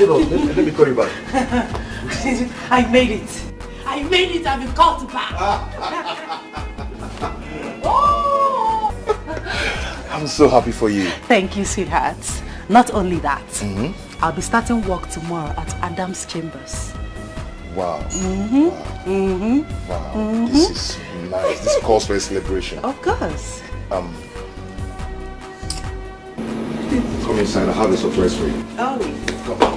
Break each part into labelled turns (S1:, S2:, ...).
S1: hold on. Let me call you back.
S2: I made it. I made it. I've been called back. Oh!
S1: I'm so happy for you.
S2: Thank you, sweetheart. Not only that, I'll be starting work tomorrow at Adam's Chambers.
S1: Wow. Wow. This is nice. This calls for a celebration.
S2: Of course.
S1: Come inside. I have a surprise for you.
S2: Oh.
S1: Come on.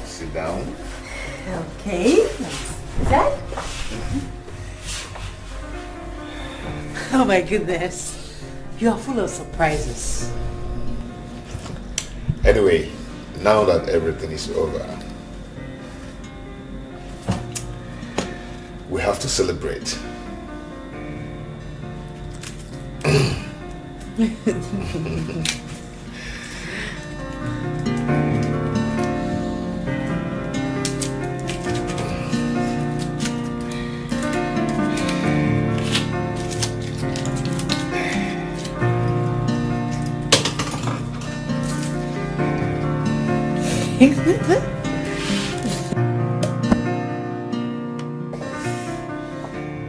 S1: Sit down.
S2: Okay. That? Oh my goodness. You are full of surprises.
S1: Anyway, now that everything is over, we have to celebrate.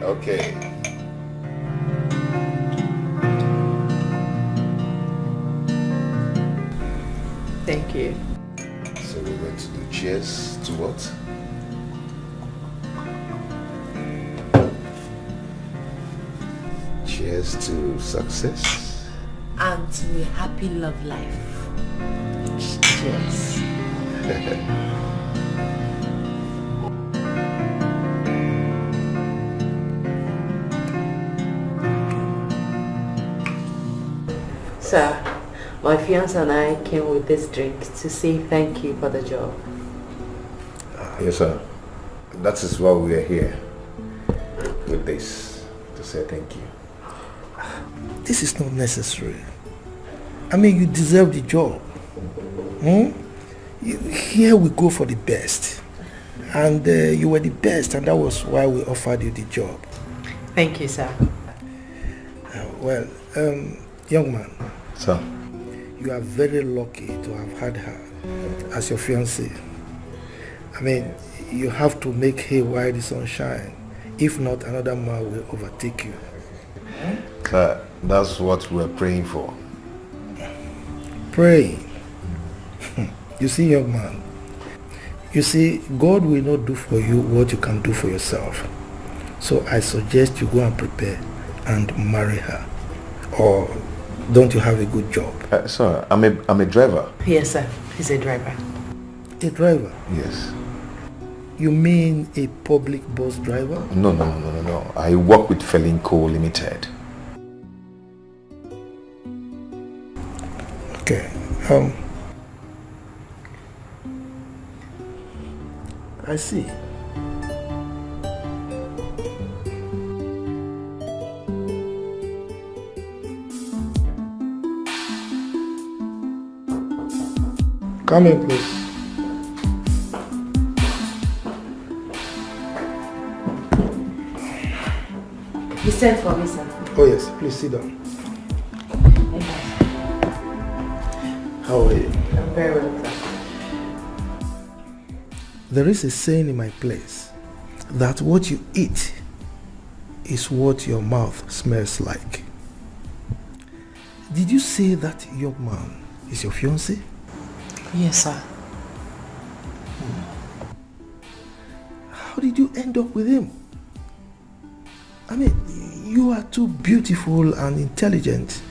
S1: Okay.
S2: Thank you.
S1: So we're going to do cheers to what? Cheers to success.
S2: And to a happy love life. Cheers. Sir, my fiance and I came with this drink to say thank you for the job.
S1: Yes, sir. That is why we are here with this, to say thank you.
S3: This is not necessary. I mean, you deserve the job. Here we go for the best. And you were the best, and that was why we offered you the job.
S2: Thank you, sir.
S3: Well, young man.
S1: Sir.
S3: You are very lucky to have had her as your fiancée. I mean, you have to make hay while the sun shines. If not, another man will overtake you.
S1: That's what we're praying for.
S3: Praying. You see, young man, you see, God will not do for you what you can do for yourself. So I suggest you go and prepare and marry her. Or don't you have a good job?
S1: Sir, I'm a driver.
S2: Yes, sir. He's a driver.
S3: A driver?
S1: Yes.
S3: You mean a public bus driver?
S1: No. I work with Felinco Limited.
S3: Okay. I see. Come in, please.
S2: He sent for me, sir.
S3: Oh yes, please sit down. How are you?
S2: I'm very well, sir.
S3: There is a saying in my place that what you eat is what your mouth smells like. Did you say that young man is your fiancé?
S2: Yes, sir.
S3: How did you end up with him? I mean, you are too beautiful and intelligent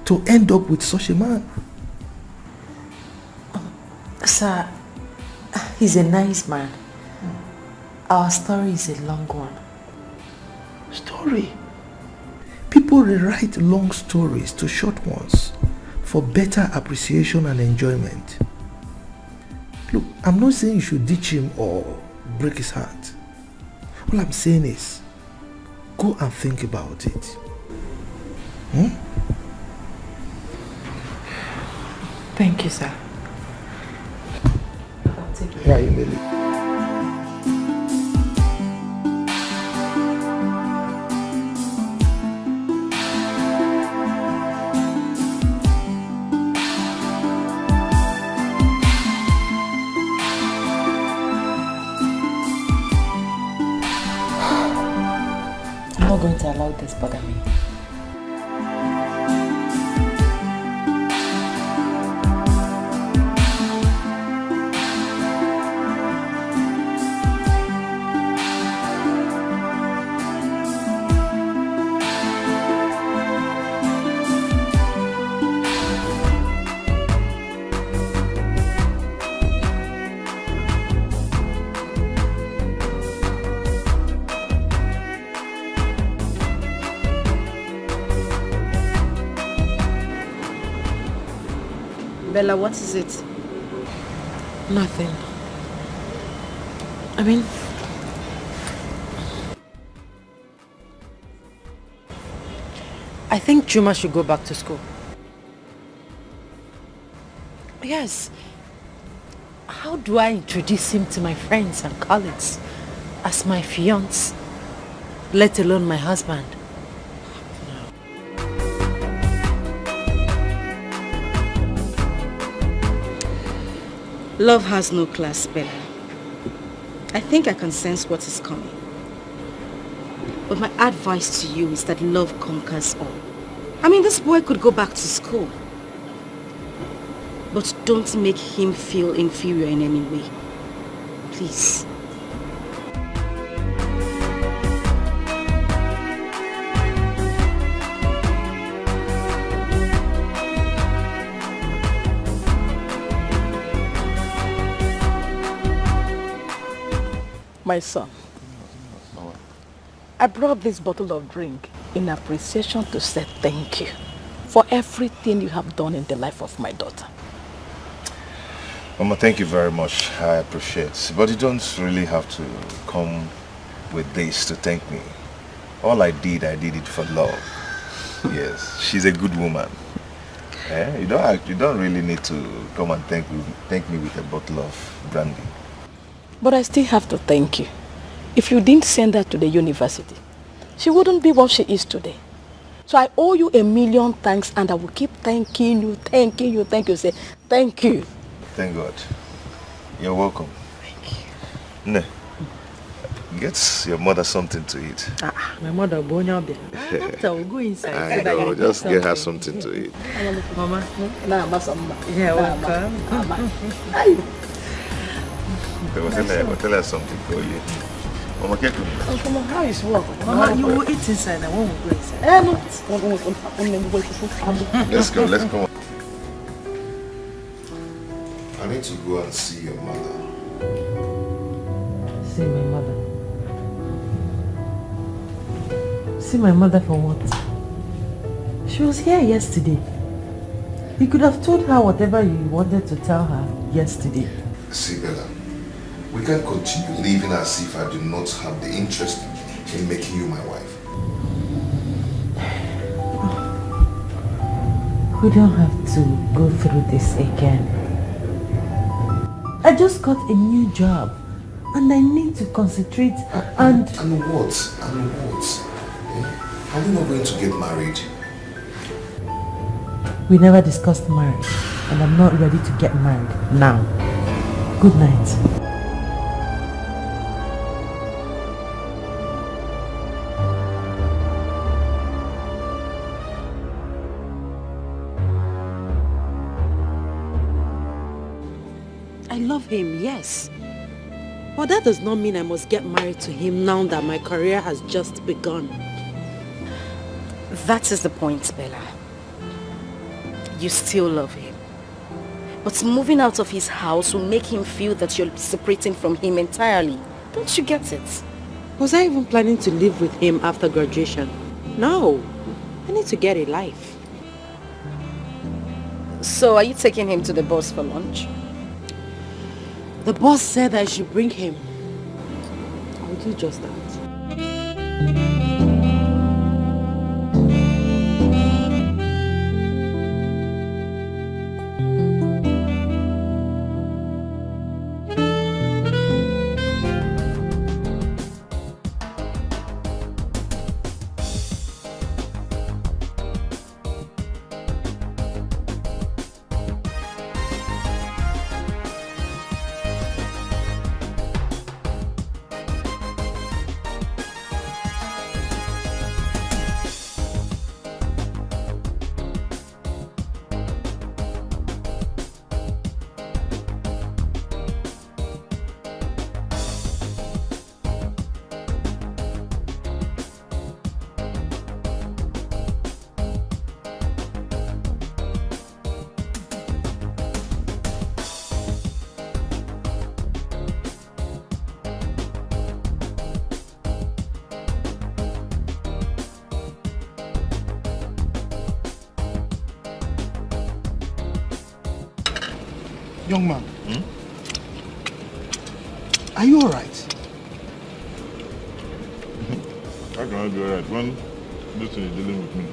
S3: to end up with such a man.
S2: Sir, he's a nice man. Our story is a long one.
S3: Story? People rewrite long stories to short ones for better appreciation and enjoyment. Look, I'm not saying you should ditch him or break his heart. All I'm saying is, go and think about it.
S2: Thank you, sir. I'll take it.
S3: Yeah, you may leave.
S2: this bother me.
S4: Bella, what is it?
S2: Nothing. I mean, I think Chuma should go back to school. Yes. How do I introduce him to my friends and colleagues as my fiancé, let alone my husband?
S4: Love has no class, Bella. I think I can sense what is coming. But my advice to you is that love conquers all. I mean, this boy could go back to school. But don't make him feel inferior in any way. Please.
S5: My son, I brought this bottle of drink in appreciation to say thank you for everything you have done in the life of my daughter.
S1: Mama, thank you very much. I appreciate it. But you don't really have to come with this to thank me. All I did it for love. Yes, she's a good woman. You don't really need to come and thank me with a bottle of brandy.
S5: But I still have to thank you. If you didn't send her to the university, she wouldn't be what she is today. So I owe you a million thanks, and I will keep thanking you. Say thank you.
S1: Thank God. You're welcome.
S5: Thank you.
S1: Ne, get your mother something to eat.
S2: My mother, Bonya, after we'll go inside.
S1: I know, just get her something to eat.
S2: Mama.
S5: Yeah,
S2: welcome.
S1: We'll tell her something for you. Mama, get me.
S5: Mama, how is work?
S2: Mama, you will eat inside. I won't go inside.
S1: Let's go. I need to go and see your mother.
S2: See my mother? See my mother for what? She was here yesterday. You could have told her whatever you wanted to tell her yesterday.
S1: See, Bella, we can't continue living as if I do not have the interest in making you my wife.
S2: We don't have to go through this again. I just got a new job and I need to concentrate and...
S1: And what? Are we not going to get married?
S2: We never discussed marriage and I'm not ready to get married now. Good night. I love him, yes. But that does not mean I must get married to him now that my career has just begun.
S4: That is the point, Bella. You still love him. But moving out of his house will make him feel that you're separating from him entirely. Don't you get it?
S2: Was I even planning to live with him after graduation? No. I need to get a life.
S4: So are you taking him to the boss for lunch?
S2: The boss said I should bring him. I'll do just that.
S3: Young man, are you alright?
S1: How can I be alright when this thing is dealing with me?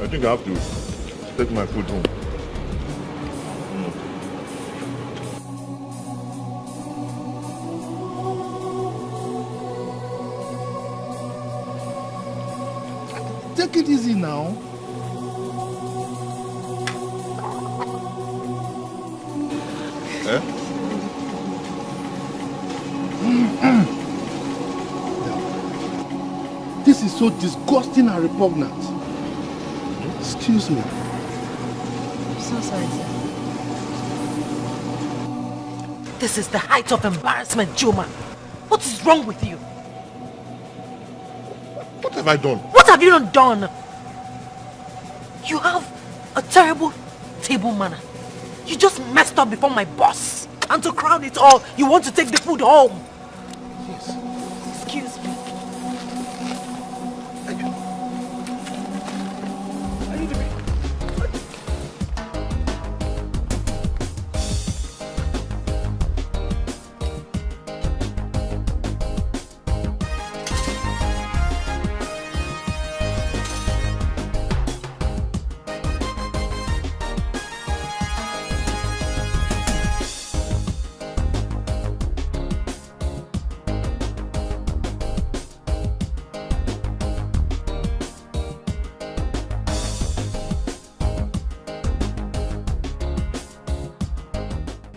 S1: I think I have to take my food home.
S3: Take it easy now. This is so disgusting and repugnant. Excuse me.
S2: I'm so sorry, sir. This is the height of embarrassment, Chuma. What is wrong with you?
S1: What have I done?
S2: What have you not done? You have a terrible table manner. You just messed up before my boss. And to crown it all, you want to take the food home.
S3: Yes.
S2: Excuse me.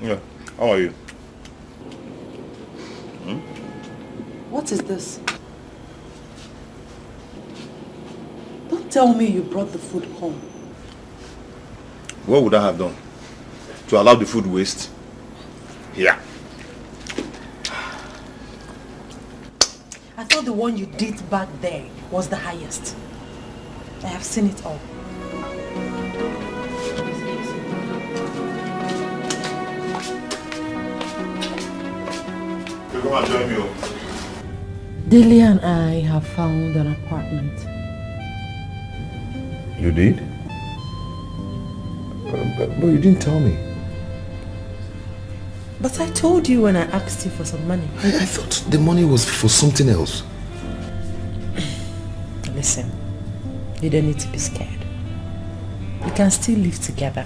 S1: Yeah. How are you?
S2: What is this? Don't tell me you brought the food home.
S1: What would I have done? To allow the food waste? Yeah.
S2: I thought the one you did back there was the highest. I have seen it all.
S1: Come and join me.
S2: Delia and I have found an apartment.
S1: You did? But you didn't tell me.
S2: But I told you when I asked you for some money.
S3: I thought the money was for something else.
S2: Listen, you don't need to be scared. We can still live together.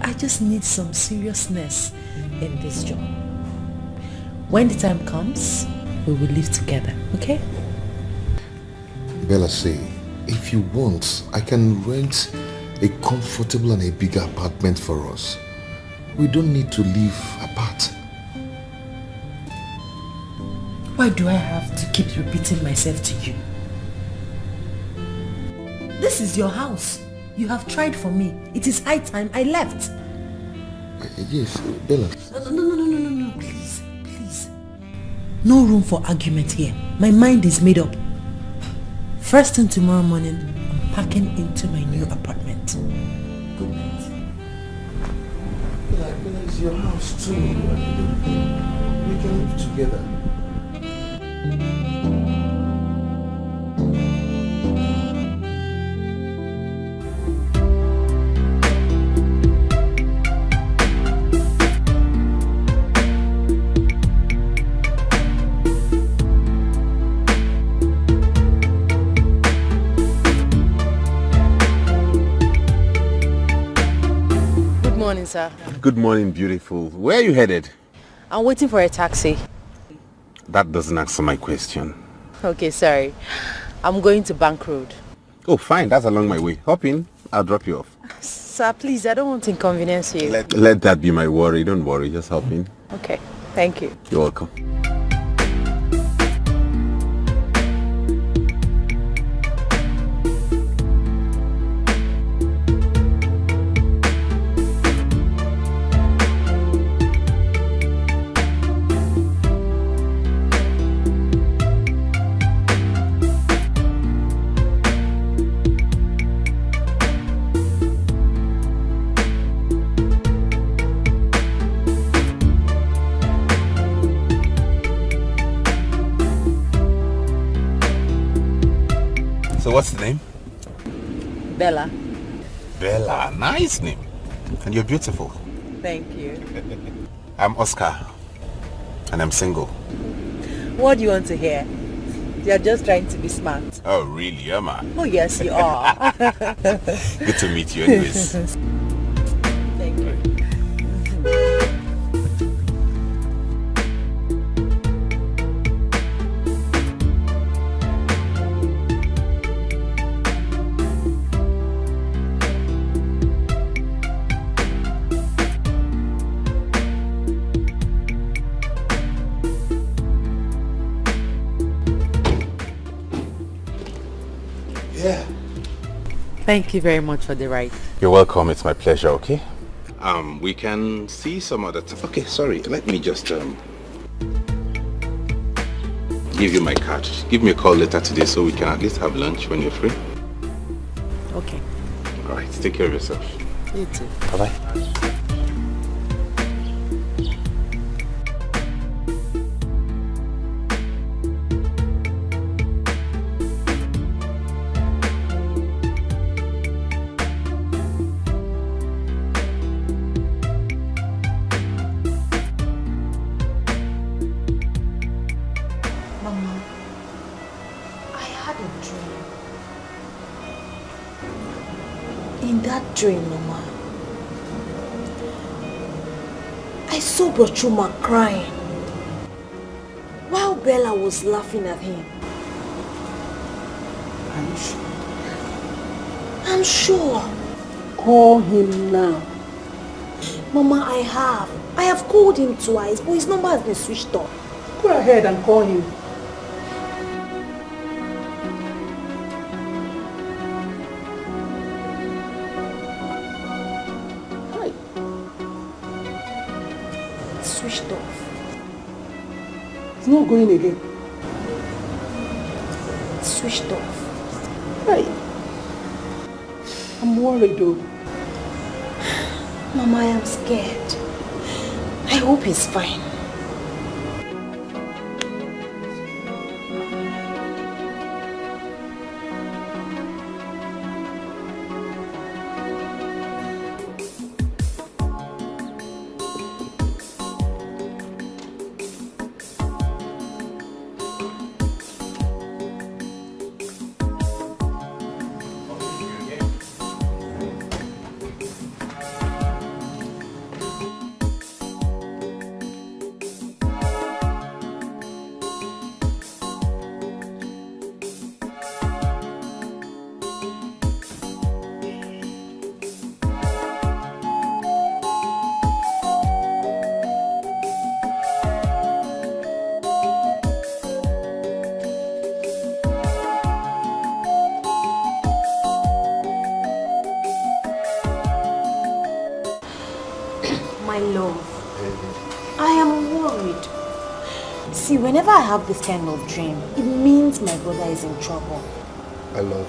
S2: I just need some seriousness in this job. When the time comes, we will live together, okay?
S3: Bella say, if you want, I can rent a comfortable and a bigger apartment for us. We don't need to live apart.
S2: Why do I have to keep repeating myself to you? This is your house. You have tried for me. It is high time I left.
S3: Yes, Bella.
S2: No, please. No room for argument here. My mind is made up. First thing tomorrow morning, I'm packing into my new apartment. Good night.
S3: Bella, it's your house too. We can live together.
S2: Good morning, sir.
S6: Good morning, beautiful. Where are you headed?
S2: I'm waiting for a taxi.
S6: That doesn't answer my question.
S2: Okay, sorry. I'm going to Bank Road.
S6: Oh, fine. That's along my way. Hop in. I'll drop you off.
S2: Sir, please, I don't want to inconvenience you.
S6: Let that be my worry. Don't worry. Just hop in.
S2: Okay, thank you.
S6: You're welcome. So what's the name?
S2: Bella.
S6: Bella, nice name. And you're beautiful.
S2: Thank you.
S6: I'm Oscar, and I'm single.
S2: What do you want to hear? You're just trying to be smart.
S6: Oh, really, Emma?
S2: Oh, yes, you are.
S6: Good to meet you anyways.
S2: Thank you.
S6: Yeah.
S2: Thank you very much for the ride.
S6: You're welcome. It's my pleasure, okay? We can see some other time. Okay, sorry. Let me just give you my card. Give me a call later today so we can at least have lunch when you're free.
S2: Okay.
S6: All right. Take care of yourself.
S2: You too.
S6: Bye-bye.
S4: Dream, Mama. I saw Bro Chuma crying while Bella was laughing at him.
S5: Are you sure?
S4: I'm sure.
S5: Call him now.
S4: Mama, I have called him twice, but his number has been switched off.
S5: Go ahead and call him.
S4: Switched off.
S5: It's not going again.
S4: Switched off.
S5: Hey. I'm worried though.
S4: Mama, I am scared. I hope he's fine. Whenever I have this kind of dream, it means my brother is in trouble.
S3: I love.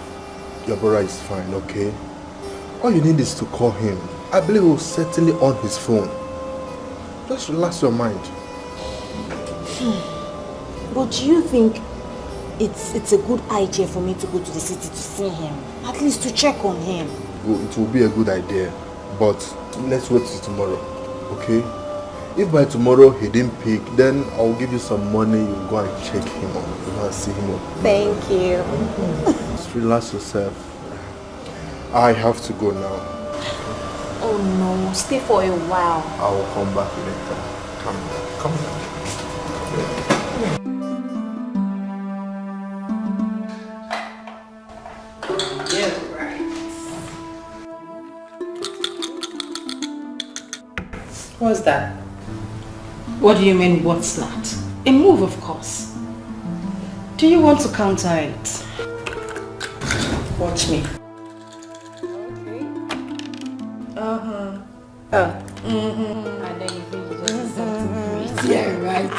S3: Your brother is fine, okay? All you need is to call him. I believe he'll certainly on his phone. Just relax your mind.
S4: But do you think it's a good idea for me to go to the city to see him? At least to check on him.
S3: It will be a good idea. But let's wait till tomorrow, okay? If by tomorrow he didn't pick, then I'll give you some money. You go and check him out. You go and see him out.
S4: Thank you.
S3: Just relax yourself. I have to go now.
S4: Oh no, stay for a while.
S3: I will come back later. Come down.
S2: Yeah, right. What's that?
S4: What do you mean, what's that? A move, of course. Do you want to counter it? Watch me. Okay. And then you think you just something great.
S2: Yeah, right.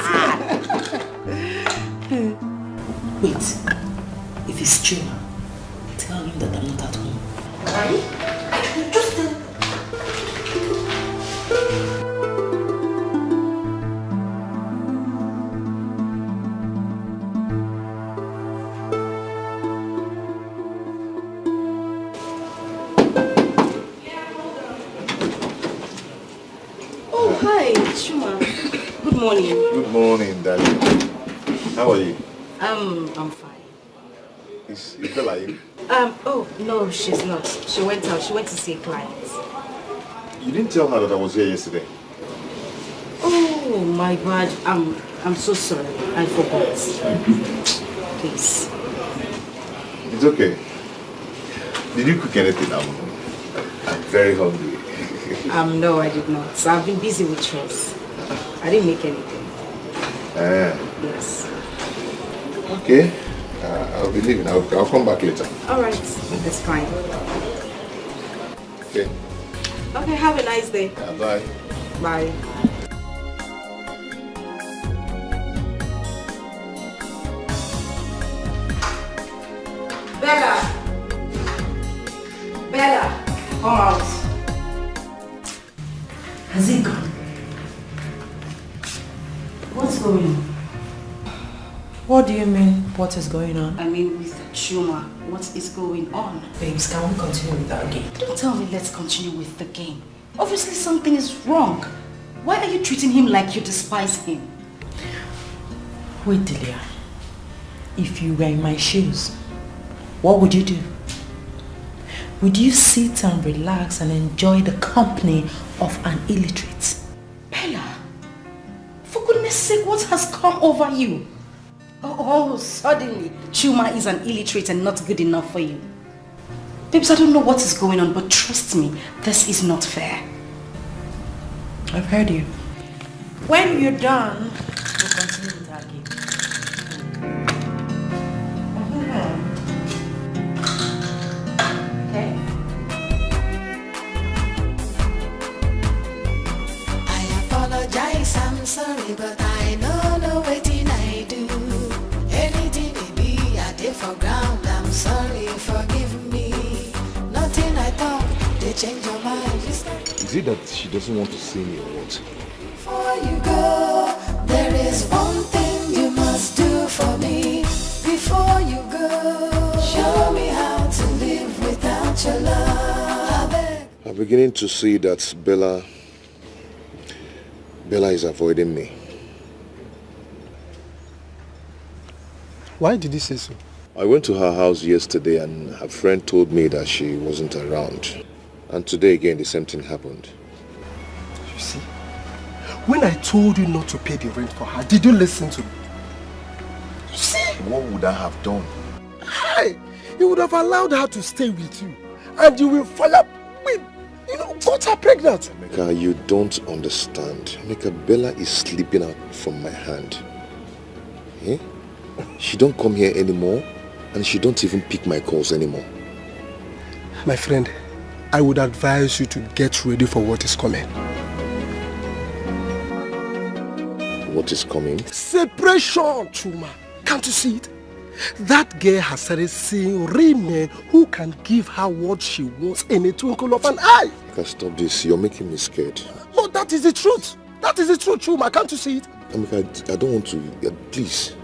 S2: Wait. If it's Chuma, tell him that I'm not at home.
S4: Why? Just tell. morning.
S1: Good morning, darling. How are you?
S4: I'm fine.
S1: Is Bella in?
S4: Oh, no, she's not. She went out. She went to see a client.
S1: You didn't tell her that I was here yesterday.
S4: Oh, my bad. I'm so sorry. I forgot. Please.
S1: It's okay. Did you cook anything? I'm very hungry.
S4: No, I did not. So I've been busy with chores. I didn't make anything. Yes.
S1: Okay. I'll be leaving. I'll come back later.
S4: All right. That's fine.
S1: Okay.
S4: Okay, have a nice day.
S1: Bye.
S4: Bye. Bella! Bella! Come out.
S2: Has he gone? What's going on? What do you mean, what is going on?
S4: I mean with Chuma, what is going on?
S2: Babes, can we continue with that game?
S4: Don't tell me let's continue with the game. Obviously something is wrong. Why are you treating him like you despise him?
S2: Wait, Delia. If you were in my shoes, what would you do? Would you sit and relax and enjoy the company of an illiterate?
S4: Bella, for goodness sake, what has come over you? Oh, suddenly, Chuma is an illiterate and not good enough for you. Babes, I don't know what is going on, but trust me, this is not fair.
S2: I've heard you. When you're done, we'll continue with our game. Okay.
S7: I apologize, I'm sorry, but I don't know what I do. Anything it be, I did for ground, I'm sorry, forgive me. Nothing I thought, they change your mind.
S1: Is it that she doesn't want to see me or what?
S7: Before you go, there is one thing you must do for me. Before you go, show me how to live without your love.
S1: I'm beginning to see that Bella is avoiding me.
S8: Why did you say so?
S1: I went to her house yesterday and her friend told me that she wasn't around. And today again the same thing happened.
S8: You see? When I told you not to pay the rent for her, did you listen to me? You see?
S1: What would I have done?
S8: Hey, you would have allowed her to stay with you. And you will follow with, got her pregnant.
S1: Emeka, you don't understand. Emeka, Bella is slipping out from my hand. Eh? She don't come here anymore and she don't even pick my calls anymore.
S8: My friend, I would advise you to get ready for what is coming.
S1: What is coming?
S8: Separation, Chuma. Can't you see it? That girl has started seeing real men who can give her what she wants in a twinkle of an eye.
S1: Emeka, stop this. You're making me scared.
S8: But that is the truth. That is the truth, Chuma. Can't you see it?
S1: Emeka, I don't want to. Please.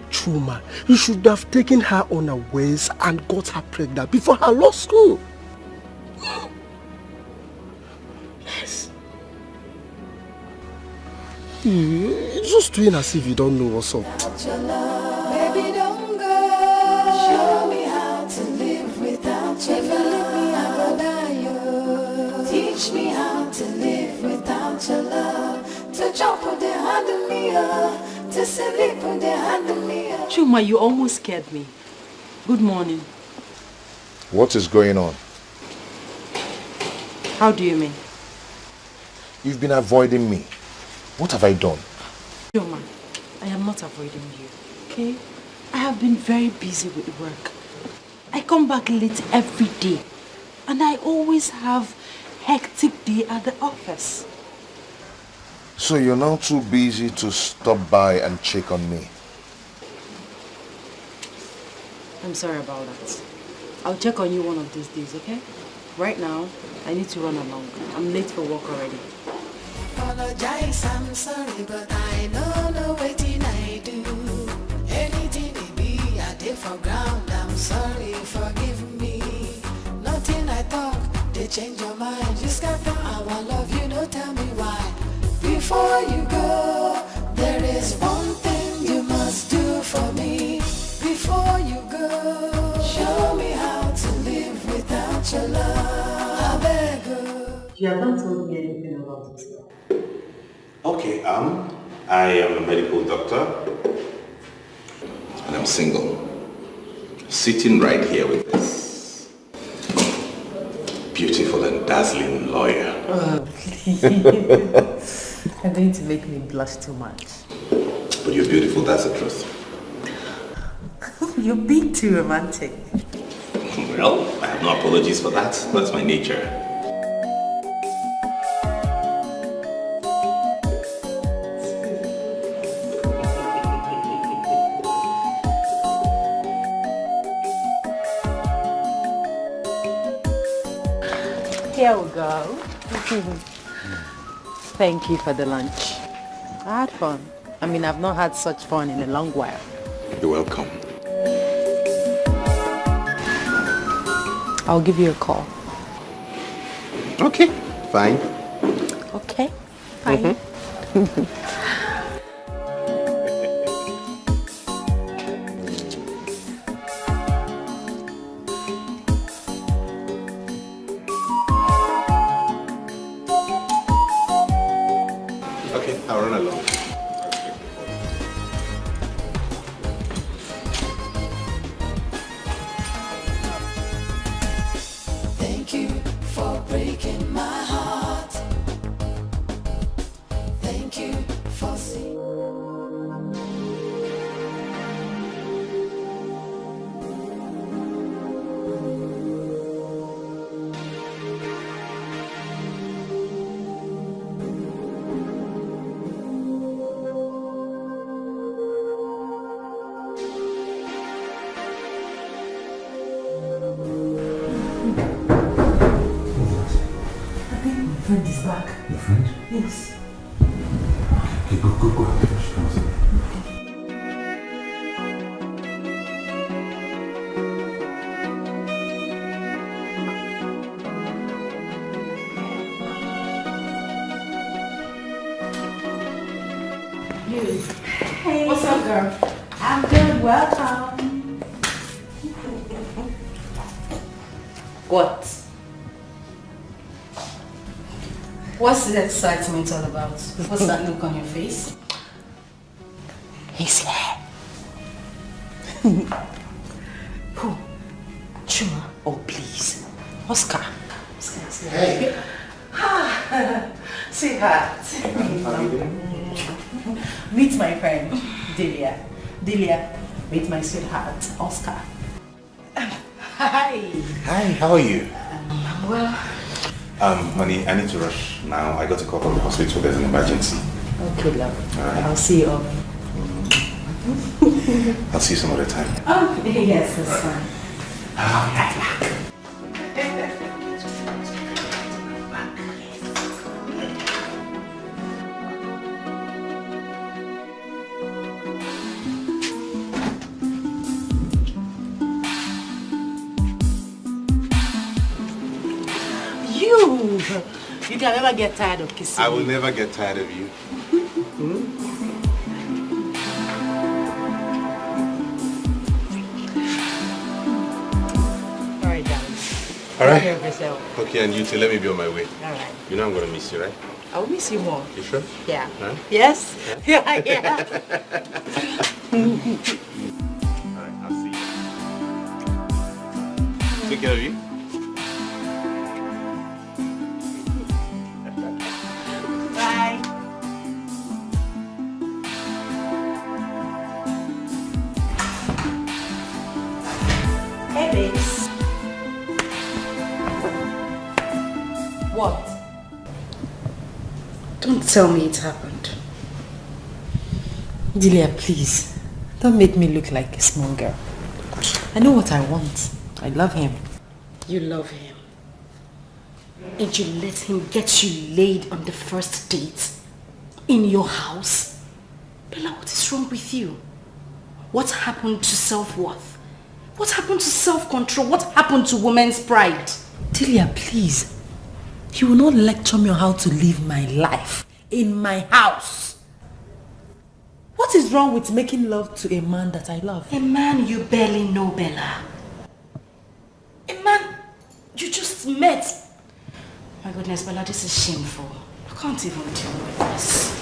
S8: Chuma, you should have taken her unawares and got her pregnant before her law school. Yes. You're just doing as if you don't know what's up.
S7: Baby, don't go. Show me how to live without your love. Teach me how to live without your love. To jump on the hand of me, to sleep on the hand of me.
S2: Chuma, you almost scared me. Good morning.
S1: What is going on?
S2: How do you mean?
S1: You've been avoiding me. What have I done?
S2: Chuma, I am not avoiding you, okay? I have been very busy with work. I come back late every day. And I always have hectic day at the office.
S1: So you're now too busy to stop by and check on me?
S2: I'm sorry about that. I'll check on you one of these days, okay? Right now, I need to run along. I'm late for work already.
S7: Apologize, I'm sorry, but I don't know what I do. Anything it be, I did for ground. I'm sorry, forgive me. Nothing I talk, they change your mind. You scatter our love, you don't tell me why. Before you go, there is one thing you must do for me. Before you go, show me how to live without your love. I beg you.
S2: You haven't told me anything about this.
S6: Okay, I am a medical doctor. And I'm single. Sitting right here with this beautiful and dazzling lawyer.
S2: Oh, please. You're going to make me blush too much.
S6: But you're beautiful, that's the truth.
S2: You're being too romantic.
S6: Well, I have no apologies for that. That's my nature.
S2: Here we go. Thank you for the lunch. I had fun. I mean, I've not had such fun in a long while.
S6: You're welcome.
S2: I'll give you a call.
S6: Okay, fine.
S2: Okay, fine.
S6: Okay, I'll run along.
S7: Thank you for breaking my heart. Thank you for seeing.
S2: My friend is back.
S9: Your friend?
S2: Yes.
S9: Okay, go ahead. She comes in.
S2: Hey. What's up, girl? I'm good. Welcome. What?
S4: What's the excitement all about? What's that look on your face?
S2: He's here. Who? Chuma? Oh, please. Oscar.
S9: Hey.
S2: Sweetheart.
S9: How are you doing?
S2: Meet my friend, Delia. Delia, meet my sweetheart, Oscar. Hi.
S6: Hi, how are you?
S2: I'm well.
S6: Honey, I need to rush now. I got a call from the hospital. There's an emergency.
S2: Okay, love.
S6: All right.
S2: I'll see you off.
S6: I'll see you some other time.
S2: Oh, yes, that's fine.
S6: All right.
S2: You can never get tired of kissing
S6: I will
S2: me.
S6: never get tired of you.
S2: Alright, darling.
S6: All right.
S2: Take care of yourself.
S6: Okay, and you too. Let me be on my way.
S2: Alright.
S6: You know I'm going to miss you, right?
S2: I'll miss you more.
S6: You sure?
S2: Yeah.
S6: Huh?
S2: Yes? Yeah, yeah.
S6: All right, I'll see you. Take care of you.
S2: Bye. Hey, babes. What?
S4: Don't tell me it happened.
S2: Delia, please. Don't make me look like a small girl. I know what I want. I love him.
S4: You love him. And you let him get you laid on the first date in your house? Bella, what is wrong with you? What happened to self-worth? What happened to self-control? What happened to women's pride?
S2: Delia, please. He will not lecture me on how to live my life. in my house. What is wrong with making love to a man that I love?
S4: A man you barely know, Bella. A man you just met. My goodness, Bella, this is shameful. I can't even deal with this.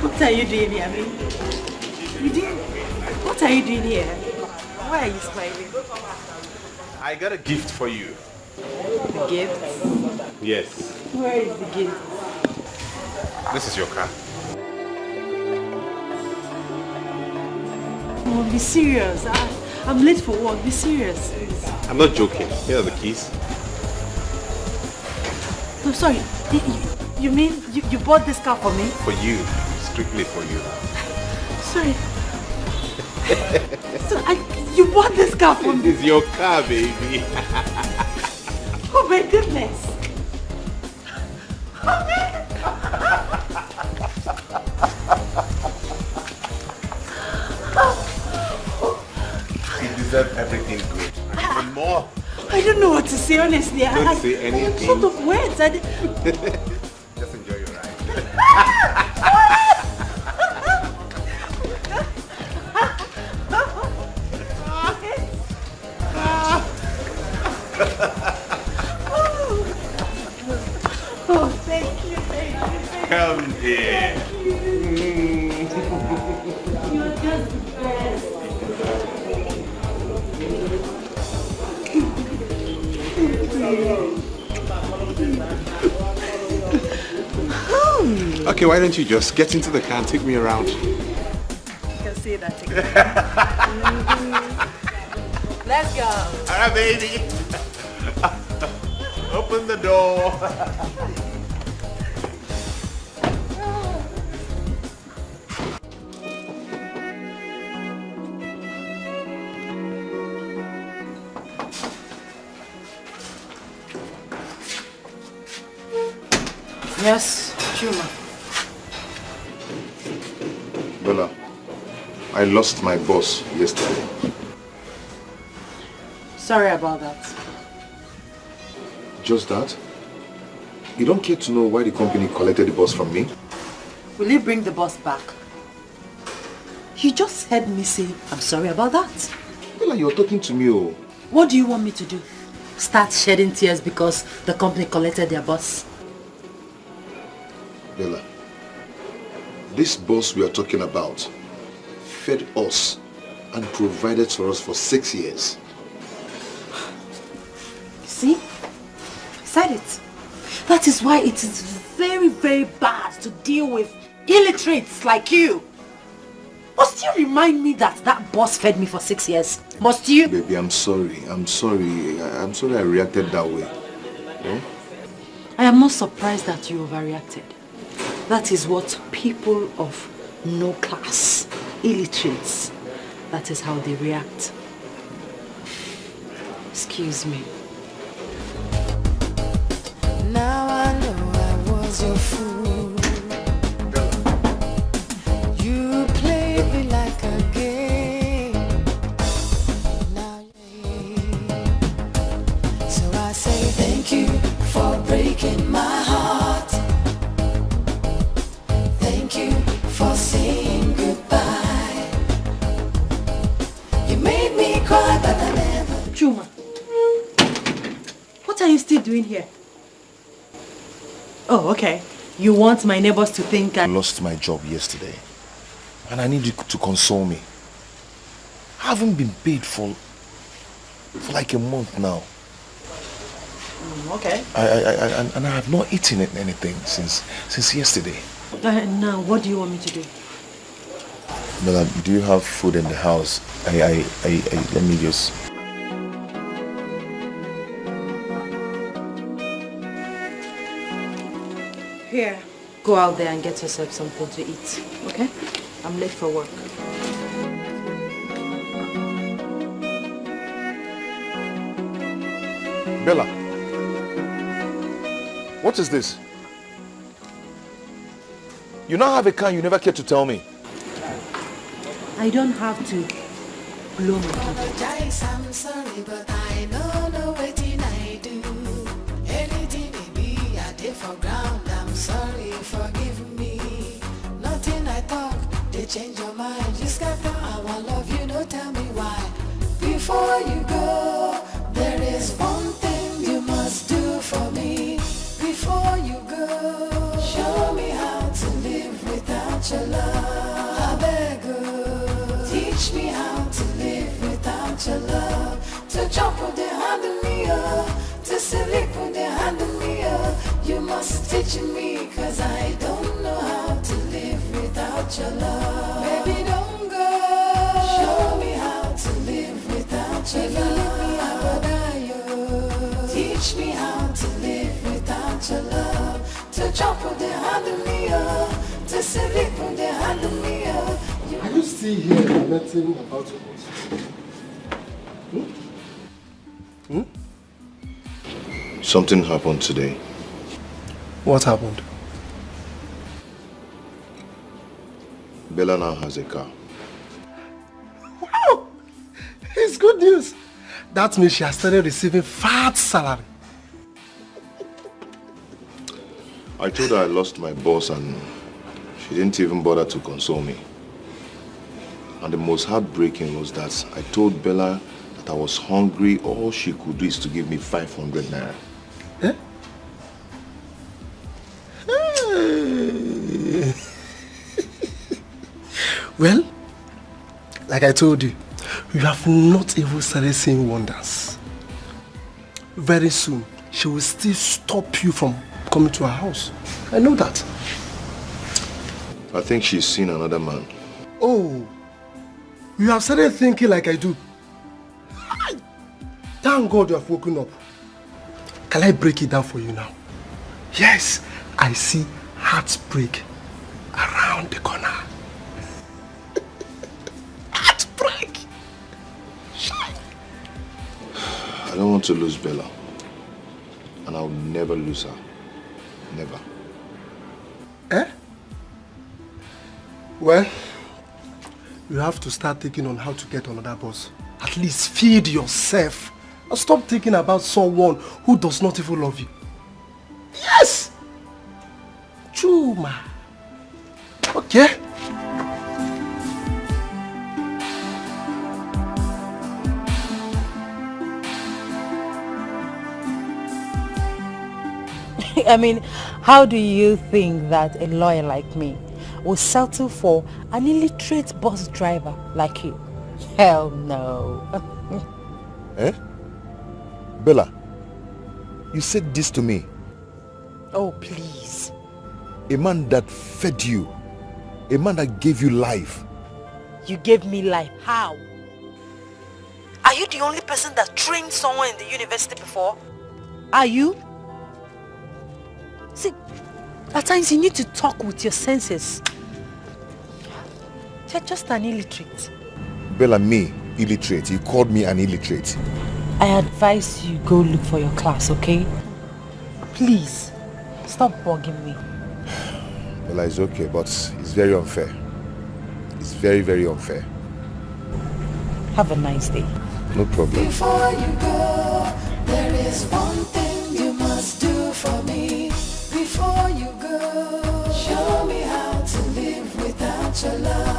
S2: What are you doing here? What are you doing here? Why are you smiling?
S6: I got a gift for you.
S2: The gift?
S6: Yes.
S2: Where is the gift?
S6: This is your car.
S2: Oh, be serious. I'm late for work. Be serious.
S6: I'm not joking. Here are the keys.
S2: Oh, sorry. You mean you bought this car for me?
S6: For you. Strictly for you.
S2: Sorry. So you bought this car for me?
S6: This is your car, baby.
S2: Oh my goodness.
S6: You deserve everything good. And more.
S2: I don't know what to say, honestly.
S6: Don't say anything.
S2: I'm sort of words.
S6: Just enjoy your ride.
S2: Oh, thank you.
S6: Come here.
S2: You're just the best.
S6: Okay, why don't you just get into the car and take me around?
S2: You can see that again. Let's go.
S6: All right, baby. Open the door.
S2: Yes, Chuma.
S1: Bella, I lost my boss yesterday.
S2: Sorry about that.
S1: Just that? You don't care to know why the company collected the boss from me?
S2: Will you bring the boss back? You just heard me say, I'm sorry about that.
S1: Bella, you're talking to me, oh.
S2: What do you want me to do? Start shedding tears because the company collected their boss?
S1: Bella, this boss we are talking about fed us and provided for us for 6 years.
S2: See? I said it. That is why it is very, very bad to deal with illiterates like you. Must you remind me that that boss fed me for 6 years? Must you?
S1: Baby, I'm sorry. I'm sorry I reacted that way. Eh?
S2: I am not surprised that you overreacted. That is what people of no class, illiterates, that is how they react. Excuse me.
S7: Now I know I was your fool. You played me like a game. Now so I say thank you for breaking my heart. Thank you for saying goodbye. You made me cry, but I never.
S2: Chuma, what are you still doing here? Oh, okay. You want my neighbors to think
S1: I lost my job yesterday. And I need you to console me. I haven't been paid for like a month now.
S2: Okay.
S1: And I have not eaten anything since yesterday.
S2: Now, what do you want me to do?
S1: Bella, do you have food in the house? Let me just...
S2: Here. Go out there and get yourself something to eat, okay?
S4: I'm late for work.
S1: Bella, what is this? You now have a car you never cared to tell me.
S2: I don't have to blow my
S7: Apologize, I'm sorry, but I know waiting I do. Anything it be, I did for ground. I'm sorry, forgive me. Nothing I talk, they change your mind. You scatter our love, you don't tell me why. Before you go, there is one thing you must do for me. Before you go, show me how to live without your love. I beg you, teach me how to live without your love. To jump when they handle me up, to sleep when they handle me up. You must teach me, cause I don't know how to live without your love. Baby, don't go. Show me how to live without your love. If you leave me, I will die, yo. Teach me how to live without your love. To jump when they handle me up, to sleep when they handle me up.
S8: Are you still here and nothing about your boss?
S1: Something happened today.
S8: What happened?
S1: Bella now has a car.
S8: Wow! It's good news. That means she has started receiving fat salary.
S1: I told her I lost my boss and she didn't even bother to console me. And the most heartbreaking was that I told Bella that I was hungry. All she could do is to give me 500 naira.
S8: Eh? Well, like I told you, you have not even started seeing wonders. Very soon, she will still stop you from coming to her house. I know that.
S1: I think she's seen another man.
S8: Oh, you have started thinking like I do. Thank God you have woken up. Can I break it down for you now? Yes, I see heartbreak around the corner. Heartbreak!
S1: I don't want to lose Bella. And I'll never lose her. Never.
S8: Eh? Well, you have to start thinking on how to get another boss. At least feed yourself. And stop thinking about someone who does not even love you. Yes! Chuma. Okay?
S2: I mean, how do you think that a lawyer like me will settle for an illiterate bus driver like you? Hell no.
S1: Eh? Bella, you said this to me.
S2: Oh, please.
S1: A man that fed you. A man that gave you life.
S2: You gave me life. How? Are you the only person that trained someone in the university before? Are you? See, at times you need to talk with your senses. You're just an illiterate.
S1: Bella, me, illiterate. You called me an illiterate.
S2: I advise you go look for your class, okay? Please, stop bugging me.
S1: Bella, it's okay, but it's very unfair. It's very, very unfair.
S2: Have a nice day.
S1: No problem.
S7: Before you go, there is one thing you must do for me. Before you go, show me how to live without your love.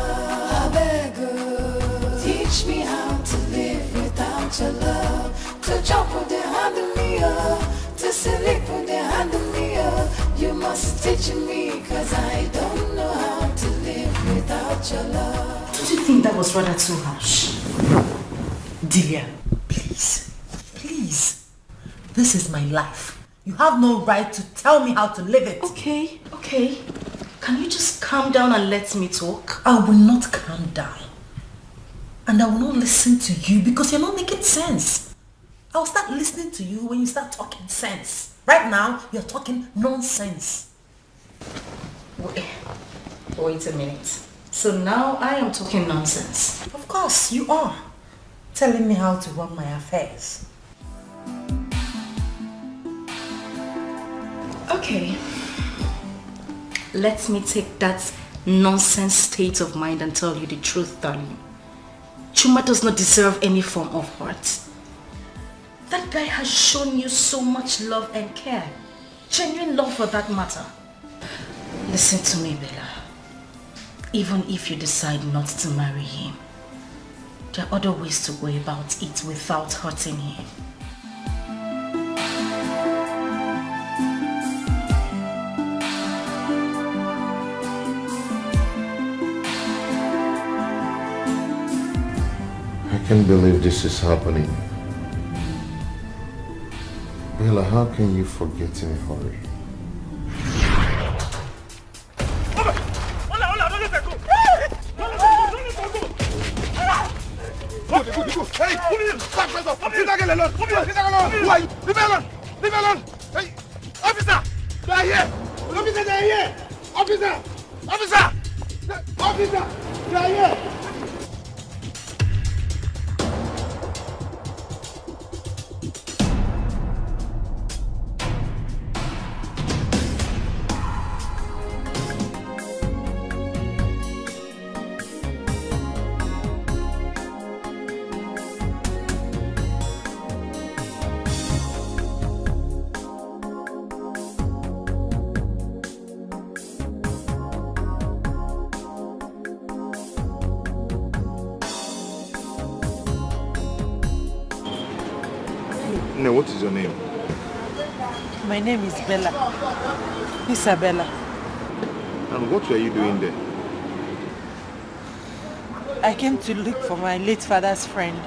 S7: I beg you, teach me how to live without your love. To jump when they handle me up, to sleep when they handle me up. You must teach me, cause I don't know how to live without your love.
S2: Don't you think that was rather too harsh? Delia, please, please. This is my life. You have no right to tell me how to live it.
S4: Okay. Can you just calm down and let me talk?
S2: I will not calm down. And I will not listen to you because you're not making sense. I'll start listening to you when you start talking sense. Right now, you're talking nonsense.
S4: Wait a minute. So now I am talking nonsense.
S2: Of course, you are. Telling me how to run my affairs.
S4: Okay. Let me take that nonsense state of mind and tell you the truth, darling. Chuma does not deserve any form of hurt. That guy has shown you so much love and care. Genuine love for that matter. Listen to me, Bella. Even if you decide not to marry him, there are other ways to go about it without hurting him.
S1: I can't believe this is happening. Bella, how can you forget in a hurry?
S10: Hey, stop, leave that girl alone. Who are you? Leave me alone. Leave me alone. Hey, officer, they are here. Officer, they are here. Officer, they are here.
S1: No, what is your name?
S2: My name is Bella. Isabella.
S1: And what were you doing there?
S2: I came to look for my late father's friend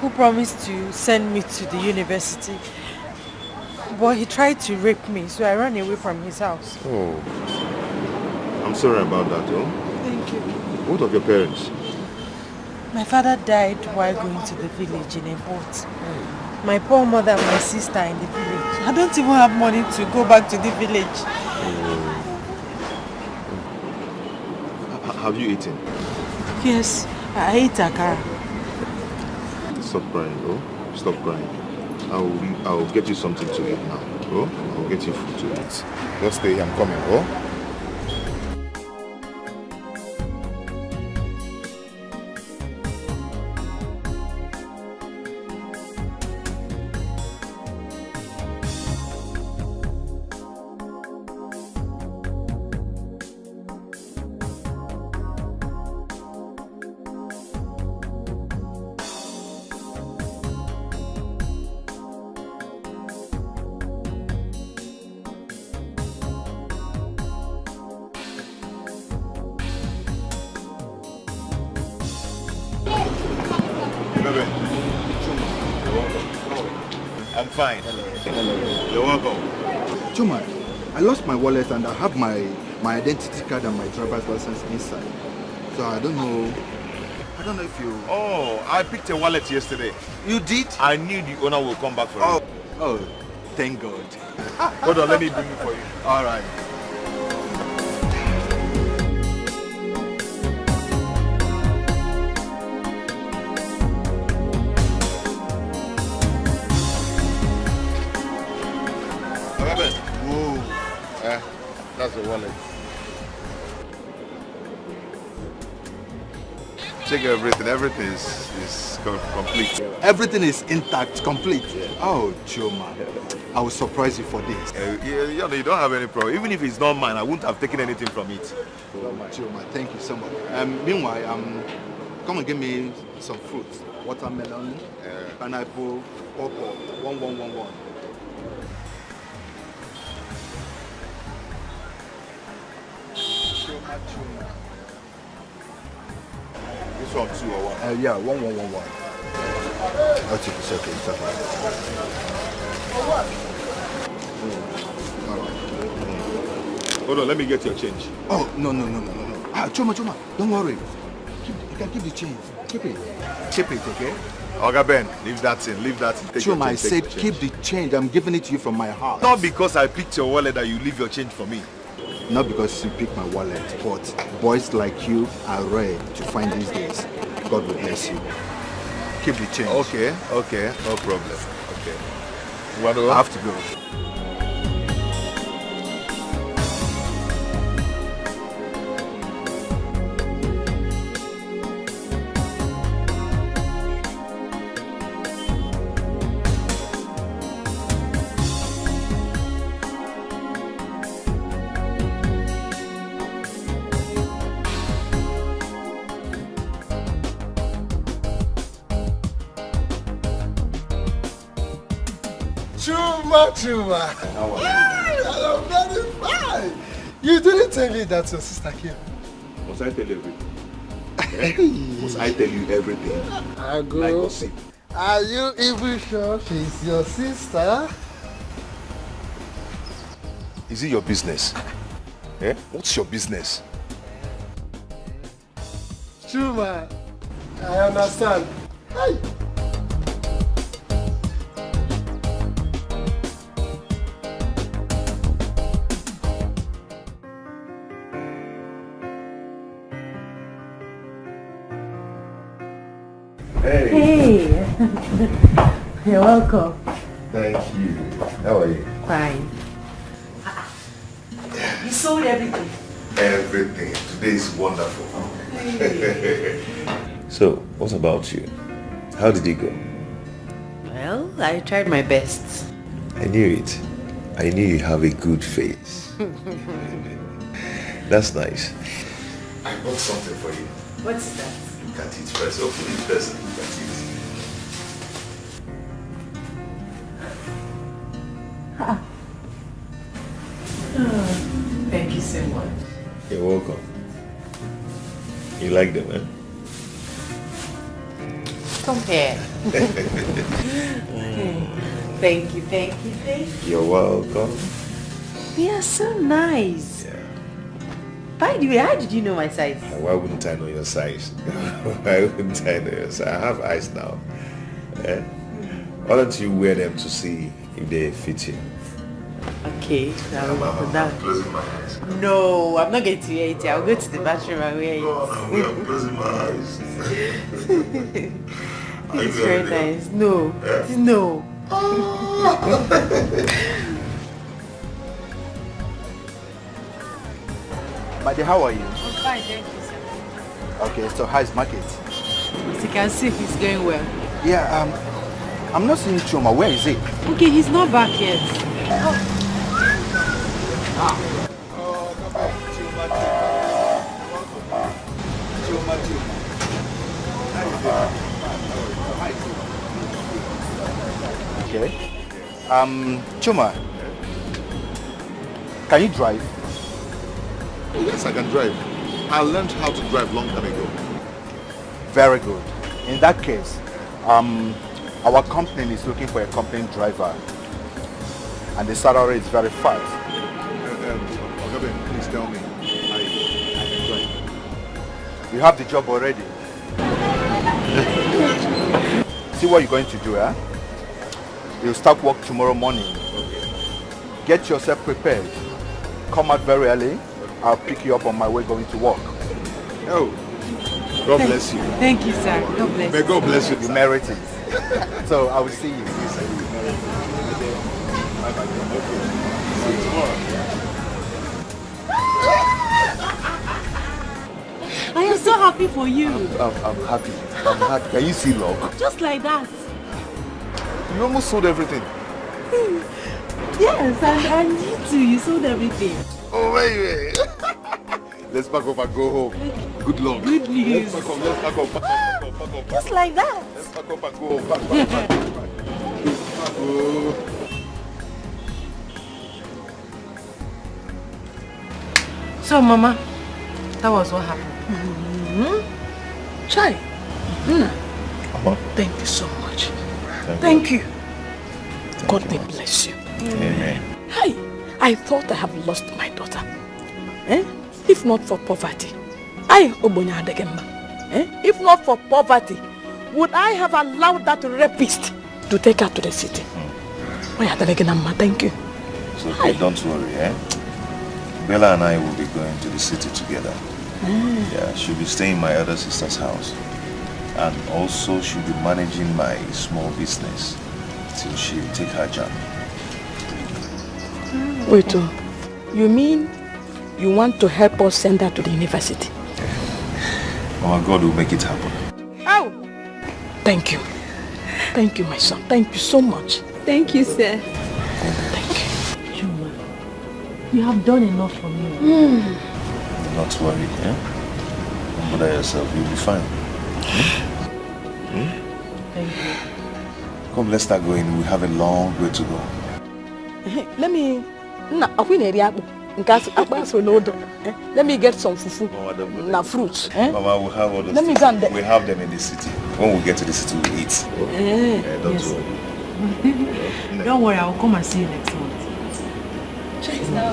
S2: who promised to send me to the university. But he tried to rape me, so I ran away from his house.
S1: Oh, I'm sorry about that, oh.
S2: Thank you.
S1: What of your parents?
S2: My father died while going to the village in a boat. My poor mother and my sister in the village. I don't even have money to go back to the village.
S1: Have you eaten?
S2: Yes, I ate akara.
S1: Stop crying, oh. Stop crying. I'll get you something to eat now, oh. I'll get you food to eat. Just stay here, I'm coming, oh. I'm fine. You're welcome.
S10: Chuma, I lost my wallet and I have my identity card and my driver's license inside. So I don't know if you...
S1: Oh, I picked a wallet yesterday.
S10: You did?
S1: I knew the owner will come back for it.
S10: Oh, thank God.
S1: Hold on, let me bring it for you.
S10: All right.
S1: Whoa. That's the wallet. Check everything. Everything is complete.
S10: Everything is intact, complete. Yeah. Oh, Chuma. I will surprise you for this.
S1: You don't have any problem. Even if it's not mine, I wouldn't have taken anything from it.
S10: Oh, Chuma, thank you so much. Meanwhile, come and give me some fruits. Watermelon, pineapple, pawpaw, 1111. Chuma.
S1: This one 2 or 1?
S10: Yeah, 1111. It's okay. All right.
S1: Hold on, let me get your change.
S10: Oh, no. Chuma, don't worry. You can keep the change. Keep it, okay?
S1: Oga Ben, leave that in. Take
S10: Chuma, I
S1: your change,
S10: said keep the change. I'm giving it to you from my heart.
S1: Not because I picked your wallet that you leave your change for me.
S11: Not because you pick my wallet, but boys like you are rare to find these days. God will bless you. Keep the change.
S1: Okay, no problem. Okay.
S11: I have to go.
S8: Chuma. How are you? I'm very fine. You didn't tell me that your sister came.
S1: Must I tell you everything? Must I tell you everything?
S8: I go.
S1: Like gossip.
S8: Are you even sure she's your sister?
S1: Is it your business? Eh? What's your business?
S8: Chuma, I understand. Hey.
S2: Hey. You're welcome.
S1: Thank you. How are you?
S2: Fine. You sold everything?
S1: Everything. Today is wonderful. So, what about you? How did it go?
S2: Well, I tried my best.
S1: I knew it. I knew you have a good face. That's nice. I bought something for you.
S2: What's that?
S1: Look at it first. Open it first and look at it.
S2: Oh, thank you so much.
S1: You're welcome. You like them, eh?
S2: Come here. Thank you.
S1: You're welcome.
S2: They are so nice.
S1: Yeah.
S2: By the way, how did you know my size?
S1: Why wouldn't I know your size? Why wouldn't I know your size? I have eyes now. Eh? Why don't you wear them to see if they fit you?
S2: Okay,
S1: I'm closing my eyes.
S2: No, I'm not going to wear it. I'll go to the bathroom and wear it.
S1: I'm closing my eyes.
S2: It's very nice. No, no.
S11: Buddy, how are you?
S2: I'm fine, thank you, sir.
S11: Okay, so how's market?
S2: As you can see, he's going well.
S11: Yeah, I'm not seeing Chuma. Where is he?
S2: Okay, he's not back yet.
S11: Okay. Chuma, can you drive?
S10: Yes, I can drive. I learned how to drive long time ago.
S11: Very good. In that case, our company is looking for a company driver, and the salary is very fast.
S10: Okay, please tell me. I can drive.
S11: You have the job already. See what you're going to do, eh? You'll start work tomorrow morning. Get yourself prepared. Come out very early. I'll pick you up on my way going to work.
S10: Oh, God bless you.
S2: Thank you, sir. God bless
S10: May God bless you.
S11: You merit it. So I will see you.
S2: I am so happy for you.
S11: I'm happy. I'm happy. Can you see luck?
S2: Just like that.
S10: You almost sold everything.
S2: Yes, and you too. You sold everything.
S10: Oh, wait. Let's pack up and go home. Good luck.
S2: Good news.
S10: Let's pack up.
S2: Just like that.
S10: Let's pack up and go home. Pack.
S2: So, Mama, that was what happened.
S5: Chai. Thank you so much. Thank you. God may bless you.
S1: Amen.
S5: Hi, I thought I have lost my daughter. If not for poverty, if not for poverty, would I have allowed that rapist to take her to the city? Thank you.
S1: So, okay, don't worry, eh? Bella and I will be going to the city together. Yeah, she'll be staying in my other sister's house. And also she'll be managing my small business till she'll take her job.
S5: Wait, you mean you want to help us send her to the university?
S1: Our God will make it happen.
S5: Oh! Thank you. Thank you, my son. Thank you so much.
S4: Thank you, sir.
S5: Thank you.
S2: Chuma, you have done enough for me.
S1: Not to worry, eh? Don't bother yourself, you'll be fine.
S2: Thank you.
S1: Come, let's start going. We have a long way to go.
S5: Let me... Let me get some fufu. Na fruits.
S1: Mama, we'll have all those.
S5: Let me go and...
S1: We have them in the city. When we get to the city, we'll eat. Don't worry.
S2: Don't worry, I'll come and see you next month.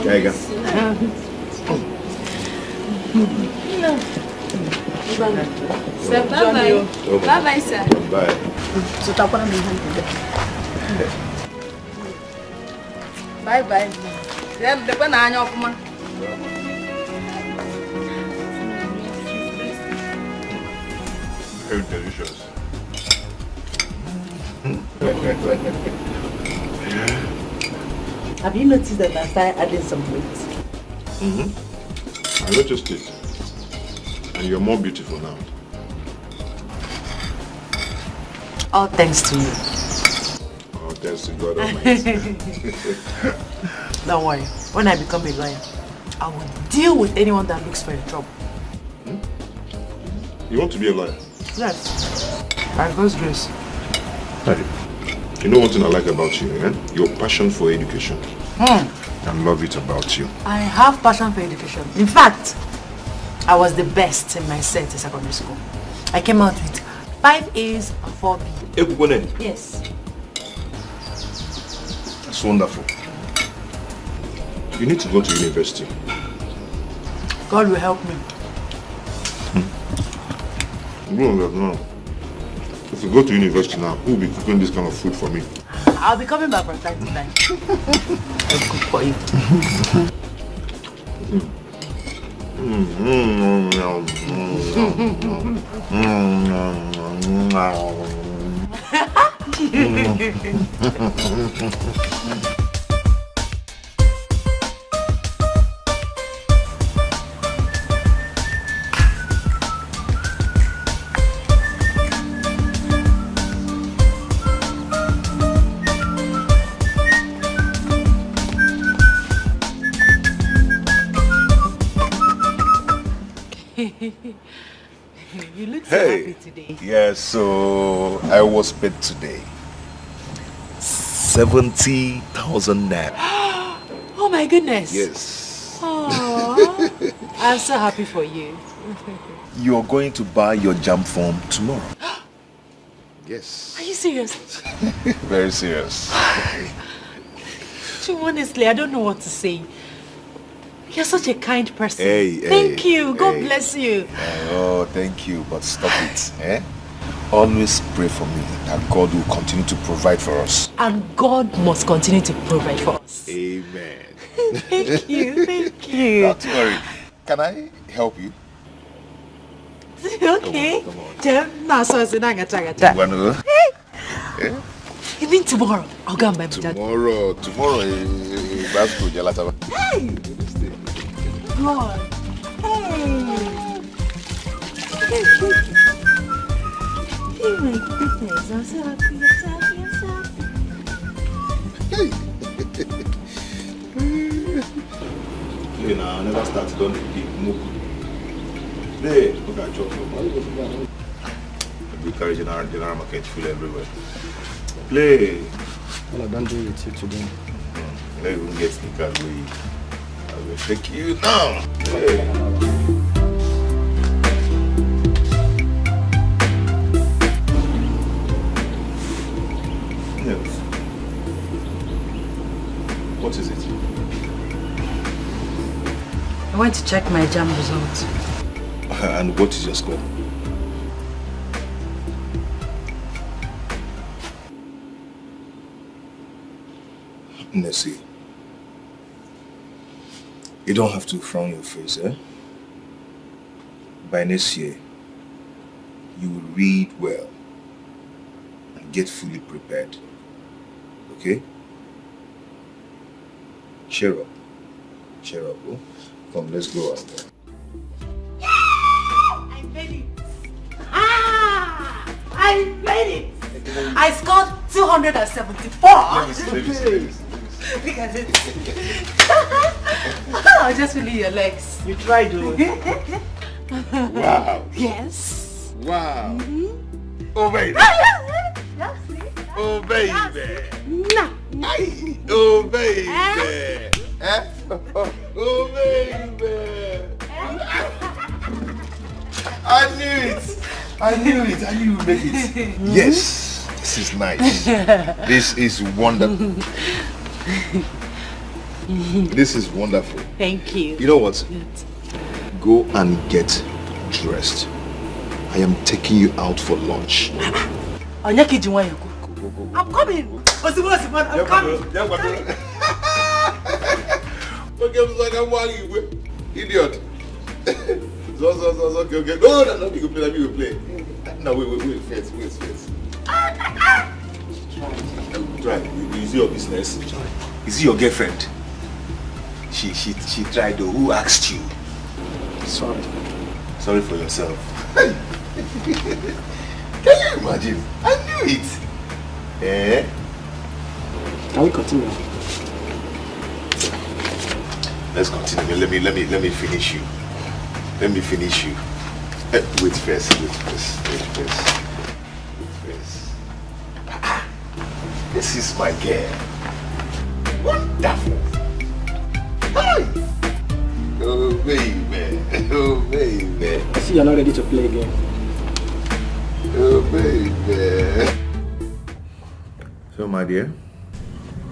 S1: There you go.
S4: Sir, bye-bye. Bye-bye, sir.
S1: Bye.
S5: Bye-bye.
S1: Very delicious.
S2: Have you noticed that I started adding some weight?
S10: I noticed it. And you're more beautiful now.
S2: All thanks to you.
S10: Oh, thanks to God Almighty.
S2: Don't worry. When I become a lawyer, I will deal with anyone that looks for a trouble.
S10: You want to be a lawyer?
S2: Yes. By God's grace.
S10: Hey, you know one thing I like about you, eh? Your passion for education. I love it about you.
S2: I have passion for education. In fact, I was the best in my set in secondary school. I came out with 5 A's and 4 B's. Yes.
S10: That's wonderful. You need to go to university.
S2: God will help me.
S10: No. If you go to university now, who will be cooking this kind of food for me?
S2: I'll be coming back from time to time. I'll cook for you. You look so happy today.
S1: Yeah, so I was paid today. 70,000 naira.
S2: Oh my goodness.
S1: Yes.
S2: Oh, I'm so happy for you.
S1: You're going to buy your jam form tomorrow. Yes.
S2: Are you serious?
S1: Very serious.
S2: Honestly, I don't know what to say. You're such a kind person.
S1: Hey,
S2: thank you. God bless you.
S1: Oh, thank you. But stop it. Eh? Always pray for me that God will continue to provide for us.
S2: And God must continue to provide for us.
S1: Amen.
S2: Thank you. Thank you.
S1: Don't worry. Can I help you?
S2: Okay.
S1: Come on.
S2: Hey. You mean tomorrow? I'll go and buy my dad.
S1: Tomorrow that's good.
S2: Hey! God. Hey! Oh my goodness, I'm so happy, I'm so happy, I'm so happy.
S10: Hey, now I never started on the big move. Hey, look at you. We carry general market full everywhere. Play.
S8: Well, I don't do it today.
S1: Let me get sneakers. I will take you now. Hey.
S10: Yes. What is it?
S2: I went to check my jam results.
S10: And what is your score?
S1: Nessie, You don't have to frown your face, eh? By next year, you will read well and get fully prepared. Okay? Cheer up. Cheer up, oh? Come, let's go out there.
S2: I made it! I made it! I scored 274!
S1: Let me see.
S2: Look at it. Oh, just really your legs.
S8: You tried, though.
S1: Wow.
S2: Yes.
S1: Wow.
S2: Mm-hmm.
S1: Oh, baby. Oh, baby.
S2: Nah.
S1: Oh, baby. Eh? Oh, baby. I knew it. I knew you'd make it. Yes. This is nice. This is wonderful. This is wonderful.
S2: Thank you.
S1: You know what? Go and get dressed. I am taking you out for lunch.
S2: I'm coming. I'm coming.
S1: Idiot. Okay. No, you go play. No, wait, first. Try. Is it your business? Is it your girlfriend? She tried though. Who asked you? Sorry for yourself. Can you imagine? I knew it. Eh?
S8: Can we continue?
S1: Let's continue. Let me finish you. Let me finish you. Wait first. This is my girl. Wonderful. Hi. Oh baby.
S8: I see you're not ready to play again.
S1: Oh baby. So my dear,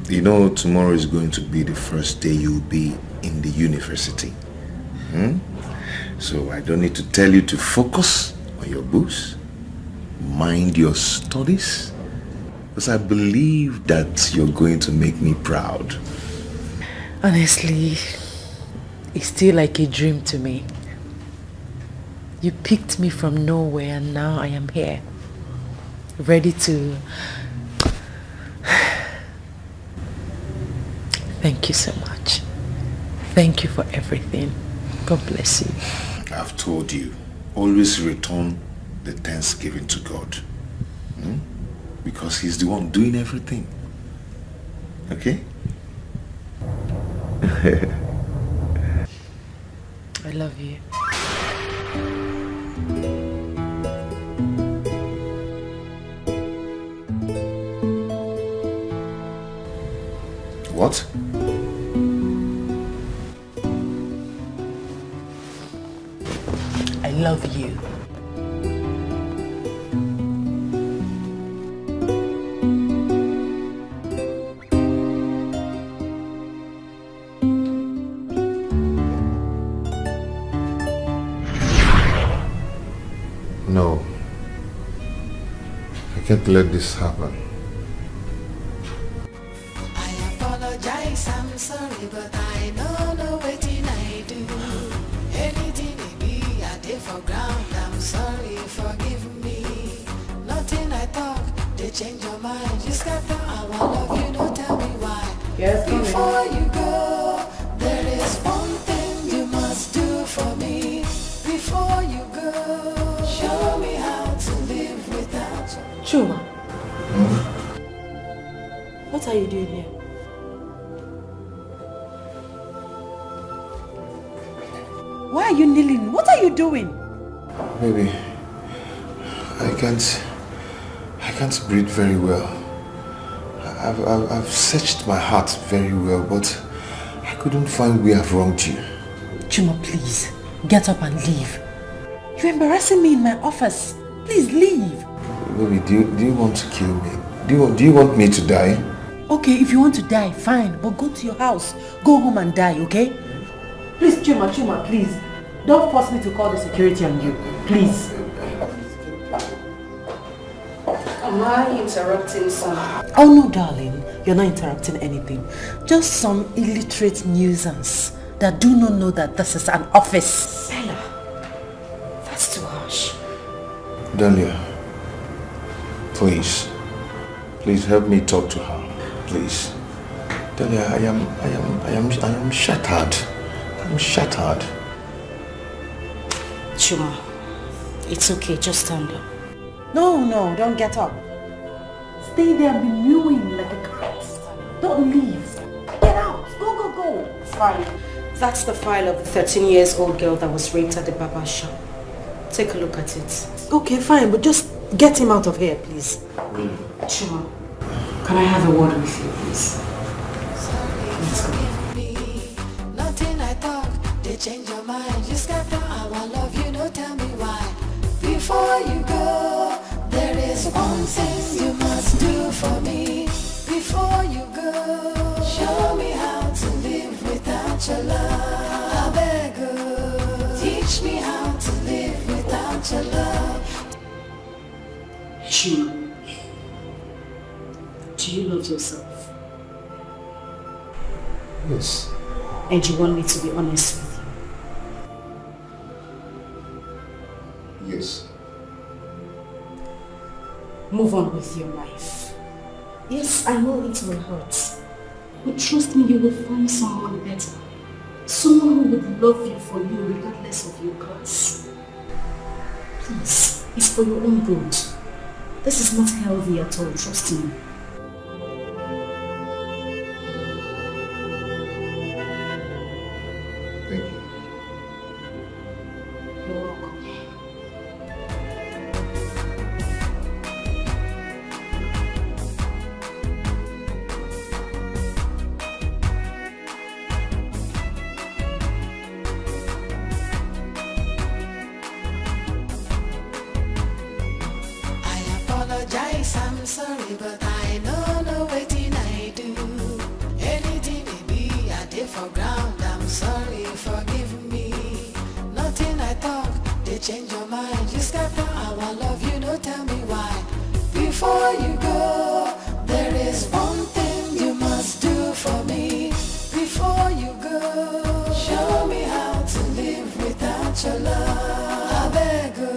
S1: you know tomorrow is going to be the first day you'll be in the university. So I don't need to tell you to focus on your books, mind your studies, because I believe that you're going to make me proud.
S2: Honestly, it's still like a dream to me. You picked me from nowhere and now I am here, ready to... Thank you so much. Thank you for everything. God bless you.
S1: I've told you, always return the thanksgiving to God. Because He's the one doing everything. Okay?
S2: I love you.
S1: What?
S2: I love you.
S1: No. I can't let this happen.
S7: I apologize, I'm sorry, but I don't know what I do. Anything it be, I did for ground. I'm sorry, forgive me. Nothing I talk, they change your mind. Just got to, I love you, don't tell me why.
S2: Yes,
S7: before you go, there is one thing you must do for me. Before you go, show me how to live without you.
S2: Chuma. What are you doing here? Why are you kneeling? What are you doing?
S1: Baby, I can't breathe very well. I've searched my heart very well, but I couldn't find where I've wronged you.
S2: Chuma, please, get up and leave. You're embarrassing me in my office. Please leave.
S1: Baby, do you want to kill me? Do you want me to die?
S2: Okay, if you want to die, fine, but go to your house. Go home and die, okay? Please, Chuma, please. Don't force me to call the security on you. Please.
S4: Am I interrupting something?
S2: Oh no, darling. You're not interrupting anything. Just some illiterate nuisance that do not know that this is an office.
S4: Bella, that's too harsh.
S1: Dahlia, please help me talk to her, please. Dahlia, I am shattered. I'm shattered.
S4: Chuma, it's okay, just stand up.
S2: No, don't get up. Stay there and be mewing like a cat. Don't leave. Get out. Go.
S4: It's fine. That's the file of the 13-year-old girl that was raped at the barber shop. Take a look at it.
S2: Okay, fine, but just get him out of here, please.
S4: Chuma, can I have a word with you, please? Let's go.
S7: Nothing I talk, they change your mind. You scatter our love, you know, tell me why. Before you go, there is one thing you must do for me. Before you go, show me how to live without your love. I beg you, teach me how to live without your love.
S4: Chuma, do you love yourself?
S1: Yes.
S4: And you want me to be honest with you?
S1: Yes.
S4: Move on with your life. Yes, I know it will hurt. But trust me, you will find someone better. Someone who would love you for you regardless of your class. Please, it's for your own good. This is not healthy at all, trust me.
S1: Thank you.
S4: You're welcome.
S7: I'm sorry, but I know no waiting I do. Anything it be, I did for ground. I'm sorry, forgive me. Nothing I talk, they change your mind. You scatter our love, you know, tell me why. Before you go, there is one thing you must do for me. Before you go, show me how to live without your love. I beg you,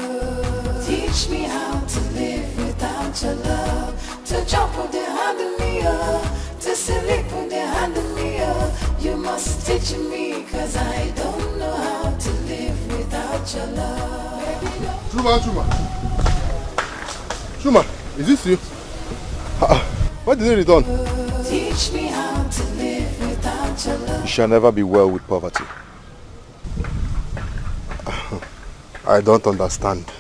S7: teach me how to live without your love. To jump with the hand of me, to sleep with the hand of me, you must teach me, cause I don't know how to live without your love.
S8: Chuma, is this you? Why did you return?
S7: Teach me how to live without your love.
S11: You shall never be well with poverty.
S8: I don't understand.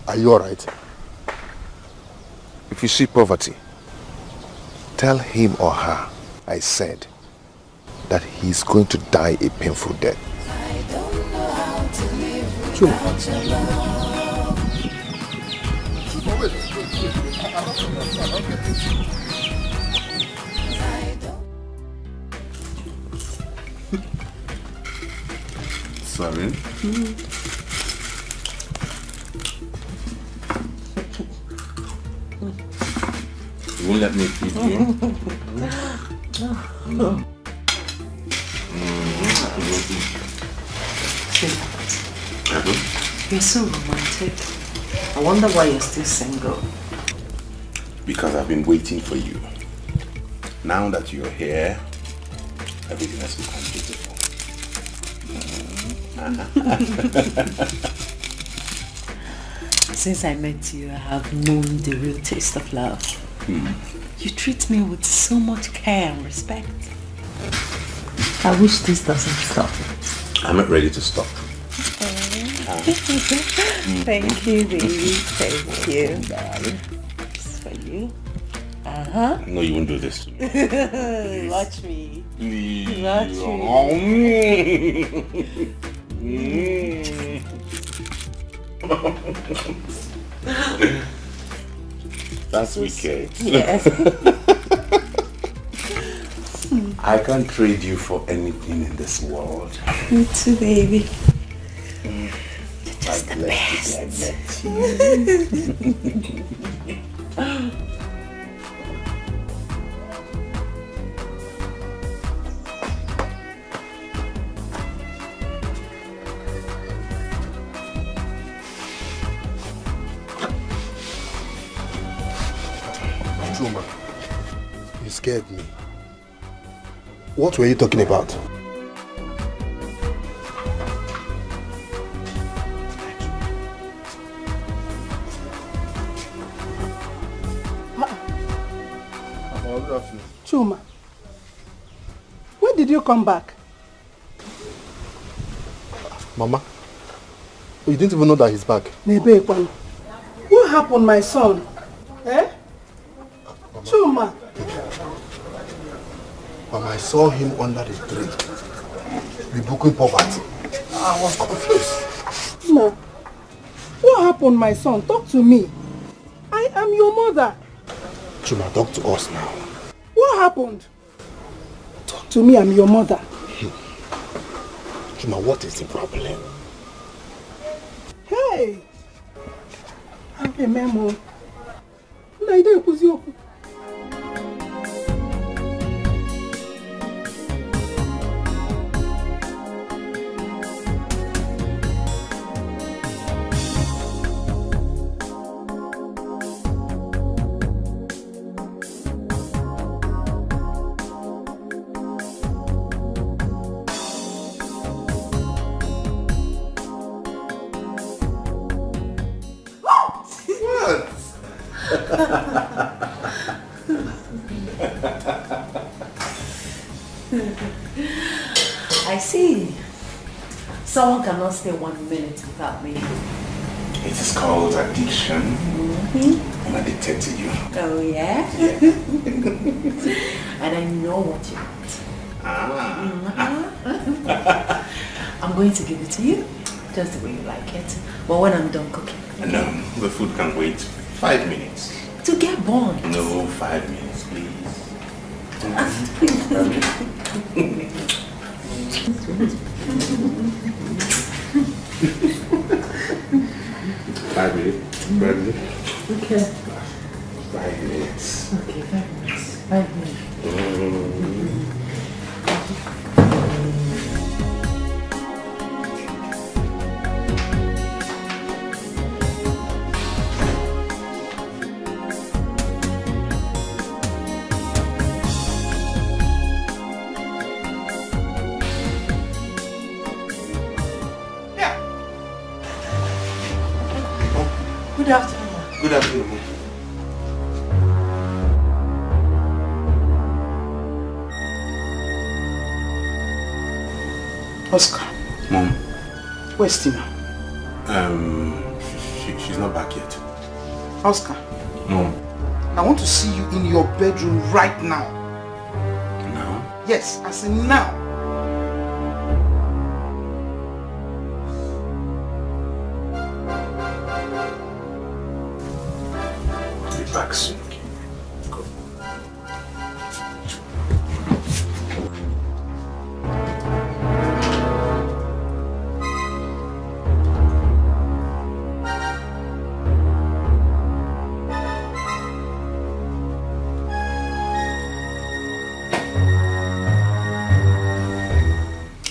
S8: Are you alright?
S1: If you see poverty, tell him or her I said that he's going to die a painful death.
S7: I don't know how to live without your love.
S1: Sorry. You won't let me feed you?
S4: You're so romantic. I wonder why you're still single.
S6: Because I've been waiting for you. Now that you're here, everything has become beautiful.
S2: Since I met you, I have known the real taste of love. You treat me with so much care and respect. I wish this doesn't stop.
S6: I'm not ready to stop.
S2: Thank you, baby. Thank you. This is for you.
S6: No, you won't do this to me.
S2: Watch me.
S6: Please.
S2: Watch me.
S6: That's wicked.
S2: Yes.
S6: I can't trade you for anything in this world.
S2: Me too, baby.
S6: You're
S2: just the best.
S6: I met you.
S8: Chuma, you scared me. What were you talking about?
S5: Chuma, when did you come back?
S8: Mama, you didn't even know that he's back.
S5: What happened, my son? Eh? Mama. Chuma.
S8: Mama, I saw him under the tree, rebuking poverty. I was confused.
S5: No. What happened, my son? Talk to me. I am your mother.
S8: Chuma, talk to us now.
S5: What happened? Talk to me, I'm your mother.
S8: Chuma, what is the problem?
S5: Hey! I'm a memo. Naide Kuzioku.
S2: I see. Someone cannot stay 1 minute without me.
S6: It is called addiction.
S2: Mm-hmm.
S6: I'm addicted to you.
S2: Oh, yeah? And I know what you want. I'm going to give it to you, just the way you like it. But when I'm done cooking. Okay?
S6: No, the food can wait 5 minutes.
S2: To get born.
S6: No, 5 minutes, please. 5 minutes. 5 minutes.
S2: Okay.
S6: 5 minutes.
S2: Okay, 5 minutes. 5 minutes. Good afternoon.
S6: Good afternoon.
S12: Oscar.
S6: Mom.
S12: Where's Tina?
S6: She's not back yet.
S12: Oscar.
S6: Mom.
S12: I want to see you in your bedroom right now.
S6: Now?
S12: Yes, I say now.
S6: Back soon. Go.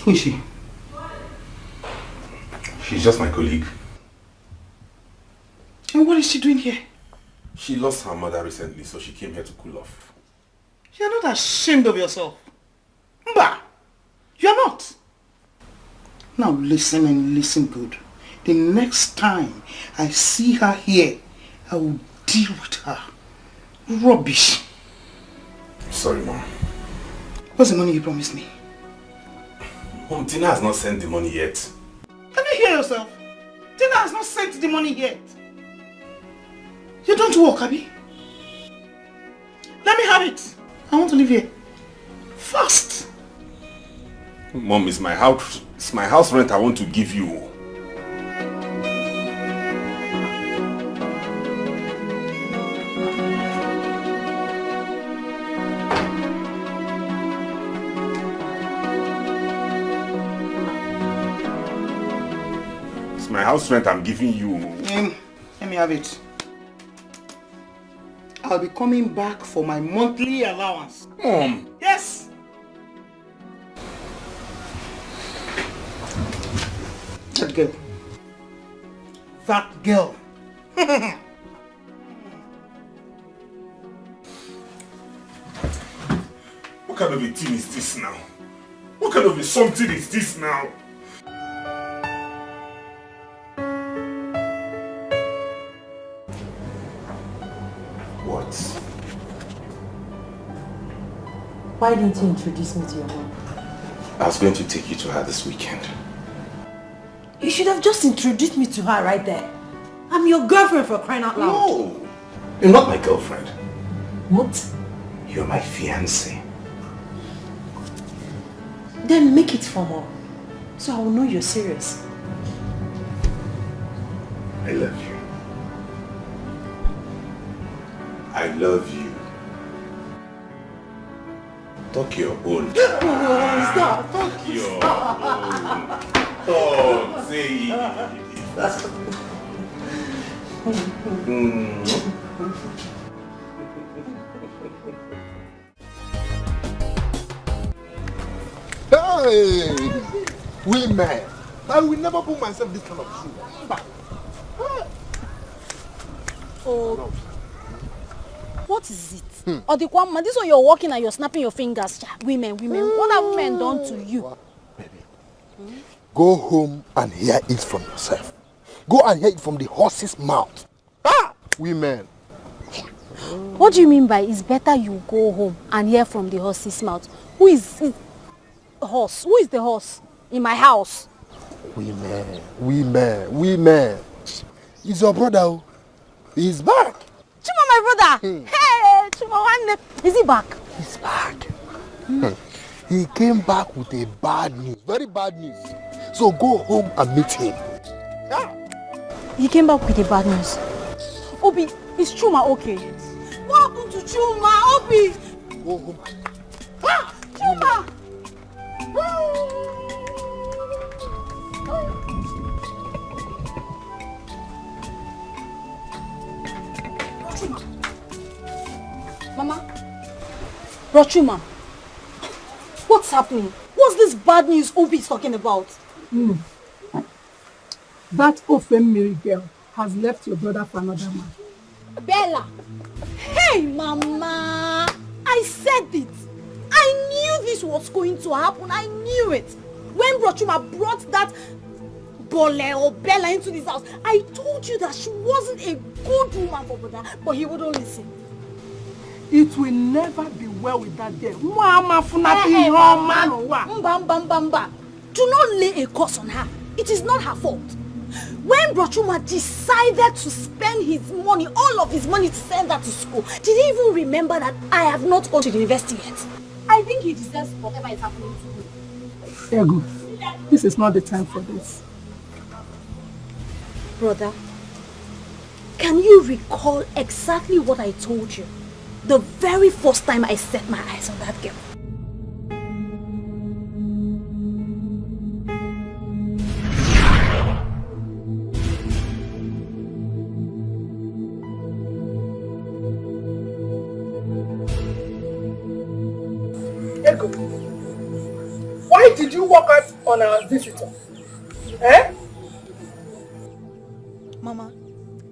S12: Who is she?
S6: She's just my colleague.
S12: And what is she doing here?
S6: She lost her mother recently, so she came here to cool off.
S12: You're not ashamed of yourself. Mba! You're not. Now listen and listen good. The next time I see her here, I will deal with her. Rubbish.
S6: Sorry, Mom.
S12: What's the money you promised me?
S6: Mom, Tina has not sent the money yet.
S12: Can you hear yourself? Tina has not sent the money yet. You don't work, Abby. Let me have it. I want to live here. Fast.
S6: Mom, it's my house rent I want to give you. It's my house rent I'm giving you.
S12: Let me have it. I'll be coming back for my monthly allowance.
S6: Mom.
S12: Yes. That girl. That girl.
S6: What kind of a thing is this now? What kind of a something is this now? What?
S2: Why didn't you introduce me to your mom?
S6: I was going to take you to her this weekend.
S2: You should have just introduced me to her right there. I'm your girlfriend, for crying out loud.
S6: No! You're not my girlfriend.
S2: What?
S6: You're my fiancé.
S2: Then make it formal, so I will know you're serious.
S6: I love you. I love you. Talk your own.
S2: Oh, stop.
S6: Talk your own. Oh, say it.
S11: Hey! Women! I will never put myself this kind of shoe.
S5: Oh. What is it? Or the Kwama, this one you're walking and you're snapping your fingers. Women. What have women done to you?
S11: Baby, go home and hear it from yourself. Go and hear it from the horse's mouth. Women.
S5: What do you mean by it's better you go home and hear from the horse's mouth? Who is it? Horse? Who is the horse in my house?
S11: Women. He's your brother. He's back.
S5: Chuma, my brother. Hey, Chuma, is he back?
S11: He's back. He came back with a bad news, very bad news. So go home and meet him.
S5: He came back with a bad news. Obi, is Chuma okay? What happened to Chuma, Obi?
S11: Go home.
S5: Chuma! Mama? Chuma, what's happening? What's this bad news Obi is talking about?
S13: That Ofemiri girl has left your brother for another man.
S5: Bella! Hey, Mama! I said it! I knew this was going to happen. I knew it. When Chuma brought that Bole or Bella into this house, I told you that she wasn't a good woman for brother, but he wouldn't listen.
S13: It will never be well with that girl.
S5: Do not lay a curse on her. It is not her fault. When Chuma decided to spend his money, all of his money to send her to school, did he even remember that I have not gone to the university yet? I think he deserves whatever is happening to him.
S13: Ego, this is not the time for this.
S5: Brother, can you recall exactly what I told you the very first time I set my eyes on that girl?
S13: Ego, why did you walk out on our visitor? Eh?
S5: Mama,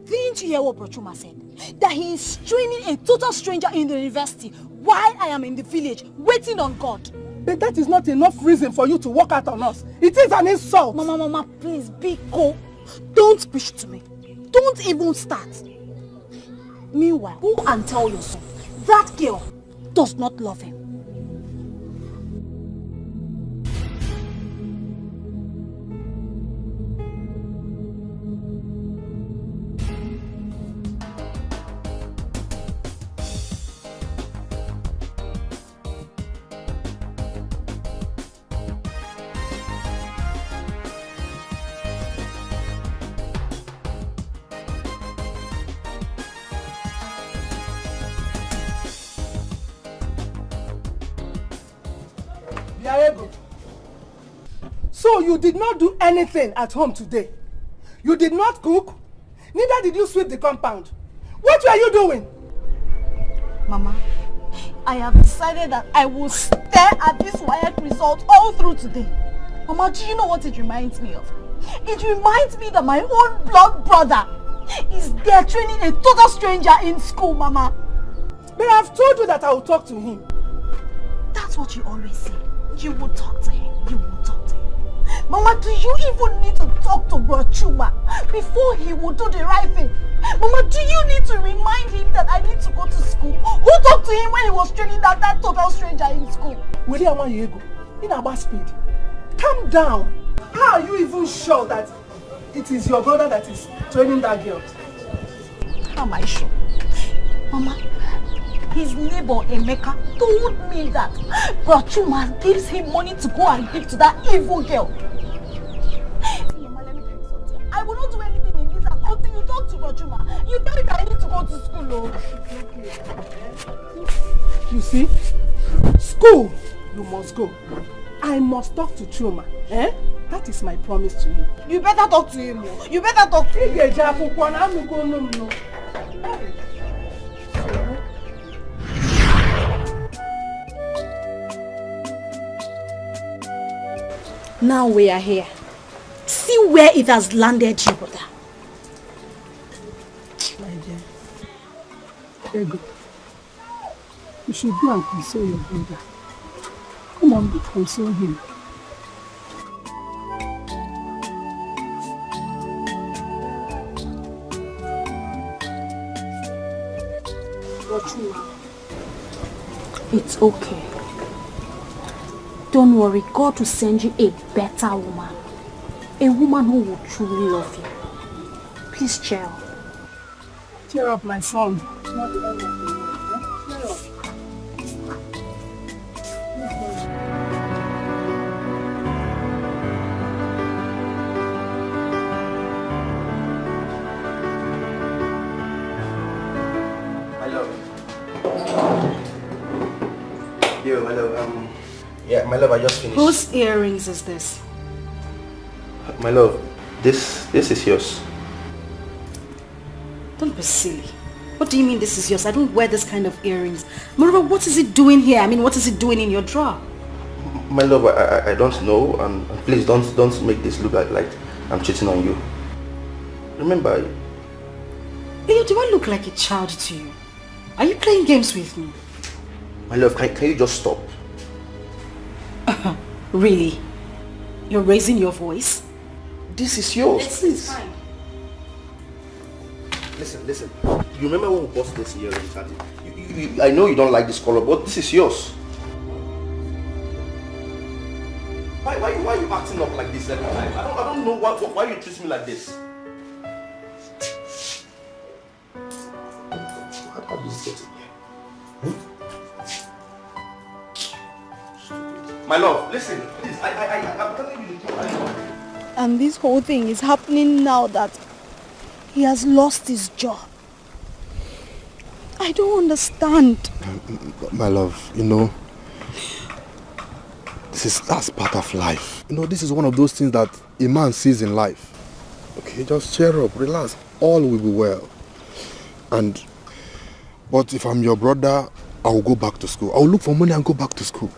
S5: didn't you hear what Chuma said? That he is training a total stranger in the university while I am in the village waiting on God.
S13: But that is not enough reason for you to walk out on us. It is an insult.
S5: Mama, please be cool. Don't preach to me. Don't even start. Meanwhile, go and tell your son that girl does not love him.
S13: So you did not do anything at home today. You did not cook. Neither did you sweep the compound. What were you doing?
S5: Mama, I have decided that I will stare at this wired result all through today. Mama, do you know what it reminds me of? It reminds me that my own blood brother is there training a total stranger in school, Mama.
S13: But I've told you that I will talk to him.
S5: That
S14: That's what you always say. You will talk to him. You will talk to him. Mama, do you even need to talk to Bro Chuma before he will do the right thing? Mama, do you need to remind him that I need to go to school? Who talked to him when he was training that total stranger in school?
S13: Where you go? In about speed. Calm down. How are you even sure that it is your brother that is training that girl?
S14: How am I sure? Mama, his neighbor Emeka told me that Bro Chuma gives him money to go and give to that evil girl. Mama, let me tell you something. I will not do anything in this house until you talk to Bro Chuma. You tell him that I need to go to school. Oh.
S13: You see? School, you must go. I must talk to Chuma. Eh? That is my promise to you.
S14: You better talk to him. You better talk to him. Now we are here. See where it has landed you, brother.
S13: My dear. Ego, you should go and console your brother. Come on, console him.
S14: It's okay. Don't worry, God will send you a better woman. A woman who will truly love you. Please cheer up.
S13: Cheer up, my son. Cheer up.
S3: Yo, my love, yeah, my love, I just finished.
S4: Whose earrings is this?
S3: My love, this is yours.
S4: Don't be silly. What do you mean this is yours? I don't wear this kind of earrings. Moreover, what is it doing here? I mean, what is it doing in your drawer?
S3: My love, I don't know, and please don't make this look like I'm cheating on you. Remember...
S4: Leo, do I look like a child to you? Are you playing games with me?
S3: My love, can you just stop?
S4: Really? You're raising your voice?
S3: This is yours,
S4: It's fine.
S3: Listen. You remember when we bought this earrings? I know you don't like this color, but this is yours. Why are you acting up like this every time? I don't know why you treat me like this. How did this get in here? My love, listen, please. I'm telling you the truth.
S14: And this whole thing is happening now that he has lost his job. I don't understand.
S8: My love, that's part of life. This is one of those things that a man sees in life. Okay, just cheer up, relax. All will be well. But if I'm your brother, I will go back to school. I will look for money and go back to school.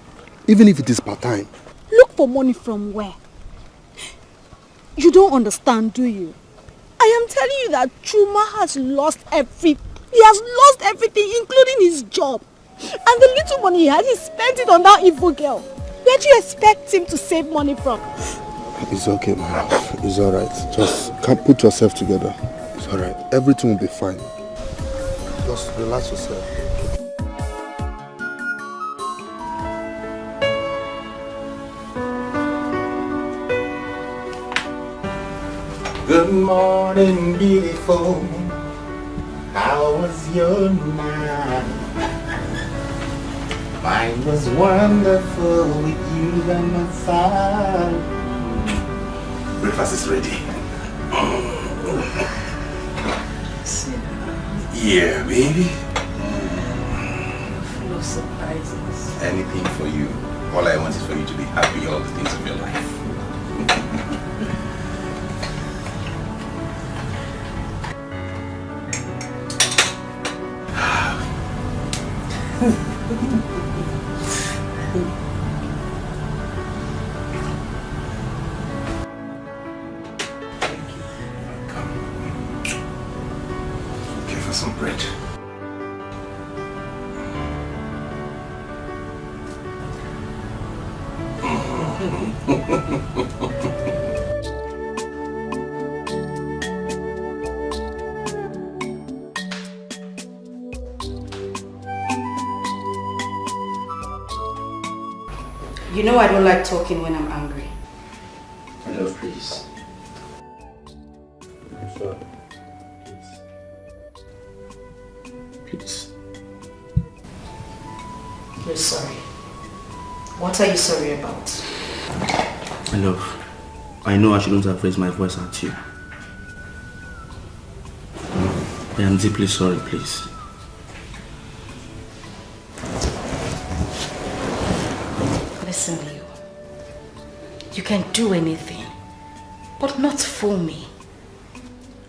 S8: Even if it is part-time.
S14: Look for money from where? You don't understand, do you? I am telling you that Chuma has lost everything. He has lost everything, including his job. And the little money he had, he spent it on that evil girl. Where do you expect him to save money from?
S8: It's okay, my love. It's alright. Just put yourself together. It's alright. Everything will be fine. Just relax yourself.
S6: Good morning, beautiful. How was your night? Mine was wonderful with you by my side. Breakfast is ready. Yeah, baby.
S5: Full of surprises.
S6: Anything for you. All I want is for you to be happy all the days of your life. Okay, for some bread.
S4: You know I don't like talking when I'm angry.
S15: My love, please. Sir, please.
S4: You're sorry. What are you sorry about?
S15: My love, I know I shouldn't have raised my voice at you. I am deeply sorry, please.
S4: Listen, Leo. You can do anything, but not fool me.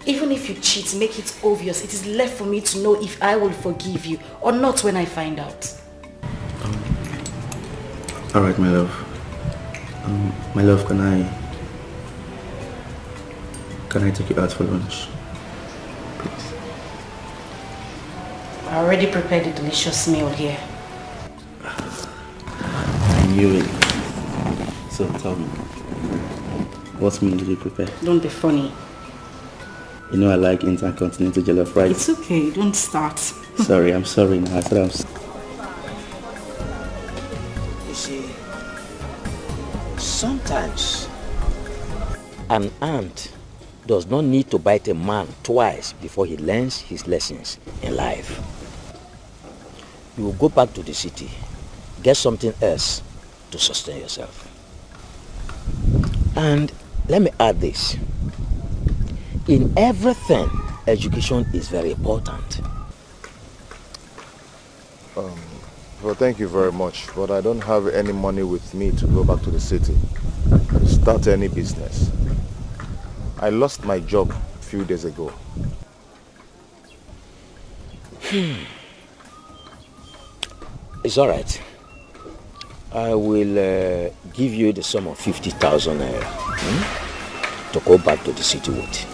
S4: Even if you cheat, make it obvious. It is left for me to know if I will forgive you or not when I find out.
S15: Alright, my love. My love, can I take you out for lunch? Please.
S4: I already prepared a delicious meal here.
S15: I knew it. So tell me, what meal did you prepare?
S4: Don't be funny.
S15: You know I like intercontinental jollof rice.
S4: It's okay, don't start.
S15: Sorry, I'm sorry now. I said I'm sorry.
S16: You see, sometimes an ant does not need to bite a man twice before he learns his lessons in life. You will go back to the city, get something else to sustain yourself. And let me add this. In everything, education is very important.
S1: Well, thank you very much, but I don't have any money with me to go back to the city to start any business. I lost my job a few days ago.
S16: It's all right. I will give you the sum of 50,000 naira to go back to the city with.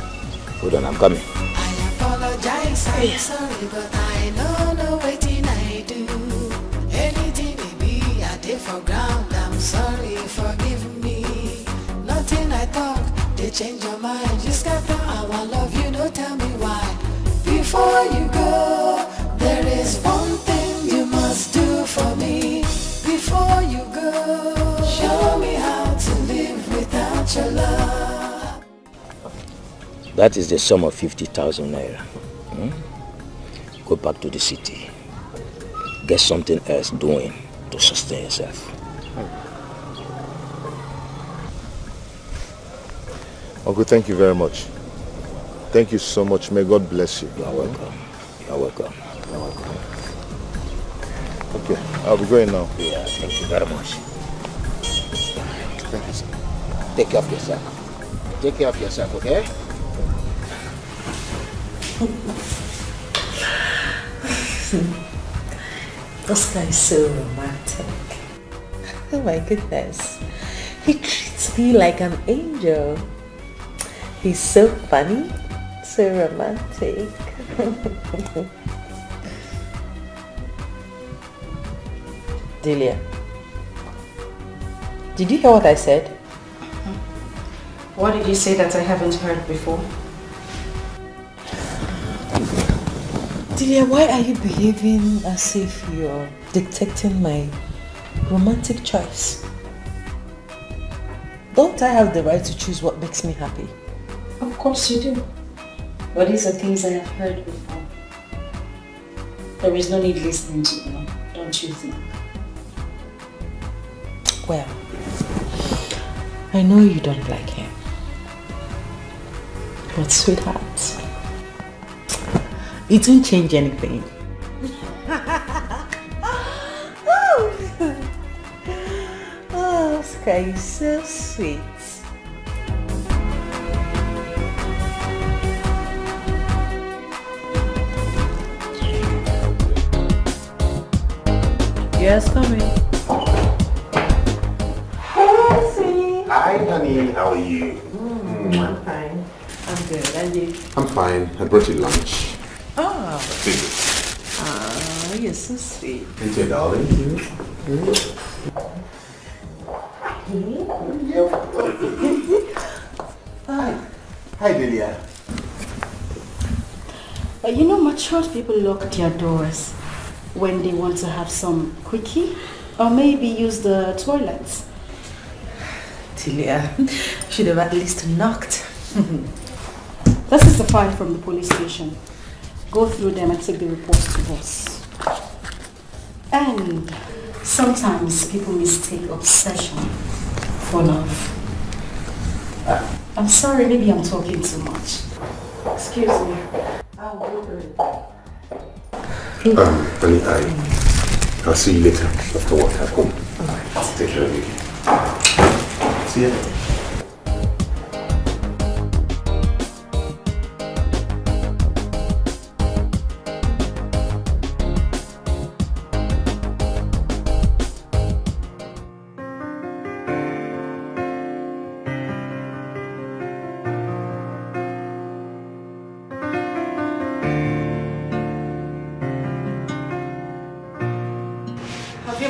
S16: Hold on, I'm coming.
S7: I apologize, I'm sorry, but I don't know what I do. Anything it be, I take for ground. I'm sorry, forgive me. Nothing I talk, they change your mind. You scatter our love, you don't tell me why. Before you go, there is one thing you must do for me. Before you go, show me how to live without your love.
S16: That is the sum of 50,000 naira. Go back to the city. Get something else doing to sustain yourself.
S1: Uncle, thank you very much. Thank you so much. May God bless you.
S16: You are welcome. You are welcome.
S1: You are welcome. Okay, I'll be going now.
S16: Yeah, thank you very much.
S1: Thank you, sir.
S16: Take care of yourself. Take care of yourself, okay?
S2: This guy is so romantic. Oh my goodness. He treats me like an angel. He's so funny, so romantic. Delia, did you hear what I said?
S4: What did you say that I haven't heard before?
S2: Delia, why are you behaving as if you're dictating my romantic choice? Don't I have the right to choose what makes me happy?
S4: Of course you do. But these are things I have heard before. There is no need listening to them, don't you think?
S2: Well, I know you don't like him. But sweetheart, it won't change anything. Oh, Oscar is so sweet. Yes, coming. Hey, sweetie.
S6: Hi, honey. How are you?
S2: I'm fine. I'm good. And you?
S6: I'm fine. I brought you lunch.
S2: Oh.
S6: Take
S2: Oh, you're so sweet.
S6: it. Thank you, darling.
S11: Hi, Delia.
S4: You know, mature people lock their doors when they want to have some quickie or maybe use the toilets.
S2: Delia, should have at least knocked.
S4: This is the file from the police station. Go through them and take the reports to us. And sometimes people mistake obsession for love. I'm sorry, maybe I'm talking too much. Excuse me. I'll go through it.
S6: Honey, I'll see you later after work at home. Alright. Take care of you. See ya.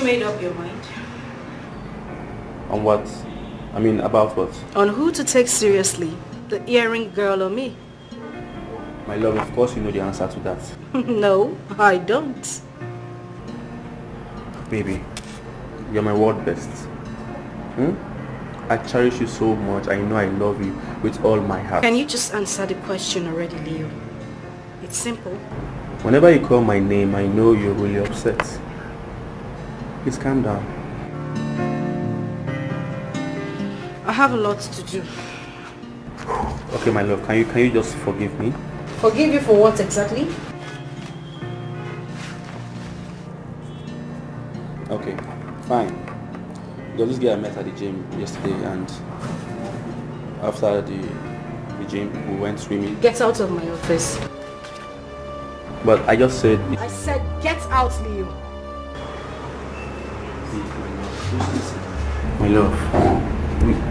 S4: Made up your mind?
S15: On what? I mean, about what?
S4: On who to take seriously, the earring girl or me?
S15: My love, of course you know the answer to that.
S4: No, I don't.
S15: Baby, you're my world best. I cherish you so much. I know I love you with all my heart.
S4: Can you just answer the question already, Leo? It's simple.
S15: Whenever you call my name, I know you're really upset. Please calm down.
S4: I have a lot to do.
S15: Okay, my love, can you just forgive me?
S4: Forgive you for what exactly?
S15: Okay, fine. There was this guy I met at the gym yesterday, and after the gym, we went swimming.
S4: Get out of my office.
S15: But I just said...
S4: I said get out, Leo.
S15: My love,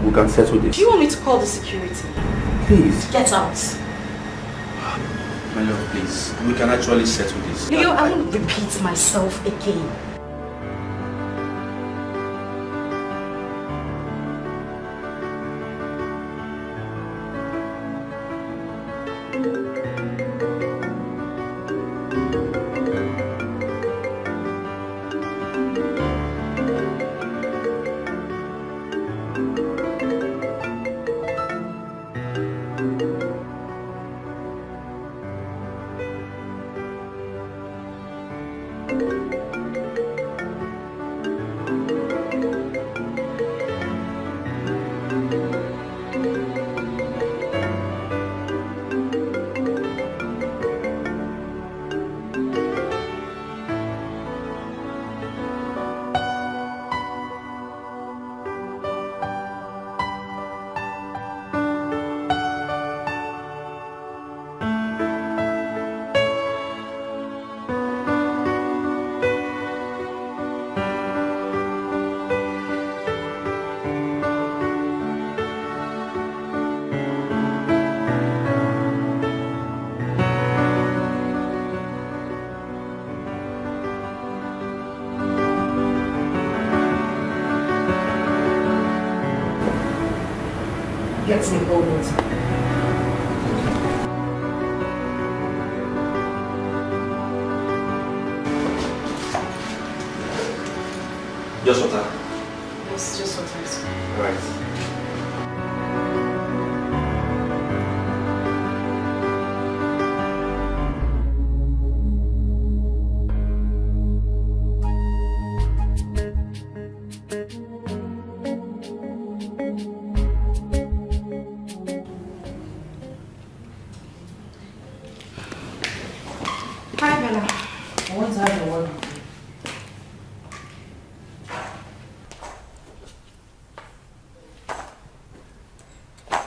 S15: we can settle this.
S4: Do you want me to call the security?
S15: Please.
S4: Get out.
S15: My love, please. We can actually settle this.
S4: Leo, I won't repeat myself again. Get me cold water.
S15: Just water.
S4: Yes, just water.
S15: Alright.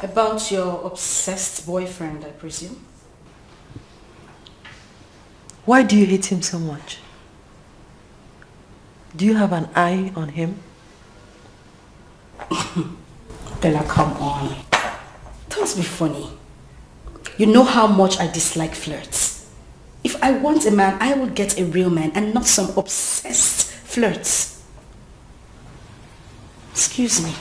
S4: About your obsessed boyfriend, I presume.
S2: Why do you hate him so much? Do you have an eye on him?
S4: Bella, come on. Don't be funny. You know how much I dislike flirts. If I want a man, I will get a real man and not some obsessed flirts. Excuse me.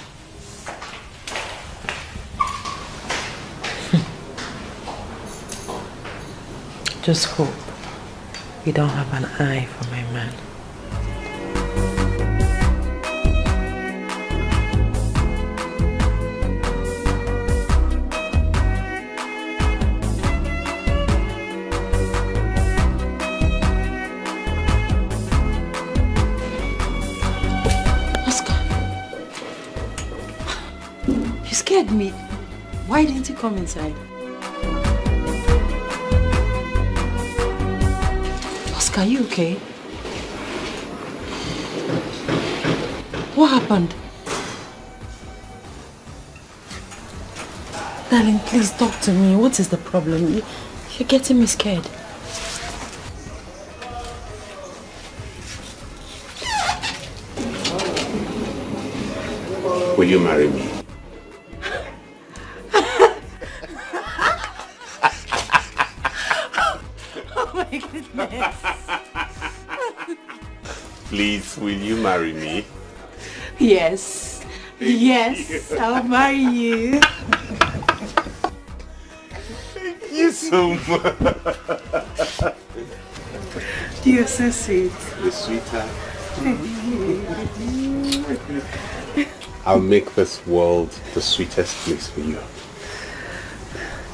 S2: Just hope you don't have an eye for my man.
S4: You scared me. Why didn't you come inside? Oscar, are you okay? What happened? Darling, please talk to me. What is the problem? You're getting me scared.
S6: Will you marry me?
S4: Oh my goodness.
S6: Please, will you marry me?
S4: Yes. Yes, I'll marry you.
S6: Thank you so much.
S4: You're so sweet.
S6: The sweetheart. I'll make this world the sweetest place for you.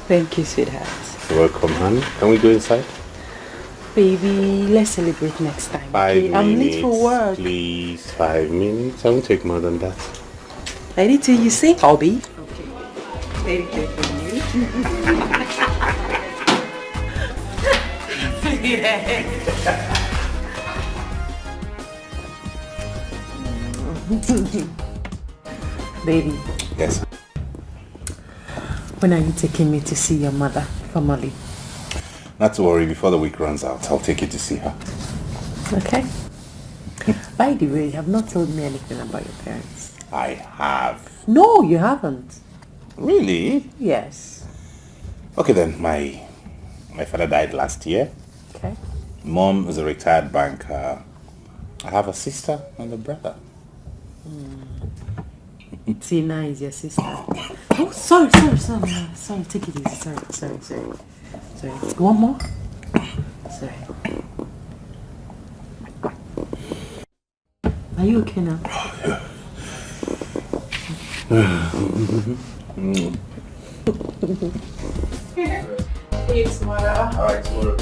S4: Thank you, sweetheart.
S6: Welcome, honey. Can we go inside?
S4: Baby, let's celebrate next time.
S6: 5
S4: okay?
S6: minutes.
S4: I'm late for work.
S6: Please, 5 minutes. I won't take more than that.
S4: Anything you say, hobby. Okay. Very good for you. Baby.
S6: Yes.
S2: When are you taking me to see your mother formally?
S6: Not to worry, before the week runs out, I'll take you to see her.
S2: Okay. By the way, you have not told me anything about your parents.
S6: I have.
S2: No, you haven't.
S6: Really?
S2: Yes.
S6: Okay then, my father died last year.
S2: Okay.
S6: Mom is a retired banker. I have a sister and a brother.
S2: Tina is your sister. Oh, sorry. Sorry, take it easy. Sorry. One more? Sorry. Are you okay now?
S14: See you tomorrow.
S6: Alright, tomorrow.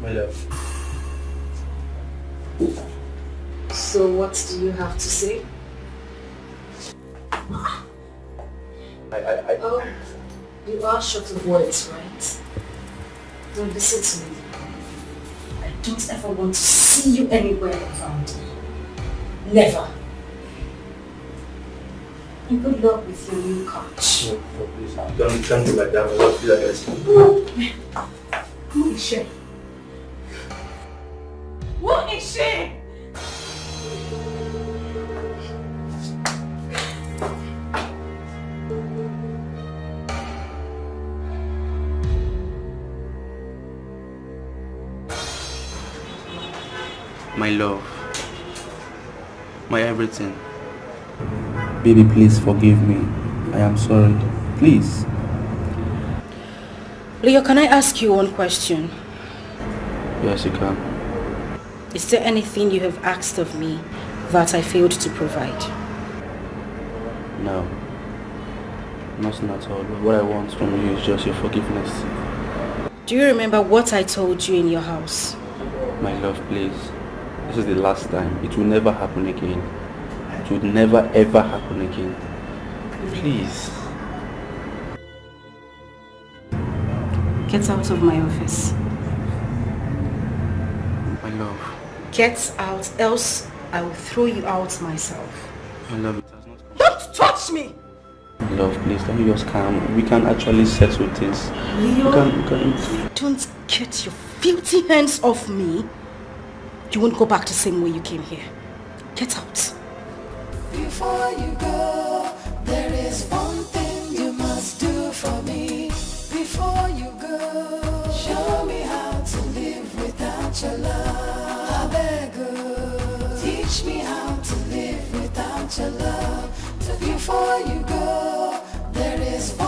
S15: My love.
S14: So what do you have to say? Oh, you are short of words, right? Don't listen to me. I don't ever want to see you anywhere around. Never. And good luck with your new couch.
S15: No, please. Don't do like that. I don't feel like this.
S14: Who is she? What is she?
S15: My love. My everything. Baby, please forgive me. I am sorry. Please.
S4: Leo, can I ask you one question?
S15: Yes, you can.
S4: Is there anything you have asked of me that I failed to provide?
S15: No. Nothing at all. What I want from you is just your forgiveness.
S4: Do you remember what I told you in your house?
S15: My love, please. This is the last time. It will never happen again. It would never ever happen again. Please.
S4: Get out of my office.
S15: My love.
S4: Get out, else I will throw you out myself.
S15: My love, it has not come.
S4: Don't touch me!
S15: My love, please, can you just calm? We can actually settle this.
S4: Leo,
S15: We can...
S4: don't get your filthy hands off me. You won't go back the same way you came here. Get out.
S7: Before you go, there is one thing you must do for me. Before you go, show me how to live without your love. I beg you, teach me how to live without your love. Before you go, there is one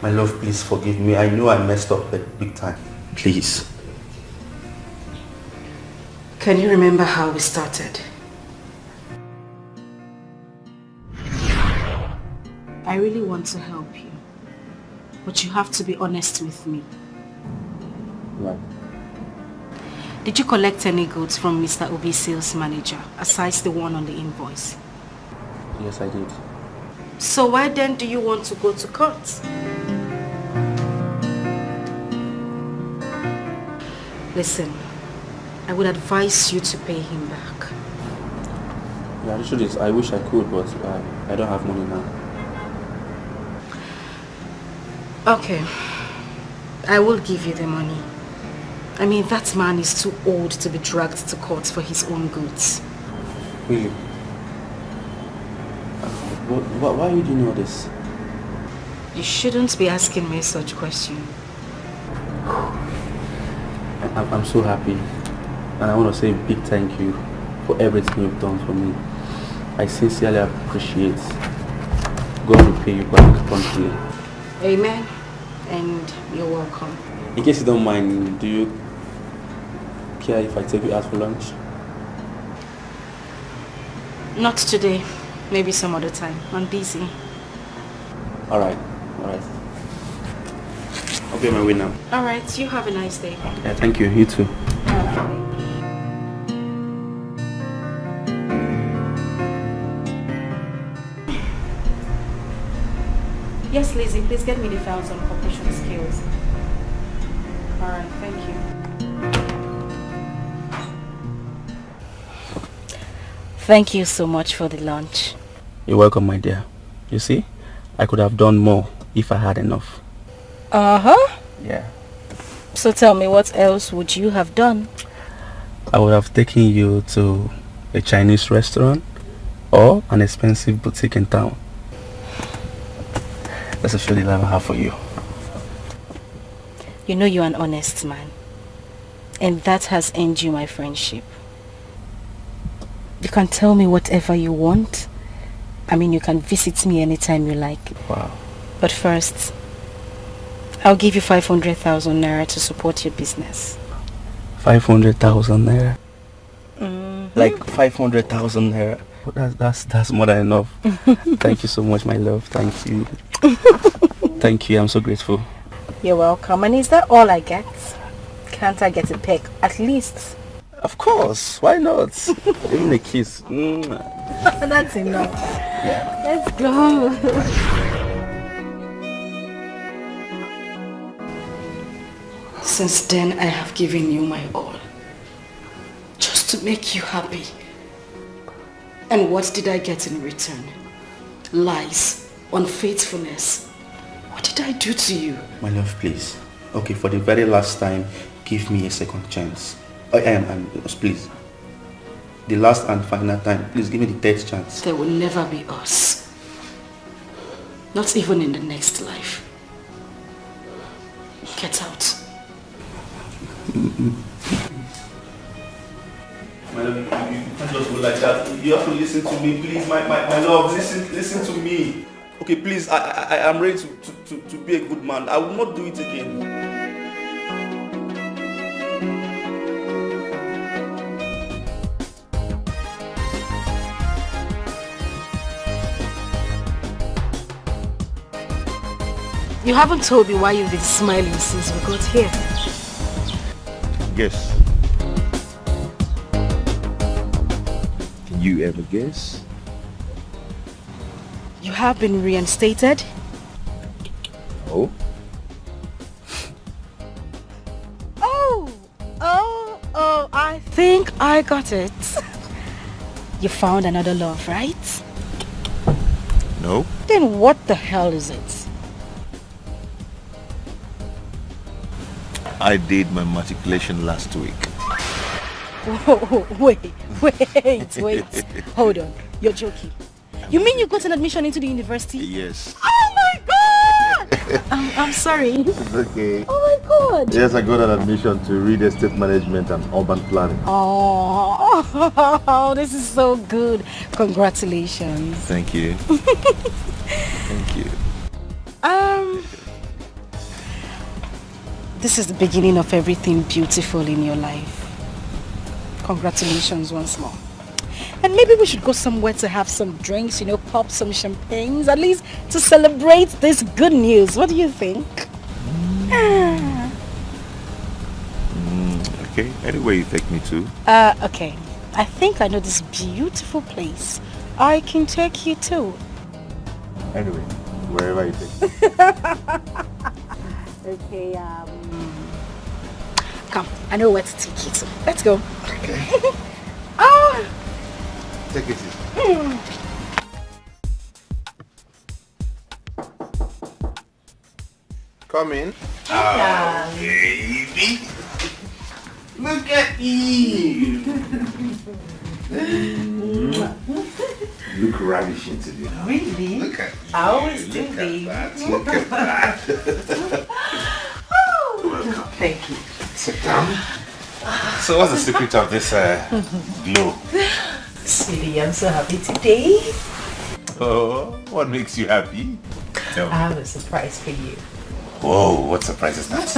S15: My love, please forgive me. I know I messed up big time. Please.
S4: Can you remember how we started? I really want to help you, but you have to be honest with me.
S15: Right.
S4: Did you collect any goods from Mr. Obi's sales manager, aside the one on the invoice?
S15: Yes, I did.
S4: So why then do you want to go to court? Listen, I would advise you to pay him back.
S15: Yeah, the truth is, I wish I could, but I don't have money now.
S4: Okay, I will give you the money. I mean, that man is too old to be dragged to court for his own goods.
S15: Really? Why would you know this?
S4: You shouldn't be asking me such questions.
S15: I'm so happy, and I want to say a big thank you for everything you've done for me. I sincerely appreciate. God will pay you back promptly.
S4: Amen, and you're welcome.
S15: In case you don't mind, do you care if I take you out for lunch?
S4: Not today, maybe some other time. I'm busy.
S15: Alright. I'll be on my way now.
S4: Alright, you have a nice day.
S15: Yeah, thank you. You too.
S4: Yes, Lizzie, please get me the files on corporation skills. Alright, thank you. Thank you so much for the lunch.
S15: You're welcome, my dear. You see, I could have done more if I had enough.
S4: Uh-huh.
S15: Yeah.
S4: So tell me, what else would you have done?
S15: I would have taken you to a Chinese restaurant or an expensive boutique in town. That's a feeling I have for you.
S4: You know you're an honest man, and that has earned you my friendship. You can tell me whatever you want. I mean, you can visit me anytime you like.
S15: Wow.
S4: But first, I'll give you 500,000 naira to support your business.
S15: 500,000 naira?
S4: Mm-hmm.
S15: Like 500,000 naira? That's more than enough. Thank you so much, my love. Thank you. Thank you. I'm so grateful.
S4: You're welcome. And is that all I get? Can't I get a peck at least?
S15: Of course. Why not? Even a kiss.
S4: That's enough.
S15: Yeah.
S4: Let's go. Since then, I have given you my all. Just to make you happy. And what did I get in return? Lies, unfaithfulness. What did I do to you?
S15: My love, please. Okay, for the very last time, give me a second chance. Please. The last and final time, please give me the third chance.
S4: There will never be us. Not even in the next life. Get out.
S15: My love, you can't just go like that. You have to listen to me, please. My love, listen to me. Okay, please, I am ready to be a good man. I will not do it again.
S4: You haven't told me why you've been smiling since we got here.
S1: Guess. Can you ever guess?
S4: You have been reinstated?
S1: Oh?
S4: Oh, I think I got it. You found another love, right?
S1: No.
S4: Then what the hell is it?
S1: I did my matriculation last week.
S4: Whoa, wait. Hold on, you're joking. You mean you got an admission into the university?
S1: Yes.
S4: Oh my god! I'm sorry.
S1: It's okay.
S4: Oh my God.
S1: Yes, I got an admission to real estate management and urban planning.
S4: Oh, this is so good. Congratulations.
S1: Thank you. Thank you.
S4: This is the beginning of everything beautiful in your life. Congratulations once more. And maybe we should go somewhere to have some drinks, you know, pop some champagnes, at least to celebrate this good news. What do you think?
S1: Okay, anywhere you take me to.
S4: Okay. I think I know this beautiful place. I can take you to.
S1: Anyway, wherever you take me.
S4: Okay, come, I know where to take you to. Let's go.
S1: Okay. Take it easy.
S11: Come in.
S1: Oh, baby. Look at you. Look ravishing today.
S2: Really?
S1: Look at you.
S2: I always do, baby.
S1: Look at that. Welcome.
S2: Thank you.
S1: Sit down. So what's the secret of this glow?
S2: Sweetie, I'm so happy today.
S1: Oh, what makes you happy? Tell me.
S2: I have a surprise for you.
S1: Whoa, what surprise is that?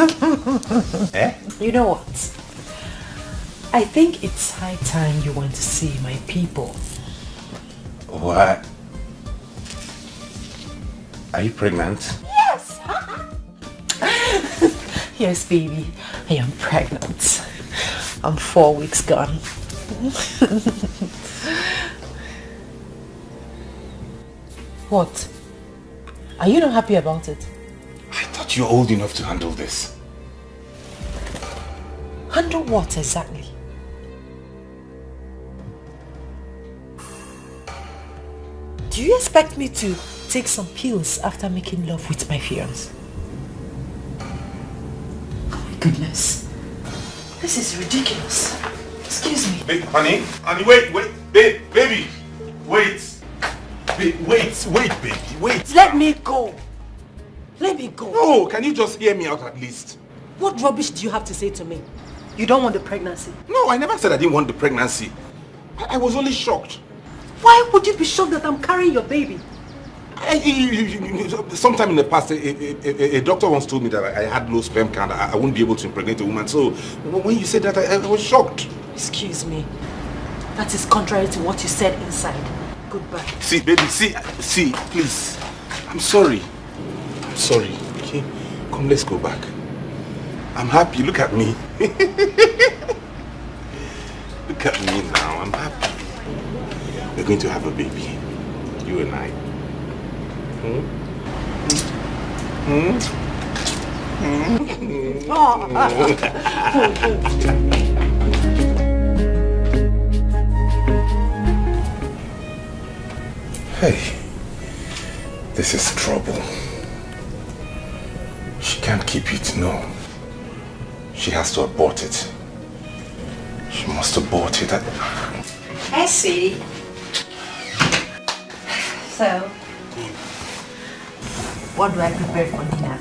S1: Eh?
S2: You know what? I think it's high time you went to see my people.
S1: What? Are you pregnant?
S2: Yes! Yes, baby. I am pregnant. I'm 4 weeks gone. What? Are you not happy about it?
S1: I thought you were old enough to handle this.
S2: Handle what exactly? Do you expect me to take some pills after making love with my fiancé? Oh my goodness. This is ridiculous. Excuse me.
S1: Babe, honey, wait, babe, baby, wait. Wait, baby, wait.
S2: Let me go. Let me go.
S1: No, can you just hear me out at least?
S2: What rubbish do you have to say to me? You don't want the pregnancy?
S1: No, I never said I didn't want the pregnancy. I was only shocked.
S2: Why would you be shocked that I'm carrying your baby?
S1: Sometime in the past, a doctor once told me that I had low sperm count. I wouldn't be able to impregnate a woman. So when you said that, I was shocked.
S2: Excuse me. That is contrary to what you said inside. Goodbye.
S1: See, baby, see, please. I'm sorry. I'm sorry. Okay? Come, let's go back. I'm happy. Look at me. Look at me now. I'm happy. We're going to have a baby. You and I. Hey, this is trouble. She can't keep it, no. She has to abort it. She must abort it.
S2: I see. So, what do I prepare for dinner?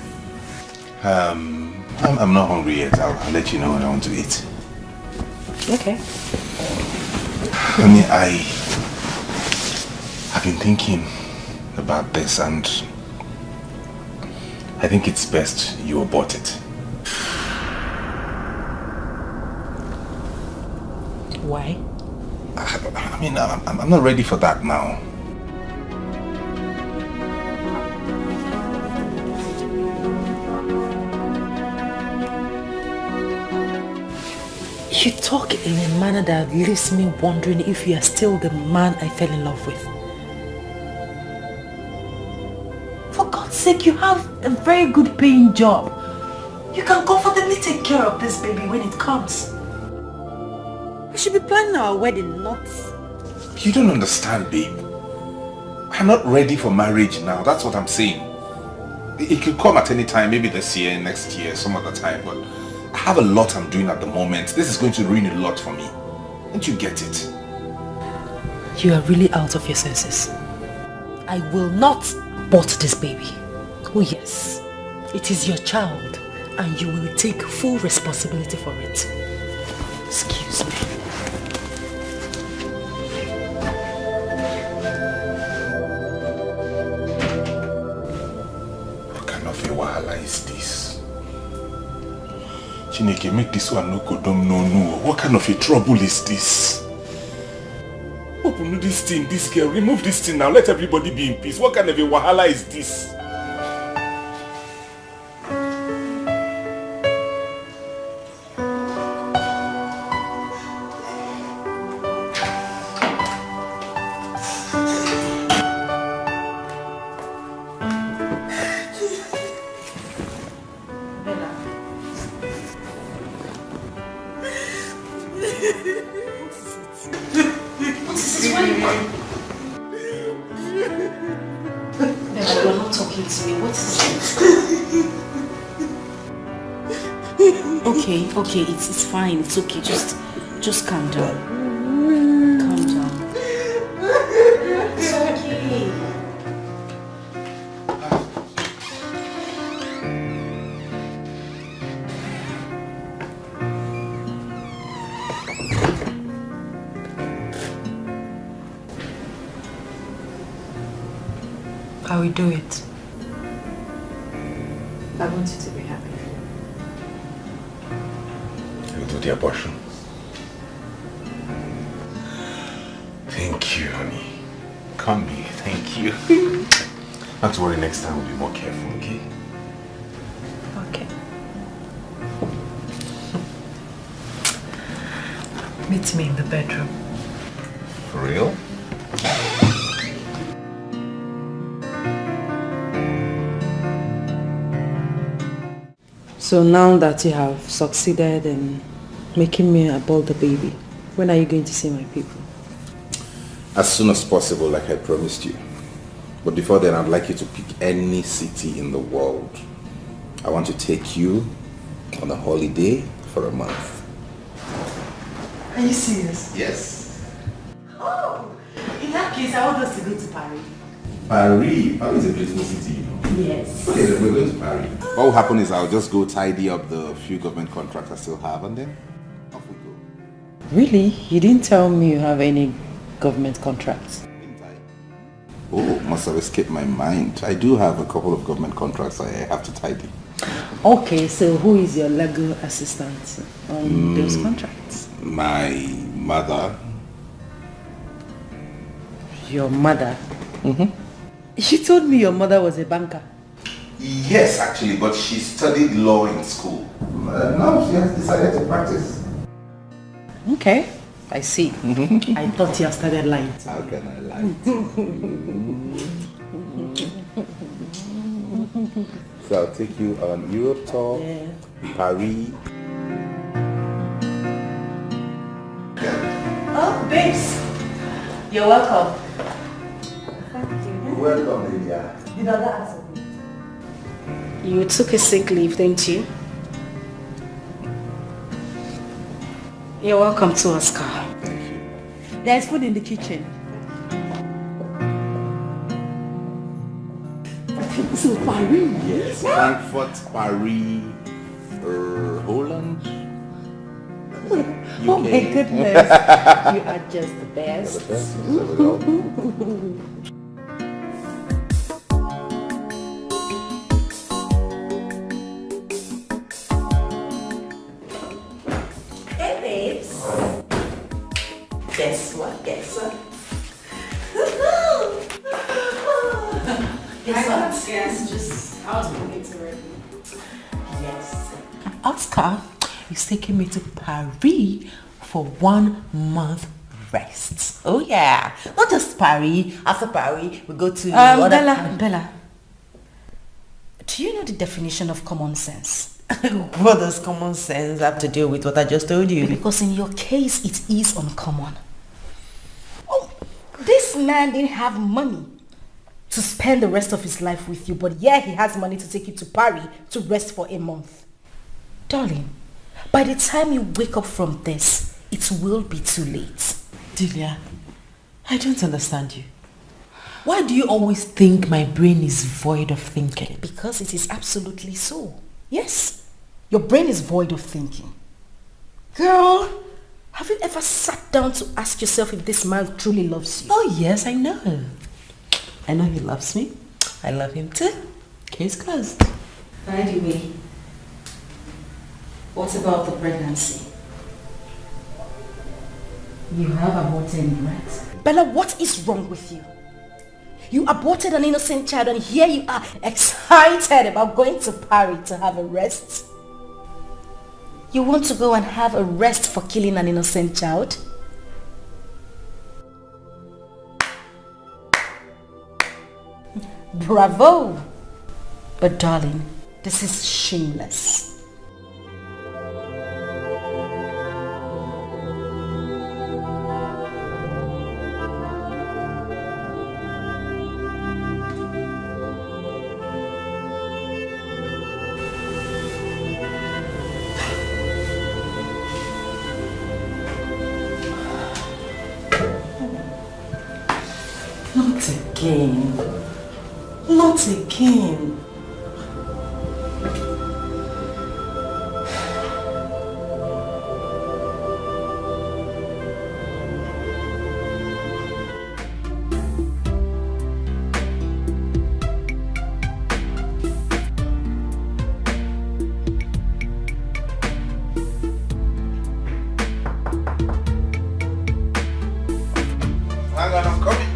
S1: I'm not hungry yet. I'll let you know when I want to eat.
S2: Okay.
S1: Honey, I've been thinking about this and I think it's best you abort it.
S2: Why?
S1: I mean, I'm not ready for that now.
S2: You talk in a manner that leaves me wondering if you are still the man I fell in love with. For God's sake, you have a very good paying job. You can comfortably take care of this baby when it comes. We should be planning our wedding, not...
S1: You don't understand, babe. I'm not ready for marriage now. That's what I'm saying. It could come at any time, maybe this year, next year, some other time, but I have a lot I'm doing at the moment. This is going to ruin a lot for me. Don't you get it?
S2: You are really out of your senses. I will not abort this baby. Oh yes. It is your child, and you will take full responsibility for it. Excuse me.
S6: What kind of a wahala is this? Chineke, make this one no go dumb, no. What kind of a trouble is this? Open this thing, this girl, remove this thing now, let everybody be in peace. What kind of a wahala is this?
S4: Okay, it's fine, it's okay, just calm down. Calm down. It's okay.
S2: I will do it.
S4: I want you to be happy.
S6: Do the abortion. Thank you, honey. Come here, thank you. Not to worry, next time we'll be more careful, okay?
S2: Okay. Meet me in the bedroom.
S6: For real?
S4: So now that you have succeeded in making me abort the baby, when are you going to see my people?
S6: As soon as possible, like I promised you. But before then, I'd like you to pick any city in the world. I want to take you on a holiday for a month.
S2: Are you serious?
S6: Yes.
S2: Oh, in that case, I want us to go to Paris.
S6: Paris? Paris is a beautiful city, you know.
S2: Yes.
S6: Okay, then we're going to Paris. What will happen is I'll just go tidy up the few government contracts I still have and then off we go.
S4: Really? You didn't tell me you have any government contracts.
S6: Oh, must have escaped my mind. I do have a couple of government contracts I have to tidy.
S4: Okay, so who is your legal assistant on those contracts?
S6: My mother.
S4: Your mother?
S6: Mm-hmm.
S4: You told me your mother was a banker.
S6: Yes, actually, but she studied law in school. Now she has decided to practice.
S4: Okay, I see.
S2: I thought you had started lying.
S6: How can I lie to you? So I'll take you on Europe tour, Paris.
S2: Oh, babes. You're welcome.
S6: Welcome, Lydia.
S2: Did Ada ask me?
S4: You took a sick leave, didn't you? You're welcome to Oscar.
S6: Thank you.
S2: There's food in the kitchen. So Paris?
S6: Yes, Frankfurt, Paris, Holland.
S2: Oh my goodness. You are just the best.
S6: You're the best.
S2: Hey babes. Guess what? Guess what?
S4: Yes, just I was moving to it.
S2: Yes. Oscar is taking me to Paris for 1 month rest. Oh yeah. Not just Paris. After Paris, we go to
S4: Bella. Do you know the definition of common sense?
S2: What does common sense have to do with what I just told you?
S4: Because in your case, it is uncommon. Oh, this man didn't have money to spend the rest of his life with you, but yeah, he has money to take you to Paris to rest for a month. Darling, by the time you wake up from this, it will be too late.
S2: Delia, I don't understand you. Why do you always think my brain is void of thinking?
S4: Because it is absolutely so. Yes, your brain is void of thinking. Girl, have you ever sat down to ask yourself if this man truly loves you?
S2: Oh yes, I know. I know he loves me. I love him too. Case closed.
S4: By the way, what about the pregnancy? You have aborted it, right? Bella, what is wrong with you? You aborted an innocent child and here you are excited about going to Paris to have a rest. You want to go and have a rest for killing an innocent child? Bravo! But darling, this is shameless.
S2: Not again. Not again.
S6: Hang on, I'm coming.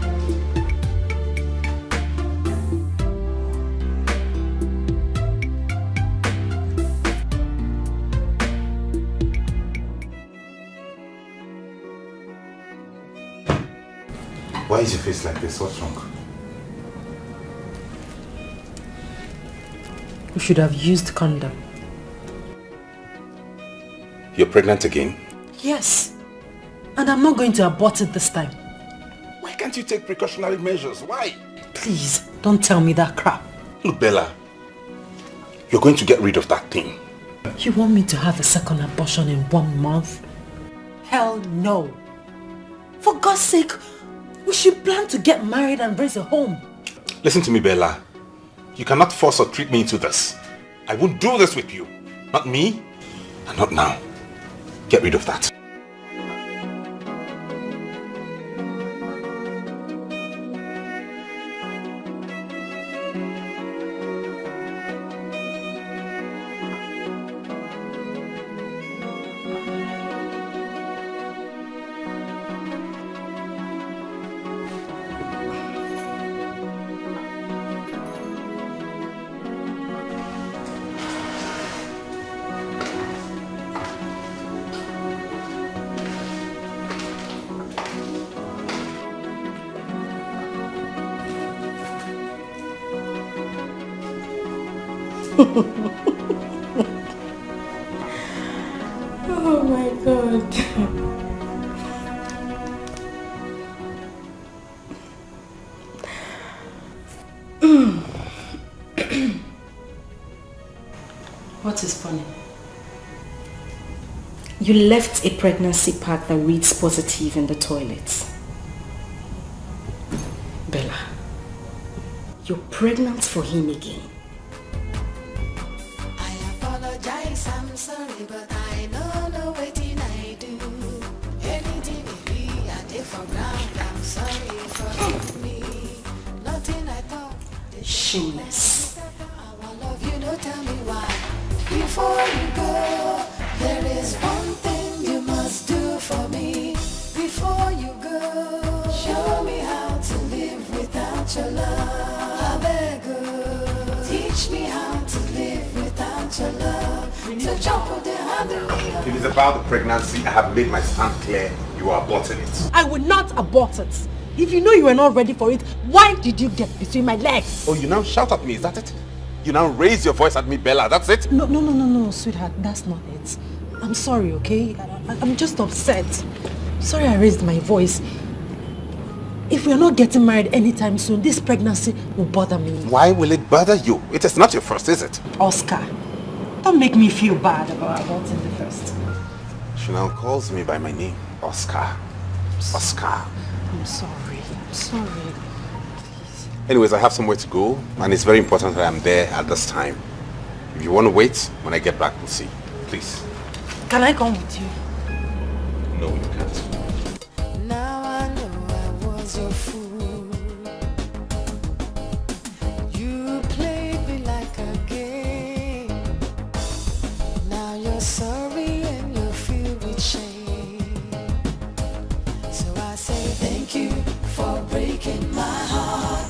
S6: Why is your face like this? What's wrong?
S2: You should have used condom.
S6: You're pregnant again?
S2: Yes. And I'm not going to abort it this time.
S6: Why can't you take precautionary measures? Why?
S2: Please, don't tell me that crap.
S6: Look, Bella, you're going to get rid of that thing.
S2: You want me to have a second abortion in 1 month? Hell no. For God's sake, we should plan to get married and raise a home.
S6: Listen to me, Bella. You cannot force or trick me into this. I won't do this with you. Not me, and not now. Get rid of that.
S4: Oh my God.
S2: What is funny?
S4: You left a pregnancy pack that reads positive in the toilet. Bella, you're pregnant for him again.
S7: I'm sorry, but I don't know what I do. Anything it be, I did for ground. I'm sorry, forgive me. Nothing I thought.
S4: Shameless.
S7: I will love you, don't tell me why. Before you go, there is one thing you must do for me. Before you go, show me how to live without your love. I beg you, teach me how to live without your love. If
S6: it is about the pregnancy, I have made my stand clear. You are aborting it.
S2: I will not abort it. If you know you were not ready for it, why did you get between my legs?
S6: Oh, you now shout at me, is that it? You now raise your voice at me, Bella, that's it?
S2: No, sweetheart, that's not it. I'm sorry, okay? I'm just upset. Sorry I raised my voice. If we are not getting married anytime soon, this pregnancy will bother me.
S6: Why will it bother you? It is not your first, is it?
S2: Oscar, don't make me feel bad about aborting the first.
S6: She now calls me by my name, Oscar. Oscar.
S2: I'm sorry.
S6: Anyways, I have somewhere to go, and it's very important that I'm there at this time. If you want to wait, when I get back, we'll see. Please.
S14: Can I come with you?
S6: No, you can't.
S7: Now I know I was your fool. You played me like a game. Now you're sorry and you're filled with shame. So I say thank you for breaking my heart.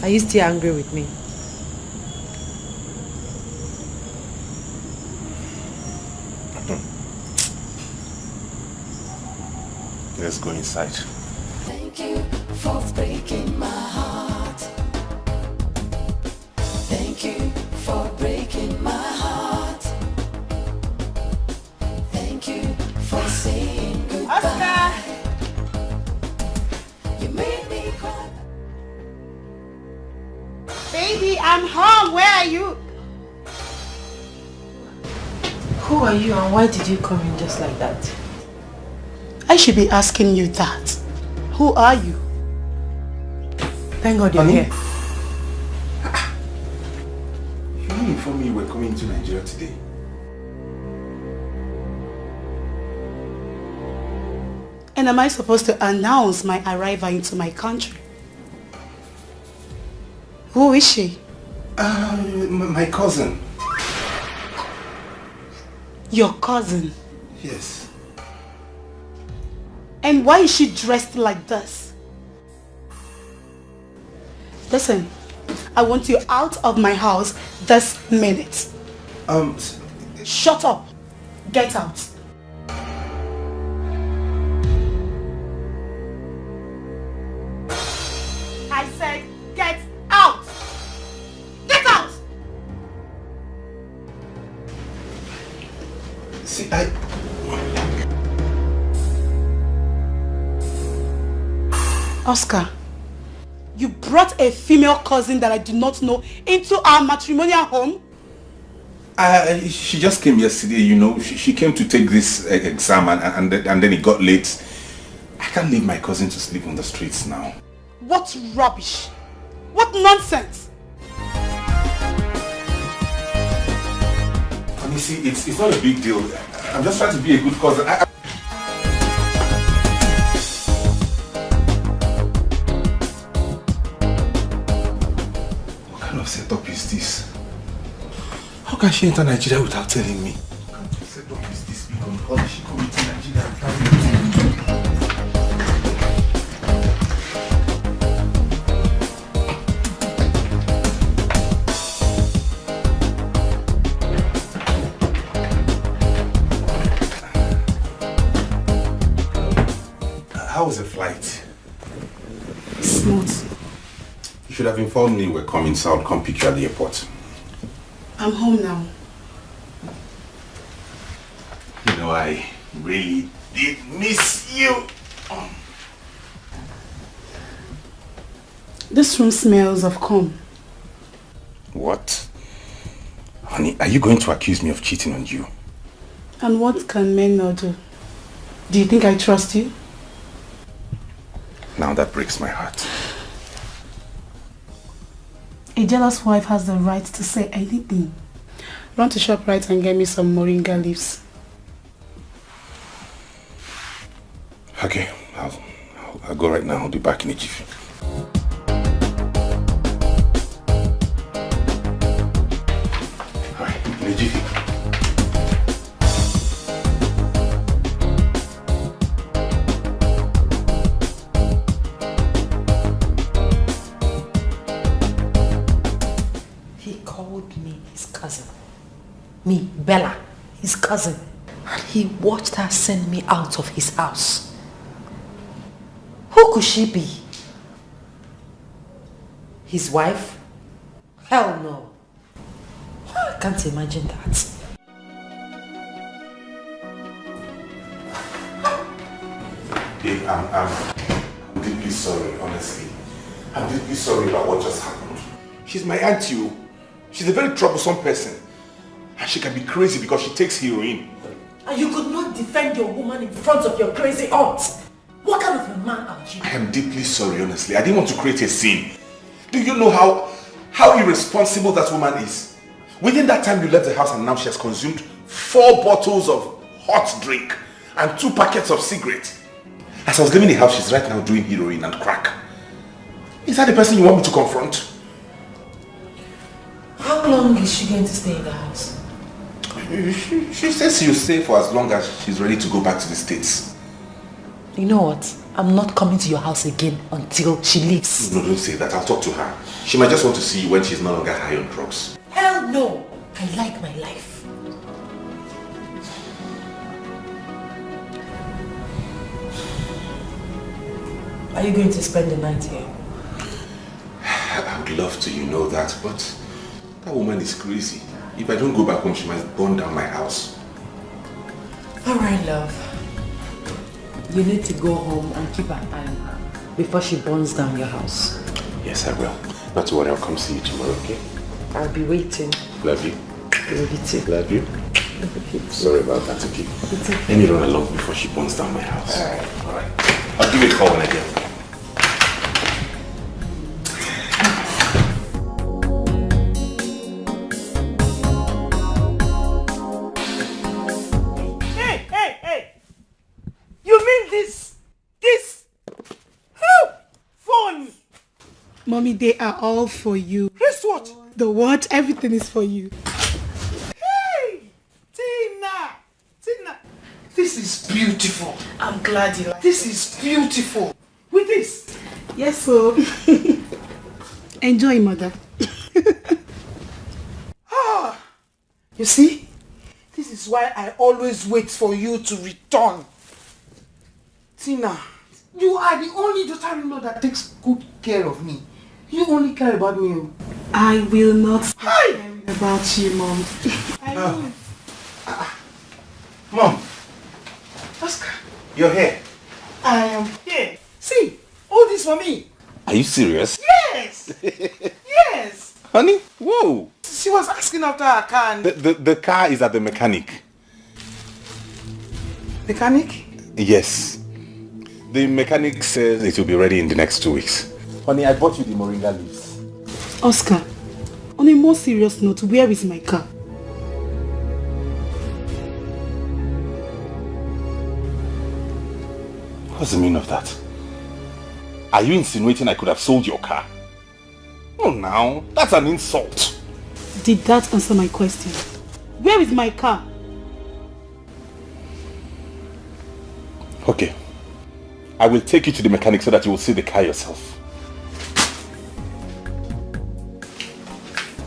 S2: Are you still angry with me?
S1: Let's go inside.
S7: Thank you for breaking my heart. Thank you for breaking my heart. Thank you for saying goodbye. You made me cry.
S14: Baby, I'm home. Where are you?
S2: Who are you and why did you come in just like that?
S12: I should be asking you that. Who are you?
S2: Thank God you're here.
S6: You didn't inform me you were coming to Nigeria today.
S12: And am I supposed to announce my arrival into my country? Who is she?
S6: My cousin.
S12: Your cousin?
S6: Yes.
S12: And why is she dressed like this? Listen, I want you out of my house this minute. Shut up. Get out. I said get out. Get out.
S6: See,
S12: Oscar, you brought a female cousin that I do not know into our matrimonial home?
S6: She just came yesterday, you know. She came to take this exam and then it got late. I can't leave my cousin to sleep on the streets now.
S12: What rubbish! What nonsense!
S6: And you see, it's not a big deal. I'm just trying to be a good cousin. What kind of setup is this? How can she enter Nigeria without telling me? What kind of setup is this? Because how did she come into Nigeria without me? How was the flight?
S12: Smooth.
S6: You should have informed me you were coming, so I would come pick you at the airport.
S12: I'm home now.
S6: You know, I really did miss you.
S12: This room smells of cum.
S6: What? Honey, are you going to accuse me of cheating on you?
S12: And what can men not do? Do you think I trust you?
S6: Now that breaks my heart.
S12: A jealous wife has the right to say anything. Run to ShopRite and get me some moringa leaves.
S6: Okay, I'll go right now. I'll be back in a jiffy. Alright, in a jiffy.
S2: Me, Bella, his cousin. And he watched her send me out of his house. Who could she be? His wife? Hell no. I can't imagine that.
S6: Babe, I'm deeply sorry, honestly. I'm deeply sorry about what just happened. She's my auntie, you. She's a very troublesome person. And she can be crazy because she takes heroin.
S2: And you could not defend your woman in front of your crazy aunt. What kind of a man are you?
S6: I am deeply sorry, honestly. I didn't want to create a scene. Do you know how irresponsible that woman is? Within that time you left the house and now she has consumed 4 bottles of hot drink and 2 packets of cigarettes. As I was leaving the house, she's right now doing heroin and crack. Is that the person you want me to confront?
S2: How long is she going to stay in the house?
S6: She says she'll stay for as long as she's ready to go back to the States.
S2: You know what? I'm not coming to your house again until she leaves.
S6: No, don't say that. I'll talk to her. She might just want to see you when she's no longer high on drugs.
S2: Hell no! I like my life. Are you going to spend the night here?
S6: I would love to, you know that, but that woman is crazy. If I don't go back home, she might burn down my house.
S2: Alright, love. You need to go home and keep an eye on her before she burns down your house.
S6: Yes, I will. Not to worry, I'll come see you tomorrow, okay?
S2: I'll be waiting.
S6: Love you.
S2: Love you too.
S6: Love you. Sorry about that, okay?
S2: It's okay.
S6: Let me run along before she burns down my house. Alright. I'll give you a call when I get home.
S13: Mommy, they are all for you.
S12: Wristwatch?
S13: The watch, everything is for you.
S12: Hey! Tina! This is beautiful.
S2: I'm glad you like
S12: This is beautiful. With this?
S13: Yes, so. Enjoy, mother.
S12: You see? This is why I always wait for you to return. Tina, you are the only daughter-in-law that takes good care of me. You only care about me.
S13: I will not stop caring about you, Mom. I will.
S6: Mom.
S12: Oscar.
S6: You're here.
S12: I am here. See, all this for me.
S6: Are you serious?
S12: Yes! Yes!
S6: Honey? Whoa!
S12: She was asking after her car and...
S6: The car is at the mechanic.
S12: Mechanic?
S6: Yes. The mechanic says it will be ready in the next 2 weeks. Honey, I bought you the moringa leaves.
S13: Oscar, on a more serious note, where is my car?
S6: What's the meaning of that? Are you insinuating I could have sold your car? Oh, now, that's an insult.
S13: Did that answer my question? Where is my car?
S6: Okay. I will take you to the mechanic so that you will see the car yourself.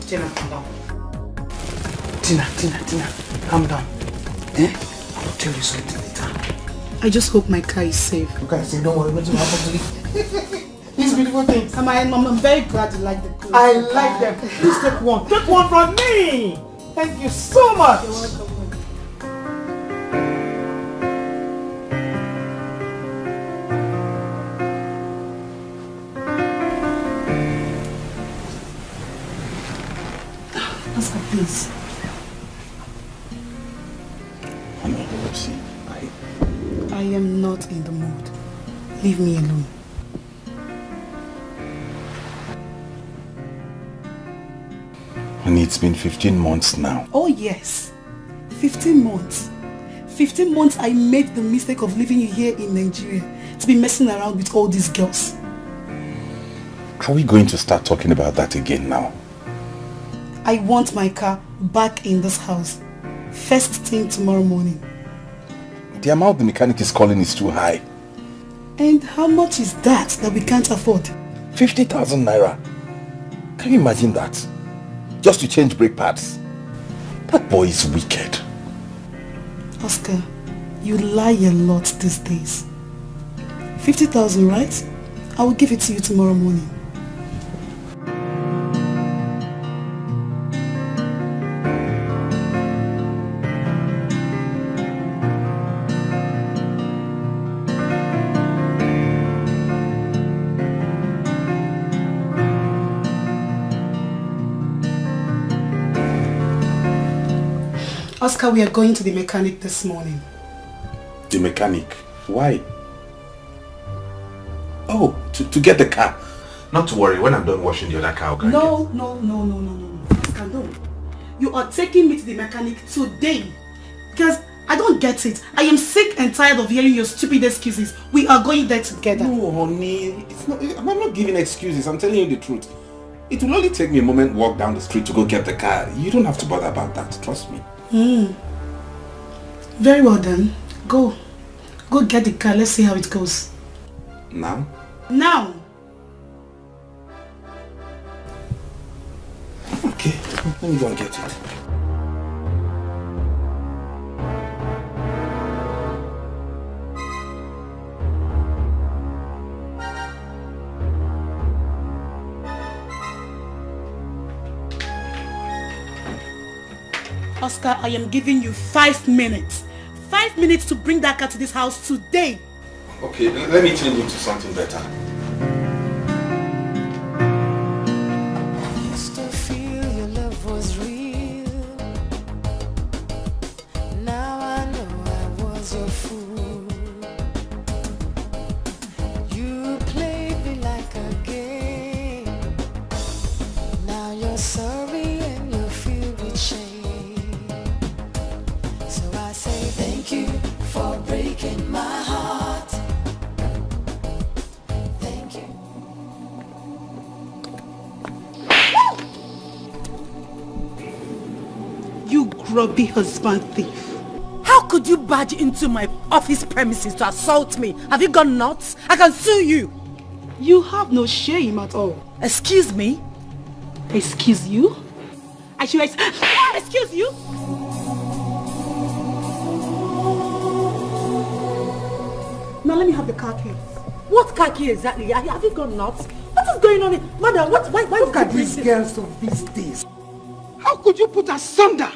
S12: Tina, calm down. Tina, calm down. I'll tell you something later.
S13: I just hope my car is safe.
S12: Okay, say don't worry, what's going to happen to me? These beautiful things.
S13: I'm very glad you like the clothes.
S12: I like them. Please take one. Take one from me. Thank you so much.
S13: You're welcome. Oscar, please.
S6: Honey, see,
S13: I am not in the mood. Leave me alone.
S6: Honey, it's been 15 months now.
S13: Oh yes, 15 months. 15 months I made the mistake of leaving you here in Nigeria to be messing around with all these girls.
S6: Are we going to start talking about that again now?
S13: I want my car back in this house. First thing tomorrow morning.
S6: The amount the mechanic is calling is too high.
S13: And how much is that we can't afford?
S6: 50,000 naira. Can you imagine that? Just to change brake pads. That boy is wicked.
S13: Oscar, you lie a lot these days. 50,000, right? I will give it to you tomorrow morning. Oscar, we are going to the mechanic this morning.
S6: The mechanic? Why? Oh, to get the car. Not to worry, when I'm done washing the other car, I'll go.
S12: No. Oscar, no. You are taking me to the mechanic today. Because I don't get it. I am sick and tired of hearing your stupid excuses. We are going there together.
S6: No, honey. I'm not giving excuses. I'm telling you the truth. It will only take me a moment walk down the street to go get the car. You don't have to bother about that. Trust me.
S12: Very well then. Go get the car. Let's see how it goes.
S6: Now?
S12: Now!
S6: Okay, let me go and get it.
S12: Oscar, I am giving you 5 minutes. 5 minutes to bring that car to this house today.
S6: Okay, let me change into something better.
S7: Used to feel your love was real. Now I know I was your fool. You played me like a game. Now you're sorry and you feel with shame. So I say thank you for breaking my heart.
S12: Grubby husband thief. How could you barge into my office premises to assault me? Have you gone nuts? I can sue you. You have no shame at all. Excuse me? Excuse you? I should excuse you? Now let me have the car key. What car key exactly? Have you gone nuts? What is going on? Madam, why
S3: look at these girls of these days?
S12: How could you put asunder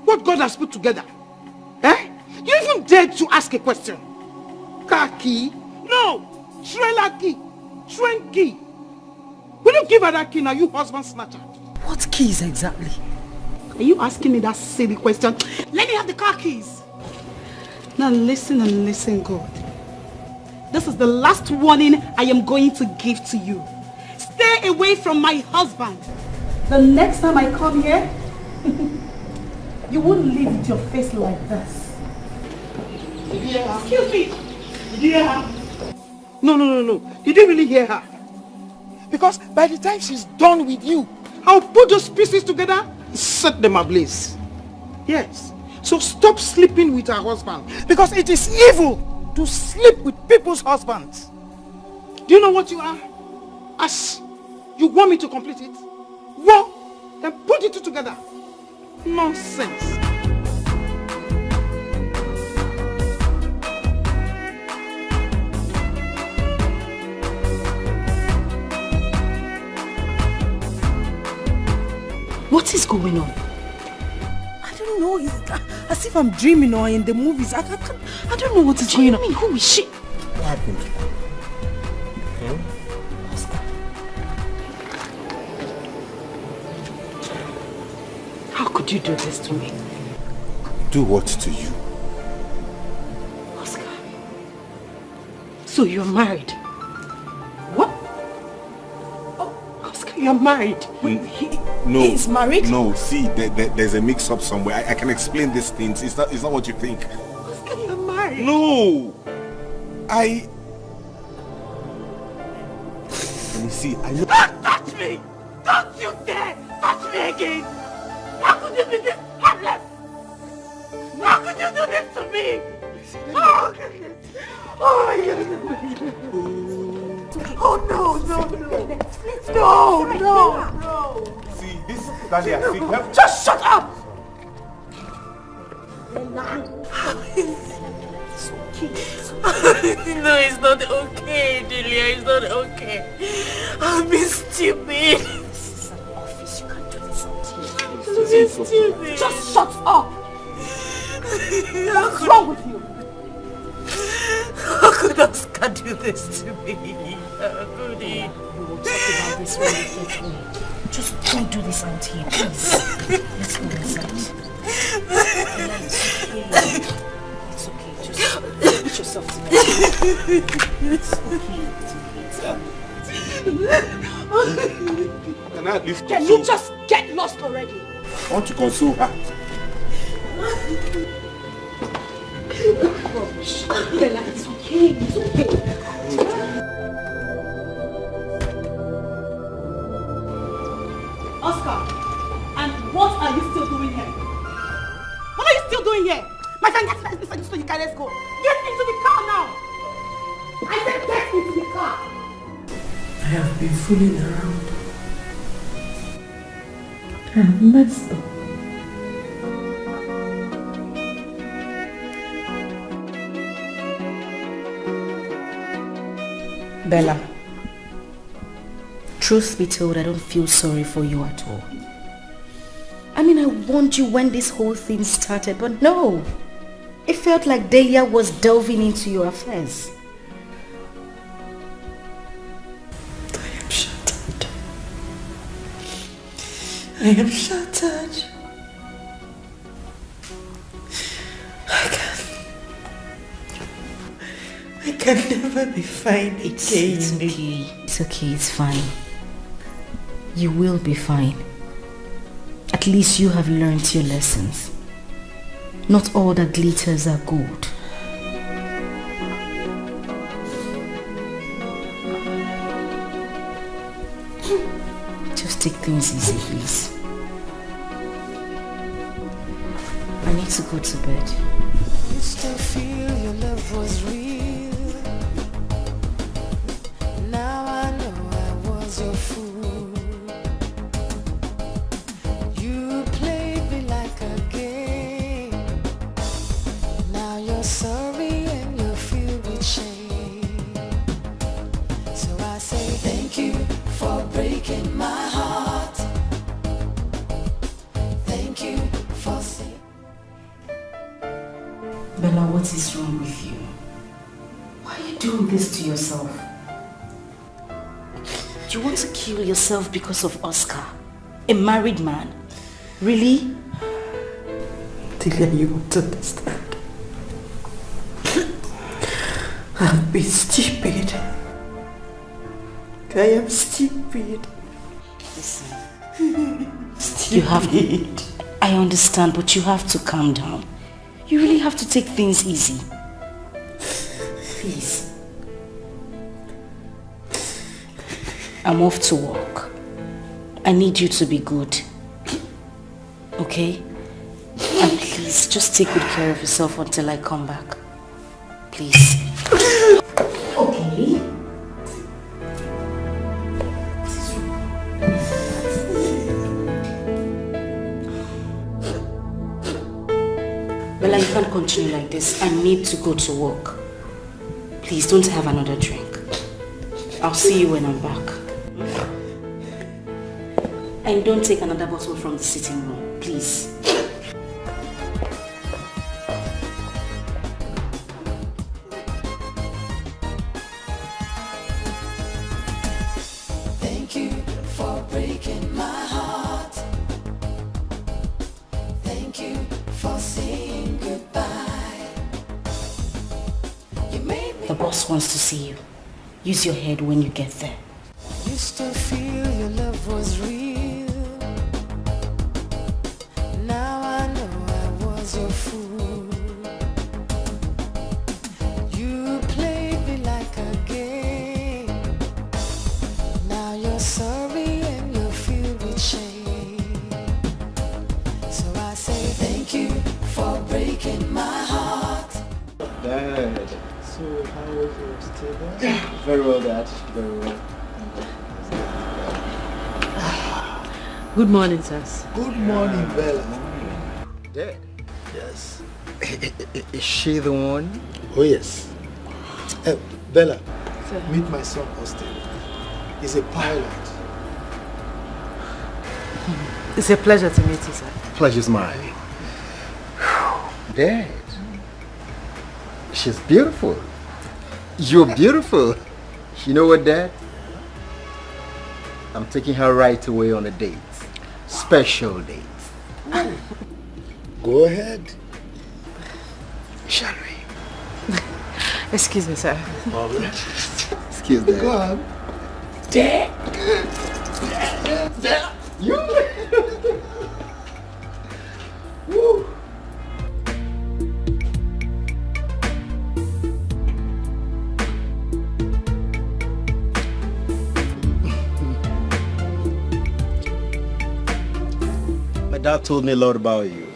S12: what God has put together? Eh? You even dared to ask a question. Car key? No! Trailer key! Train key! Will you give her that key now, you husband snatcher? What keys exactly? Are you asking me that silly question? Let me have the car keys! Now listen and listen good. This is the last warning I am going to give to you. Stay away from my husband. The next time I come here, you won't leave with your face like this. Yeah. Excuse me. Yeah. No. You didn't really hear her. Because by the time she's done with you, I'll put those pieces together and set them ablaze. Yes. So stop sleeping with her husband. Because it is evil to sleep with people's husbands. Do you know what you are? As you want me to complete it? Well, then put it together. Nonsense. What is going on? I don't know. It's as if I'm dreaming or in the movies. I don't know what is going on. Who is she?
S6: What happened?
S12: Oscar. How could you do this to me?
S6: Do what to you?
S12: Oscar. So you're married? What? Oh, Oscar, you're married?
S6: No.
S12: He's married?
S6: No, see, there's a mix-up somewhere. I can explain these things. It's not what you think.
S12: Oscar, you're married?
S6: No! Let me see.
S12: Don't touch me! Don't you dare touch me again! How could you be this heartless? How could you do this to me? Oh my God! No!
S6: See, this Dahlia, see,
S12: just shut up!
S2: No, it's not okay, Delia. It's not okay. I've been stupid. This is an office. You can't do this on TV.
S12: Just shut up! What's wrong with you?
S2: How could Oscar do this to me? How could he?
S12: We will talk about this when we get home. Just don't do this out here, please. Let's go inside. It's okay. Just put yourself together. It's okay.
S11: Can I at least
S14: Can you just get lost already?
S11: I want to console her.
S14: Rubbish. Bella, it's okay. It's okay. Oscar, and what are you still doing here? What are you still doing here? My friend, get into the car, let's go. Get into the car now. I said get into the car.
S2: I have been fooling around. I have messed up.
S4: Bella, truth be told, I don't feel sorry for you at all. I mean, I warned you when this whole thing started, but no. It felt like Delia was delving into your affairs.
S2: I am shattered. I am shattered. I can never be fine again.
S4: It's okay. It's okay. It's fine. You will be fine. At least you have learned your lessons. Not all that glitters are gold. Just take things easy, please. I need to go to bed.
S7: Used to feel your love was real. Now I know I was your fool. You played me like a game. Now you're sorry and you're filled with shame. So I say thank you for breaking my heart. Thank you for saying.
S4: Bella, what is wrong with you? Why are you doing this to yourself? You want to kill yourself because of Oscar, a married man? Really?
S2: Delia, you won't understand. I've been stupid. I am stupid.
S4: Listen.
S2: Stupid.
S4: You have... I understand, but you have to calm down. You really have to take things easy. Please. I'm off to work. I need you to be good. Okay? And please, just take good care of yourself until I come back. Please. Okay. Bella, you can't continue like this. I need to go to work. Please, don't have another drink. I'll see you when I'm back. And don't take another bottle from the sitting room, please.
S7: Thank you for breaking my heart. Thank you for saying goodbye. You made me.
S4: The boss wants to see you. Use your head when you get there.
S7: Used to feel your love was real. Now I know I was your fool. You played me like a game. Now you're sorry and you're filled with shame. So I say thank you for breaking my heart.
S17: Dad, so how was your stay there? Very well, Dad. Very well.
S2: Good morning, sirs.
S3: Good morning, Bella. Dad? Yes.
S17: Is she the one?
S3: Oh, yes. Bella, meet my son, Austin. He's a pilot.
S2: It's a pleasure to meet you, sir.
S17: Pleasure's mine. Dad, she's beautiful. You're beautiful. You know what, Dad? I'm taking her right away on a date. Special date.
S3: Go ahead.
S17: Shall we?
S2: Excuse me, sir.
S17: Excuse me.
S3: Go on.
S17: Dad.
S12: dad told me a lot about you.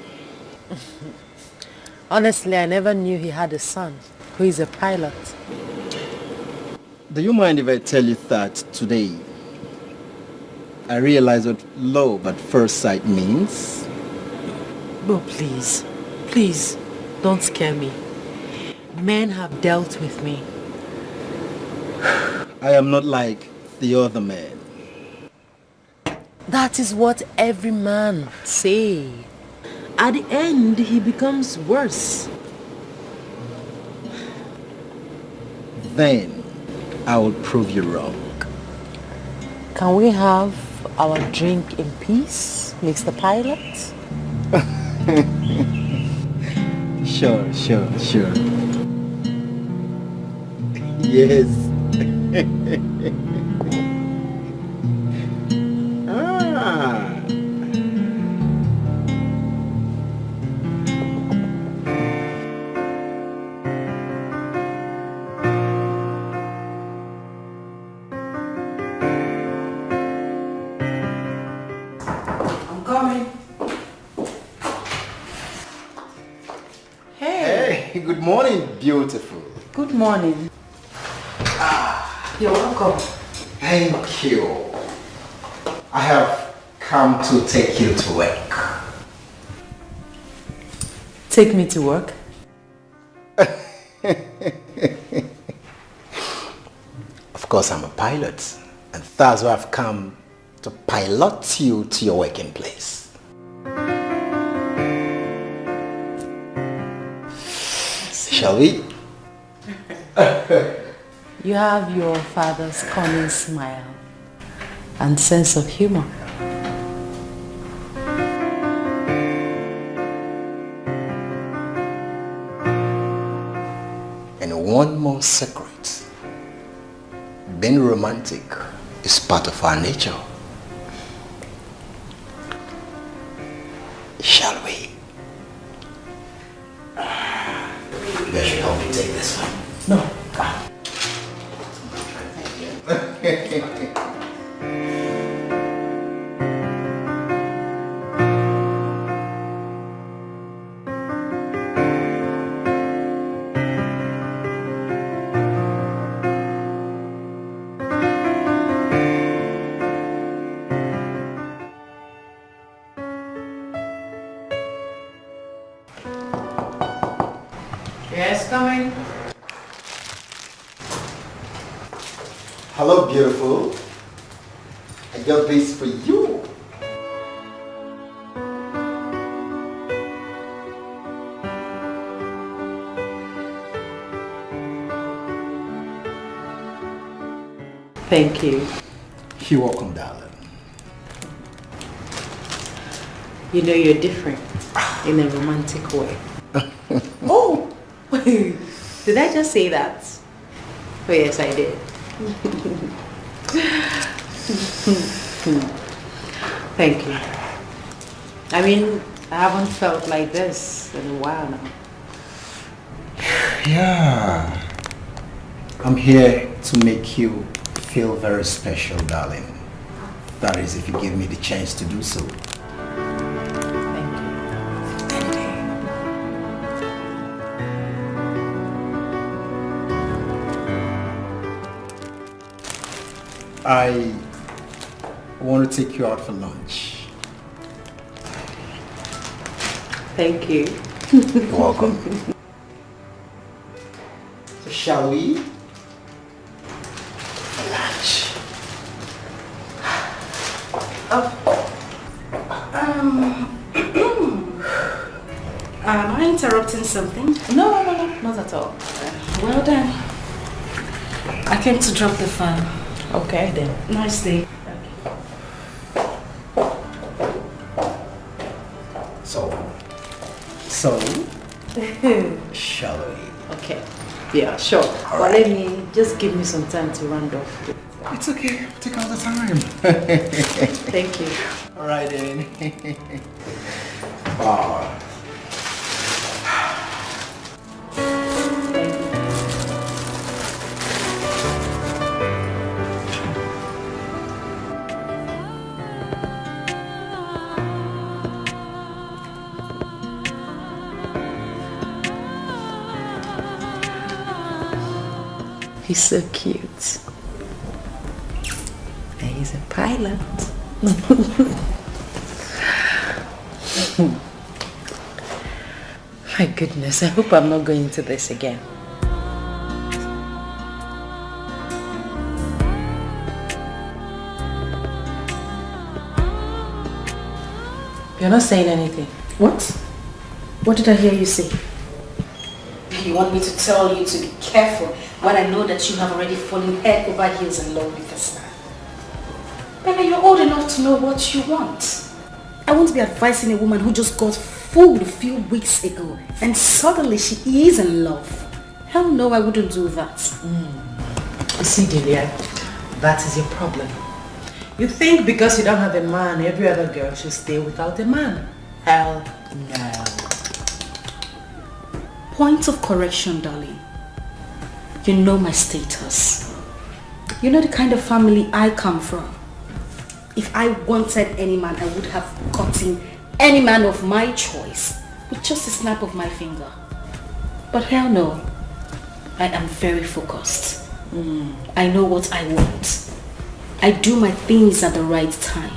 S2: Honestly, I never knew he had a son who is a pilot.
S12: Do you mind if I tell you that today I realize what love at first sight means?
S2: Oh, please. Please, don't scare me. Men have dealt with me.
S12: I am not like the other men.
S2: That is what every man say. At the end, he becomes worse.
S12: Then I will prove you wrong.
S2: Can we have our drink in peace, Mr. Pilot?
S12: Sure. Yes.
S2: I'm coming.
S12: Hey, good morning, beautiful.
S2: Good morning. You're welcome.
S12: Thank you. I have come to take you to work.
S2: Take me to work?
S12: Of course, I'm a pilot, and that's why I've come to pilot you to your working place. Shall we?
S2: You have your father's cunning smile and sense of humor.
S12: And one more secret. Being romantic is part of our nature. Shall we? You should help me take this one.
S2: No. Yes, coming.
S12: Hello, beautiful. I got this for you.
S2: Thank you.
S12: You're welcome, darling.
S2: You know you're different in a romantic way. Oh! Did I just say that? Oh yes, I did. Thank you. I mean, I haven't felt like this in a while now.
S12: Yeah. I'm here to make you feel very special, darling. That is, if you give me the chance to do so. I want to take you out for lunch.
S2: Thank you.
S12: You're welcome. So shall we? For lunch.
S4: Am I interrupting something?
S2: No, not at all.
S4: Well done. I came to drop the fan.
S2: Okay then.
S4: Nice day.
S12: So, shall we?
S2: Okay. Yeah, sure. But let me just give me some time to round off.
S12: It's okay. Take all the time.
S2: Thank you.
S12: All right then. Wow.
S2: He's so cute. And he's a pilot. My goodness, I hope I'm not going into this again. You're not saying anything.
S4: What? What did I hear you say? You want me to tell you to be careful when I know that you have already fallen head over heels in love with this man? Bella, you're old enough to know what you want. I won't be advising a woman who just got fooled a few weeks ago and suddenly she is in love. Hell no, I wouldn't do that.
S2: You see, Delia, that is your problem. You think because you don't have a man, every other girl should stay without a man. Hell no.
S4: Point of correction, darling. You know my status. You know the kind of family I come from. If I wanted any man, I would have gotten any man of my choice with just a snap of my finger. But hell no. I am very focused. I know what I want. I do my things at the right time.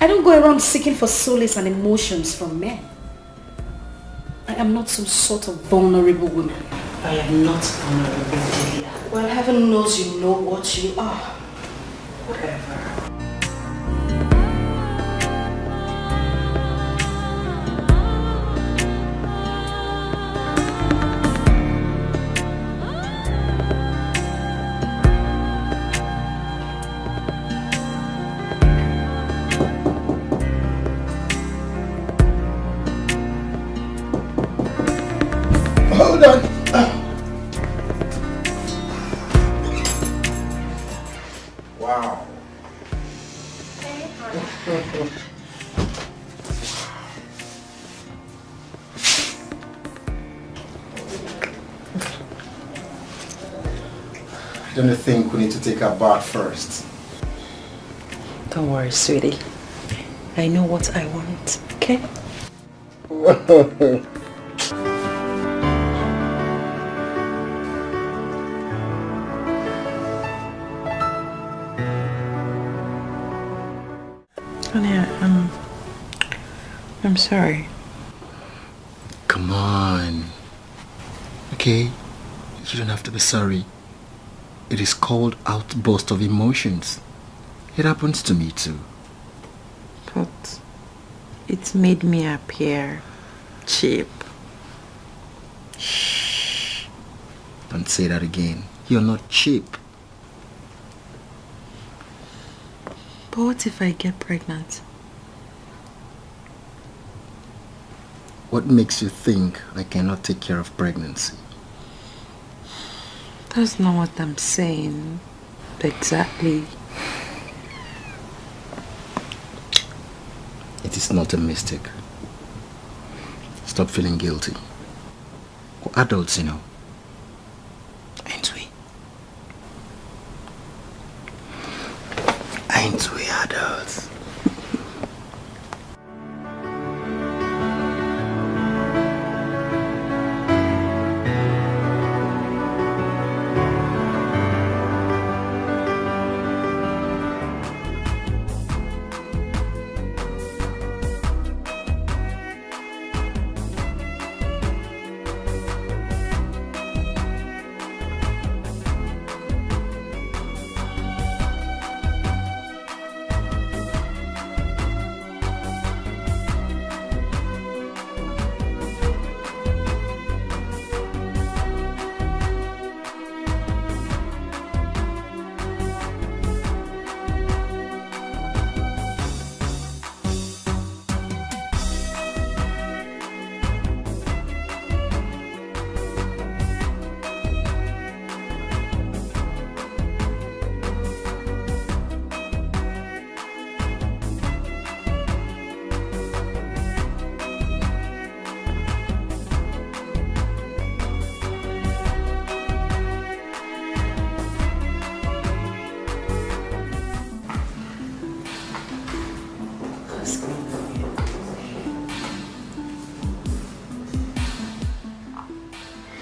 S4: I don't go around seeking for solace and emotions from men. I am not some sort of vulnerable woman.
S2: I am not vulnerable, Delia.
S4: Well, heaven knows you know what you are.
S2: Whatever.
S12: Hold on.
S11: Wow.
S12: Don't you think we need to take a bath first?
S2: Don't worry, sweetie. I know what I want, okay? Honey, I'm sorry.
S3: Come on. Okay? You don't have to be sorry. It is called outburst of emotions. It happens to me too.
S2: But it made me appear cheap.
S3: Shh. Don't say that again. You're not cheap.
S2: But what if I get pregnant?
S3: What makes you think I cannot take care of pregnancy?
S2: That's not what I'm saying. Exactly.
S3: It is not a mistake. Stop feeling guilty. We're adults, you know. Ain't we? Ain't we adults?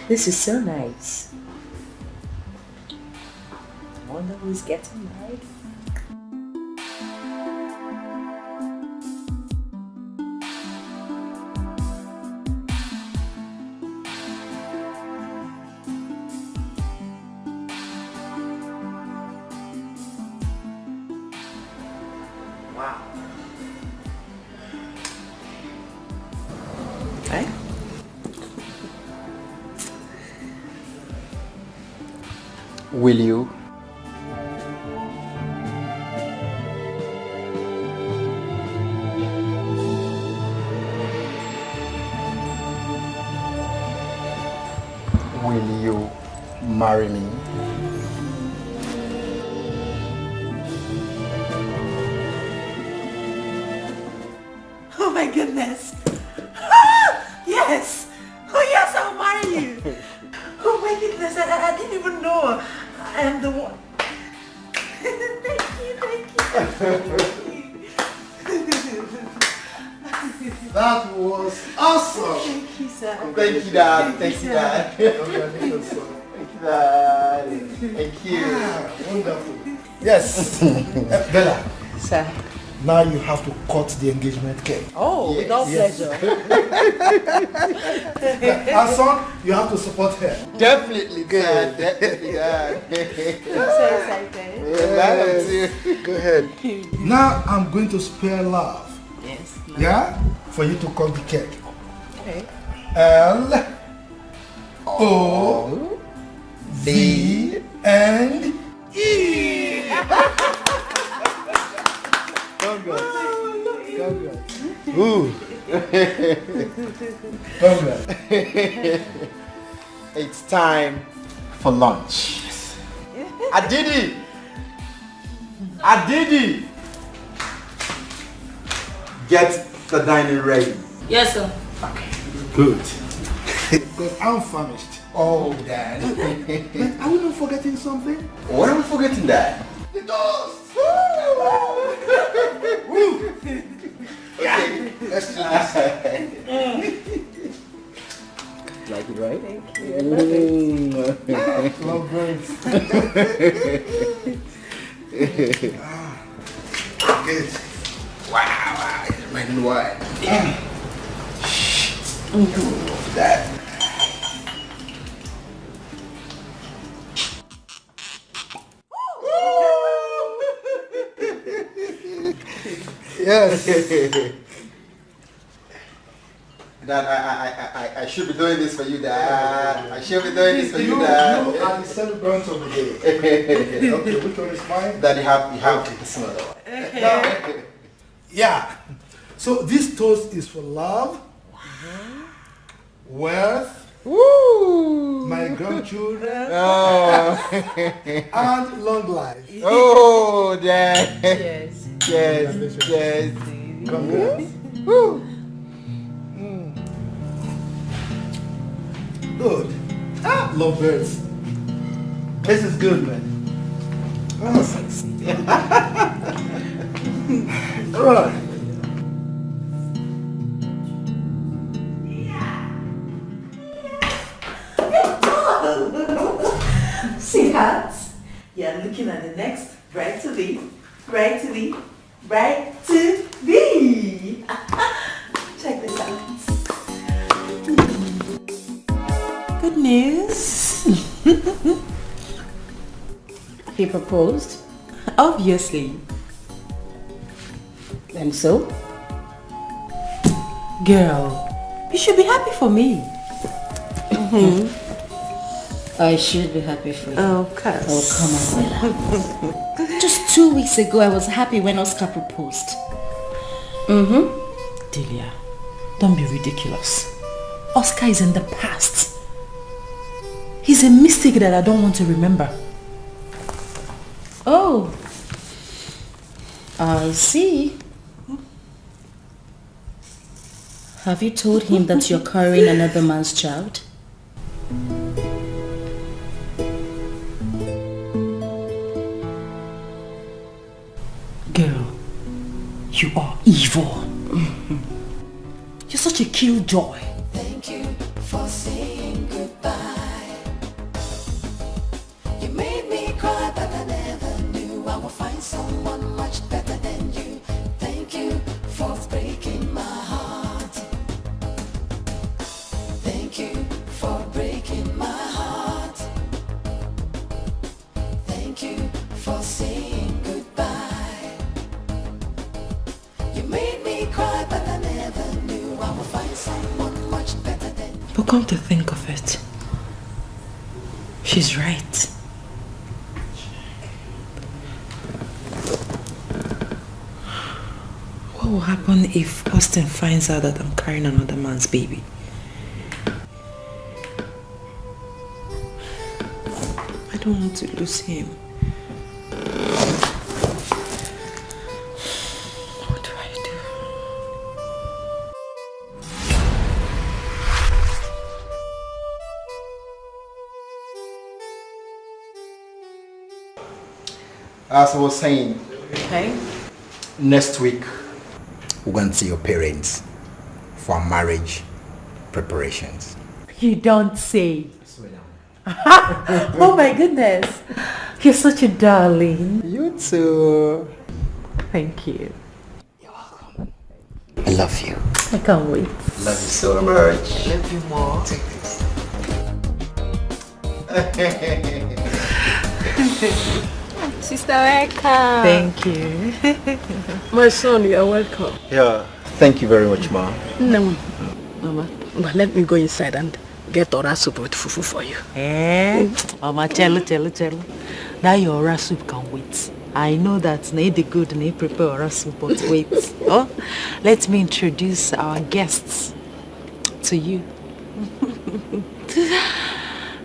S2: This is so nice. who's getting married.
S3: Wow.
S2: Eh?
S11: Will you? Will you marry me?
S2: Oh my goodness. Ah, yes. Oh yes, I'll marry you. Oh my goodness, I didn't even know I am the one. Thank you.
S3: That was awesome.
S2: Thank you, sir.
S11: Thank you, Dad. Thank you, Dad.
S3: Congratulations, son.
S11: Thank you, Dad. Thank you.
S3: Ah, wonderful. Yes. Bella.
S2: Sir.
S3: Now you have to cut the engagement cake.
S2: Oh, with all pleasure.
S3: Our son, you have to support her.
S11: Definitely, good. Definitely, Dad.
S2: I'm so excited.
S11: Yes.
S3: Go ahead. Now I'm going to spare love.
S2: Yes. No.
S3: Yeah? For you to cut the cake.
S2: Okay.
S3: L-O-V-N-E. Congrats. Ooh. Congrats.
S11: It's time for lunch. Adidi! Adidi! Get the dining ready.
S14: Yes, sir.
S3: Good. Because I'm famished. Oh, Dad. But are we not forgetting something?
S11: What are we forgetting, Dad?
S3: The toast!
S11: Okay, let's do this.
S16: Like it, right?
S2: Thank you.
S3: Love birds. Good.
S11: Wow, it's raining wine.
S3: That. Yes.
S11: Dad, I should be doing this for you, Dad. I should be doing this for you, Dad.
S3: You are the celebrant of the day. Okay, which one is mine?
S11: Dad, you have the smaller one.
S3: Yeah. So this toast is for love, wealth, my grandchildren, and long life.
S11: Oh, Dad.
S2: Yes.
S11: Yes. Yes.
S3: Congrats. Good. Love birds. This is good, man. Oh, sexy. All right.
S2: Sweetheart, you're looking at the next bride to be. Bride to be. Bride to be. Check this out. Good news.
S14: He proposed?
S2: Obviously.
S14: And so?
S2: Girl, you should be happy for me.
S14: I should be happy for you.
S2: Oh, cuz.
S14: Oh, come on, Bella. Just 2 weeks ago, I was happy when Oscar proposed.
S2: Delia, don't be ridiculous. Oscar is in the past. He's a mistake that I don't want to remember.
S14: Oh, I see. Have you told him that you're carrying another man's child?
S2: Girl, you are evil. You're such a killjoy.
S7: Thank you for saying goodbye. You made me cry, but I never You made me cry, but I never knew I would find someone much better than.
S2: But come to think of it, she's right. What will happen if Austin finds out that I'm carrying another man's baby? I don't want to lose him. What do I do?
S12: As I was saying,
S2: Okay.
S12: next week we're going to see your parents for marriage preparations.
S2: You don't say. Oh my goodness. You're such a darling.
S12: You too.
S2: Thank you.
S12: I love you.
S2: I can't wait.
S12: Love you so much.
S2: I love you more.
S12: Take this.
S5: Sister, welcome.
S2: Thank you.
S5: My son, you are welcome.
S12: Yeah, thank you very much, Ma.
S5: No, Mama, but let me go inside and get ora soup with fufu for you.
S2: Mama, cello. That your ora soup can wait. I know that na the good na prepare ora soup, but wait. Oh, let me introduce our guests to you.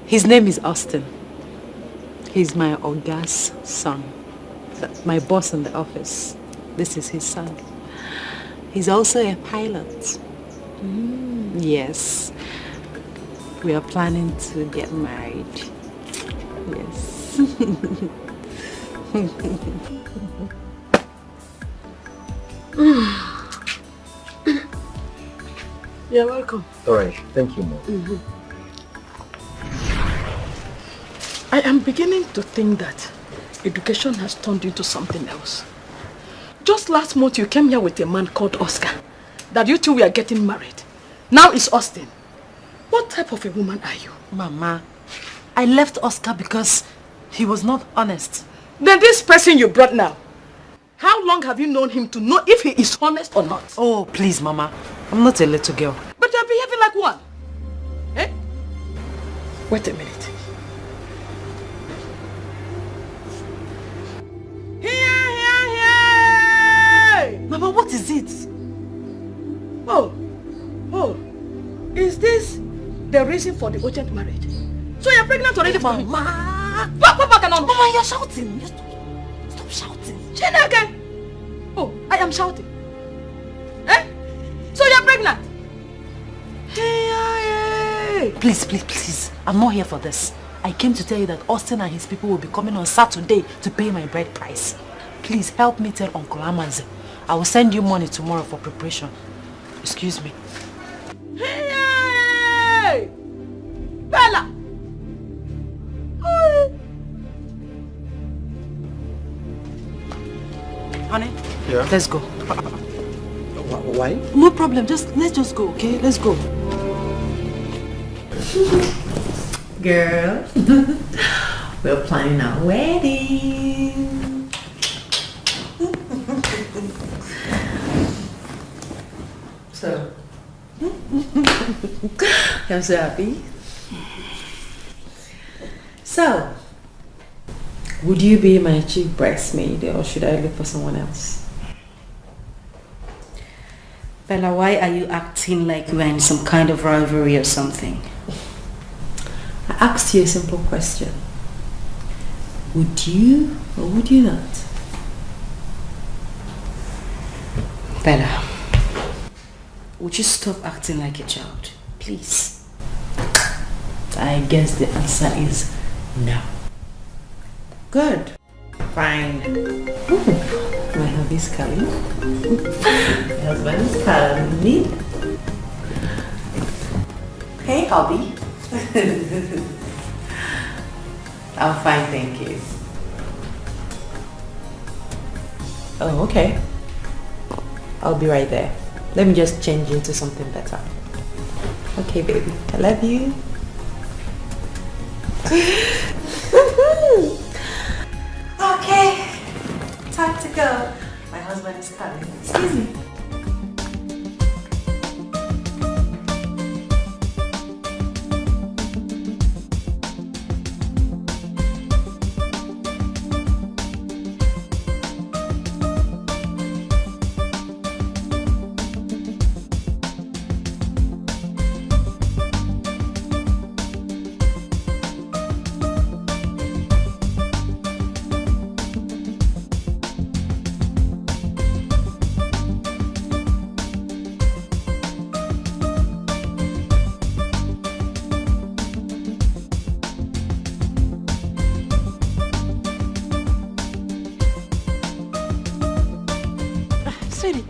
S2: His name is Austin. He's my Oga's son. My boss in the office. This is his son. He's also a pilot. Yes. We are planning to get married. Yes.
S5: You're welcome.
S12: All right, thank you, Ma.
S5: I am beginning to think that education has turned into something else. Just last month you came here with a man called Oscar. That you two were getting married. Now it's Austin. What type of a woman are you?
S2: Mama, I left Oscar because he was not honest.
S5: Then this person you brought now, how long have you known him to know if he is honest or not?
S2: Oh, please, Mama. I'm not a little girl.
S5: But you're behaving like one. Eh? Wait a minute.
S2: Mama, what is it?
S5: Oh, is this the reason for the urgent marriage? So you're pregnant already,
S2: Mama?
S5: Mama,
S2: you're shouting. Stop shouting.
S5: Chineke! Oh, I am shouting. Eh? So you're pregnant? Hey.
S2: Please. I'm not here for this. I came to tell you that Austin and his people will be coming on Saturday to pay my bride price. Please help me tell Uncle Amaze. I will send you money tomorrow for preparation. Excuse me.
S5: Hey! Bella!
S2: Honey?
S12: Yeah?
S2: Let's go.
S12: Why?
S2: No problem. Let's just go, okay? Let's go. Girl, we're planning our wedding. So, I'm so happy. So, would you be my chief bridesmaid or should I look for someone else?
S4: Bella, why are you acting like we're in some kind of rivalry or something?
S2: I asked you a simple question. Would you or would you not?
S4: Bella, would you stop acting like a child, please?
S2: I guess the answer is no. Good. Fine. My hubby's coming. My husband is coming. Hey, hubby. I'm fine, thank you. Oh, okay. I'll be right there. Let me just change into something better. Okay, baby. I love you. Okay. Time to go. My husband is coming. Excuse me.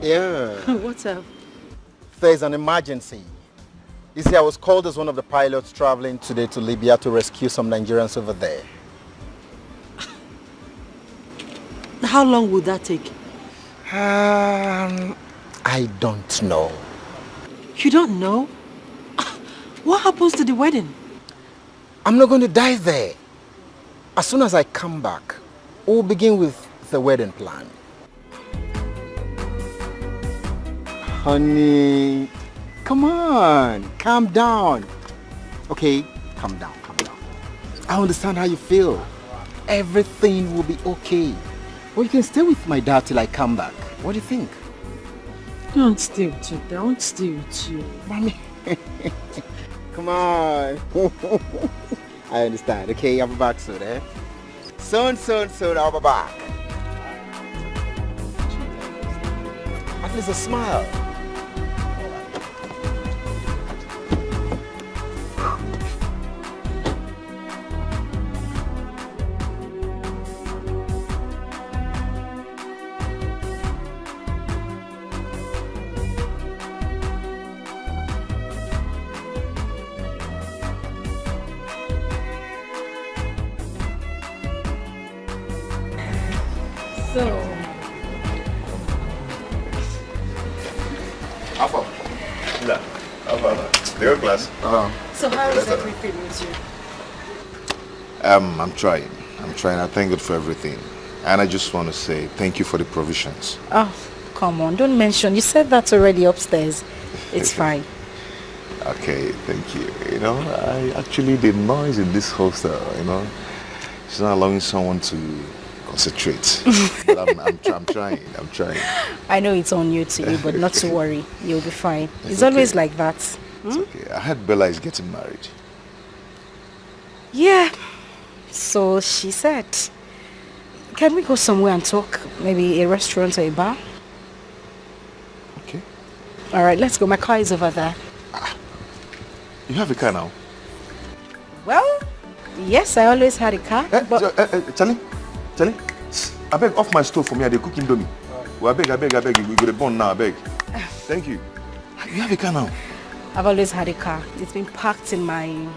S11: Yeah.
S2: What's up?
S11: There's an emergency. You see, I was called as one of the pilots traveling today to Libya to rescue some Nigerians over there.
S2: How long would that take?
S11: I don't know.
S2: You don't know? What happens to the wedding?
S11: I'm not going to die there. As soon as I come back, we'll begin with the wedding plan. Honey, come on, calm down. Okay, calm down, calm down. I understand how you feel. Everything will be okay. Well, you can stay with my dad till I come back. What do you think?
S2: I won't stay with you. I won't stay with you.
S11: Mommy. Come on. I understand. Okay, I'll be back soon, eh? Soon, I'll be back. At least a smile.
S4: So how is everything with you?
S1: I'm trying. I thank God for everything. And I just want to say thank you for the provisions.
S4: Oh, come on. Don't mention. You said that already upstairs. It's fine.
S1: Okay, thank you. You know, the noise in this hostel, you know, it's not allowing someone to concentrate. But I'm trying.
S4: I know it's on you to you, but not to worry. You'll be fine. It's always like that.
S1: It's okay. I heard Bella is getting married.
S4: Yeah. So she said, can we go somewhere and talk? Maybe a restaurant or a bar?
S1: Okay.
S4: All right, let's go. My car is over there.
S1: You have a car now?
S4: Well, yes, I always had a car.
S1: Charlie, I beg off my stove for me. They cook indomie. Well, I beg. We go to burn now. I beg. Thank you. You have a car now?
S4: I've always had a car. It's been parked in my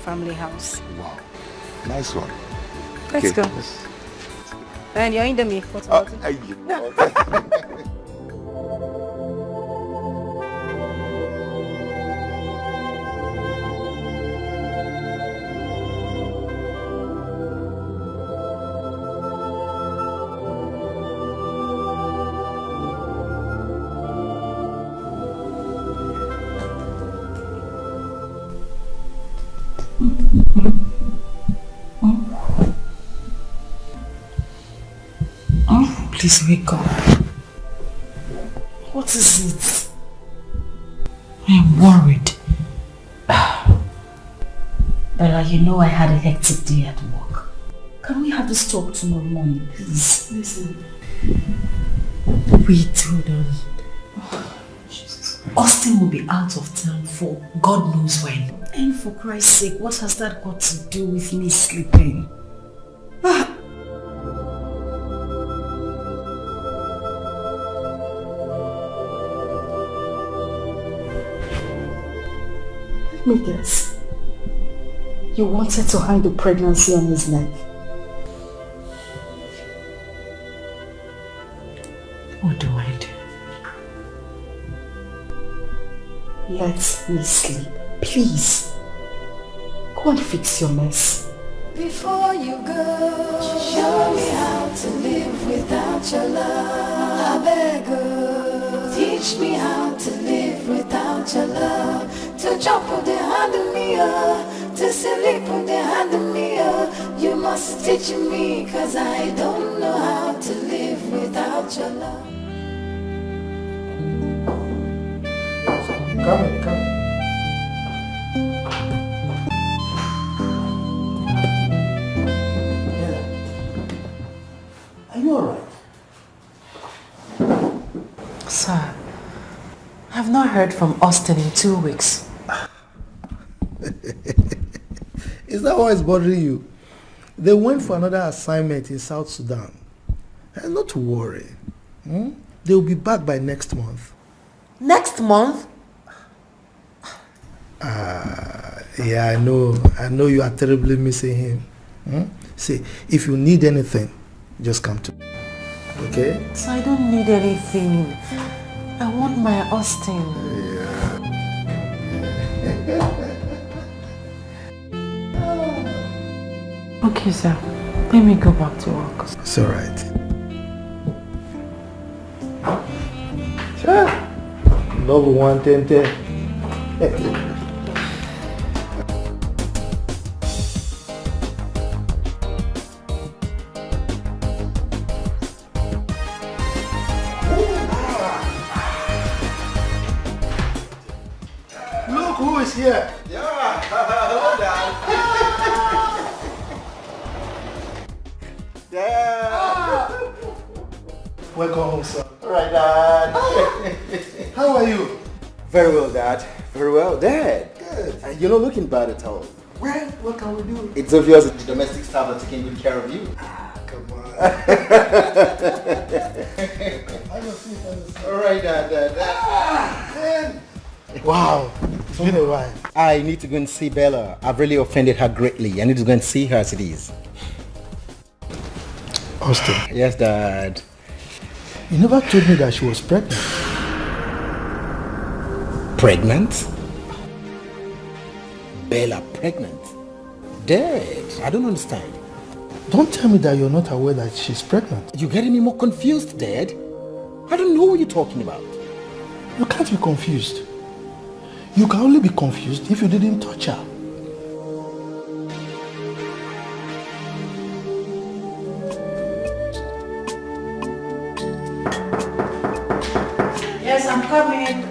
S4: family house.
S1: Wow. Nice one.
S4: Let's go. And you're in the me. What about it?
S2: Please wake up. What is it? I'm worried.
S14: Bella, you know I had a hectic day at work. Can we have this talk tomorrow morning, please?
S2: Listen. Wait, hold on. Austin will be out of town for God knows when.
S14: And for Christ's sake, what has that got to do with me sleeping? Let me guess. You wanted to hide the pregnancy on his neck.
S2: What do I do?
S14: Let me sleep, please. Go and fix your mess.
S7: Before you go, show me how to live without your love. I beg, oh, teach me how to live without your love. To jump on the hand of me, oh, to sleep on the hand of me, oh. You must teach me, cause I don't know how to live without your love.
S3: Come in, come in.
S12: Are you alright?
S2: Sir, I've not heard from Austin in 2 weeks.
S3: Is that why it's bothering you? They went for another assignment in South Sudan. And not to worry. They'll be back by next month.
S2: Next month?
S3: Yeah, I know. I know you are terribly missing him. See, if you need anything, just come to me. Okay?
S2: So I don't need anything. I want my Austin. Okay, sir. Let me go back to work.
S3: It's alright. Sure. Love 110.
S12: Here.
S11: Yeah, hello, Dad. Yeah.
S12: Welcome home, sir.
S11: All right, Dad.
S12: How are you?
S11: Very well, Dad. Very well, Dad.
S12: Good.
S11: You're not looking bad at all.
S12: Well, what can we do?
S11: It's obvious that the domestic staff are taking good care of you.
S12: Come on.
S11: All right, Dad.
S12: Man. Wow. It's been a while.
S11: I need to go and see Bella. I've really offended her greatly. I need to go and see her as it is.
S3: Austin.
S11: Yes, Dad.
S3: You never told me that she was pregnant.
S11: Pregnant? Bella pregnant? Dad, I don't understand.
S3: Don't tell me that you're not aware that she's pregnant.
S11: You're getting me more confused, Dad. I don't know what you're talking about.
S3: You can't be confused. You can only be confused if you didn't touch her.
S2: Yes, I'm coming.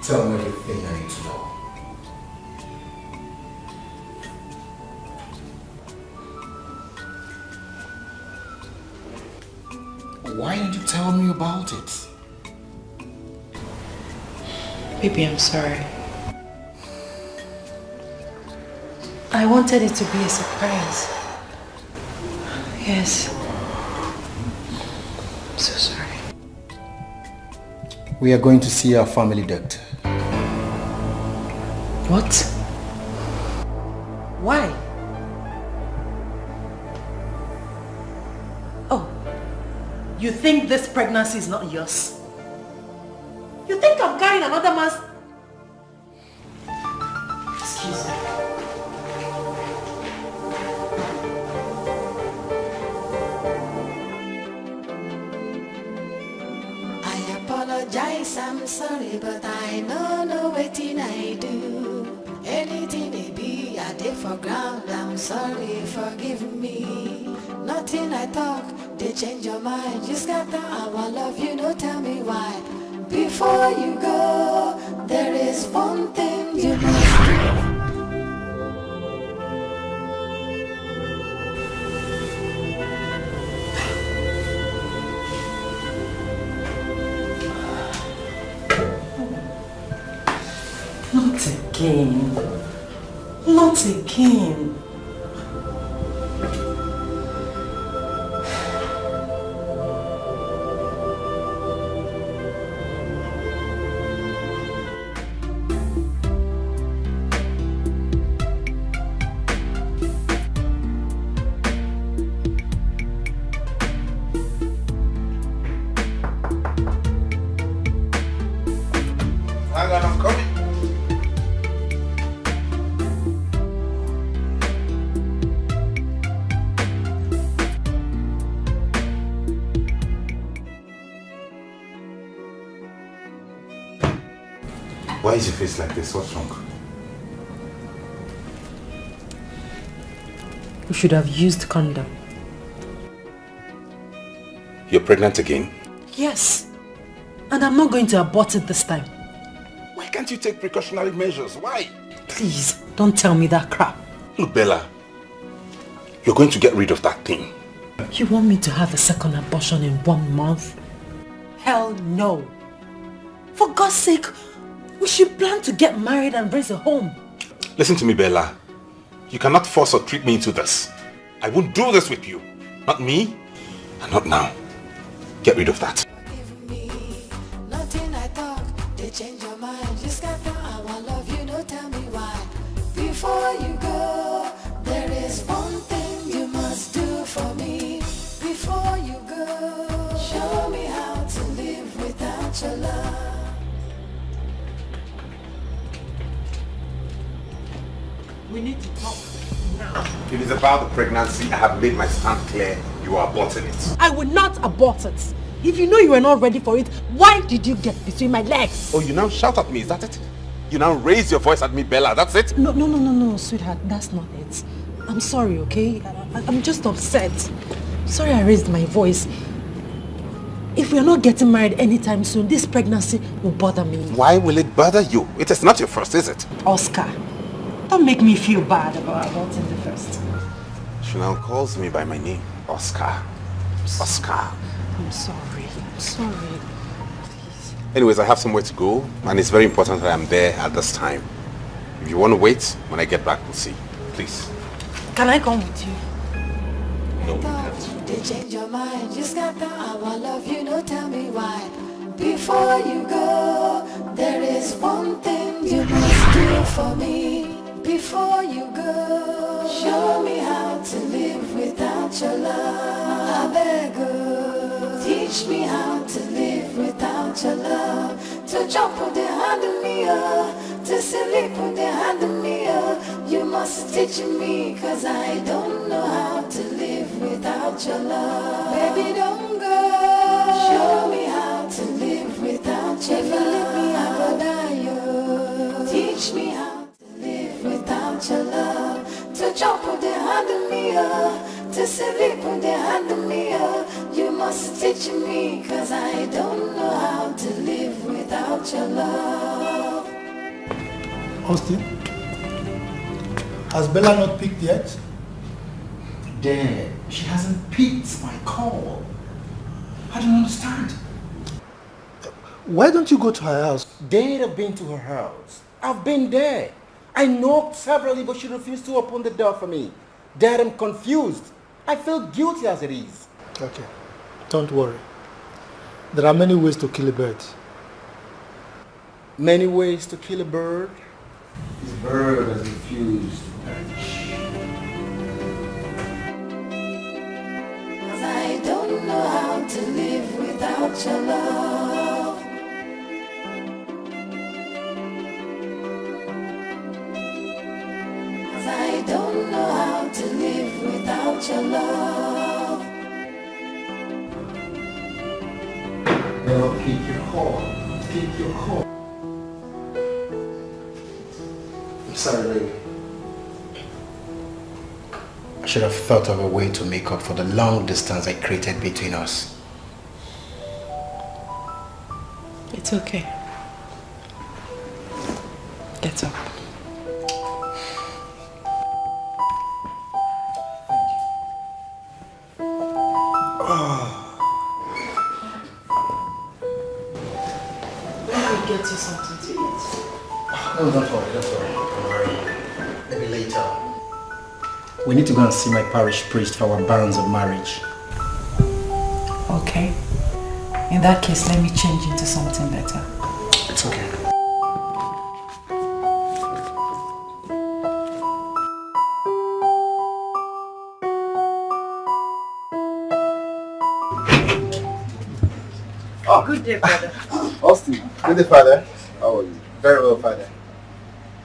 S11: Tell me everything I need to know. Why didn't you tell me about it?
S2: Baby, I'm sorry. I wanted it to be a surprise. Yes. I'm so sorry.
S11: We are going to see our family doctor.
S2: What? Why? Oh, you think this pregnancy is not yours? You think I'm carrying another man's... Excuse me.
S7: I apologize, I'm sorry, but I know wetin I do. Anything they be, I did for ground, I'm sorry, forgive me. Nothing I talk, they change your mind. Just got the our love, you know, tell me why. Before you go, there is one thing you must do.
S2: Not again. Not again.
S6: Why is your face like this? What's wrong?
S2: We should have used condom.
S6: You're pregnant again?
S2: Yes. And I'm not going to abort it this time.
S6: Why can't you take precautionary measures? Why?
S2: Please, don't tell me that crap.
S6: Look, Bella, you're going to get rid of that thing.
S2: You want me to have a second abortion in 1 month? Hell no. For God's sake, we should plan to get married and raise a home.
S6: Listen to me, Bella. You cannot force or trick me into this. I won't do this with you. Not me, and not now. Get rid of that.
S7: Nothing I talk, they change your mind. Just got the I love you, no tell me why. Before you go, there is one thing you must do for me. Before you go, show me how to live without your love.
S2: We need to talk now.
S6: If it's about the pregnancy, I have made my stand clear. You are aborting it.
S2: I will not abort it. If you know you were not ready for it, why did you get between my legs?
S6: Oh, you now shout at me, is that it? You now raise your voice at me, Bella, that's it?
S2: No, sweetheart, that's not it. I'm sorry, okay? I'm just upset. Sorry I raised my voice. If we are not getting married anytime soon, this pregnancy will bother me.
S6: Why will it bother you? It is not your first, is it?
S2: Oscar, don't make me feel bad about aborting the first.
S6: She now calls me by my name, Oscar. Oscar.
S2: I'm sorry. Please.
S6: Anyways, I have somewhere to go, and it's very important that I'm there at this time. If you want to wait, when I get back, we'll see. Please.
S2: Can I come with you?
S6: No, you can't.
S7: They change your mind. Just got the I love you, no tell me why. Before you go, there is one thing you must do for me. Before you go, show me how to live without your love. I beg you, teach me how to live without your love. To jump on the hand of me, to sleep on the hand of me. You must teach me, cause I don't know how to live without your love. Baby, don't go. Show me how to live without your love. If you leave me, I go die. Teach me how without your love, to jump on the hand of me, to sleep on the hand of me. You must teach me, cause I don't know how to live without your love.
S12: Austin, has Bella not picked yet?
S11: Dad, she hasn't picked my call. I don't understand.
S12: Why don't you go to her house?
S11: Dad, I've been to her house. I've been there. I knocked severally, but she refused to open the door for me. Dad, I'm confused. I feel guilty as it is.
S12: Okay, don't worry. There are many ways to kill a bird.
S11: Many ways to kill a bird? This bird has refused to perish.
S7: Cause I don't know how to live without your love. I don't know how to live without your love.
S11: Well, keep your call. Keep your call.
S12: I'm sorry, lady. I should have thought of a way to make up for the long distance I created between us.
S2: It's okay. Get up. Get you something to eat.
S12: No, don't worry. Maybe later. We need to go and see my parish priest for our banns of marriage.
S2: Okay. In that case, let me change into something better.
S12: It's okay.
S18: Oh, good day, brother.
S11: Austin, good day, Father. How are you? Very well, Father.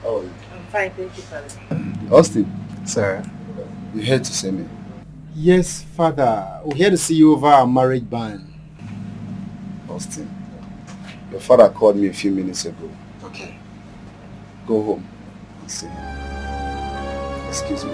S11: How are you?
S18: I'm fine, thank you, Father.
S11: Austin.
S12: Sir.
S11: You here to see me?
S12: Yes, Father. We're here to see you over our marriage ban.
S11: Austin, your father called me a few minutes ago.
S12: Okay.
S11: Go home. See. Excuse me.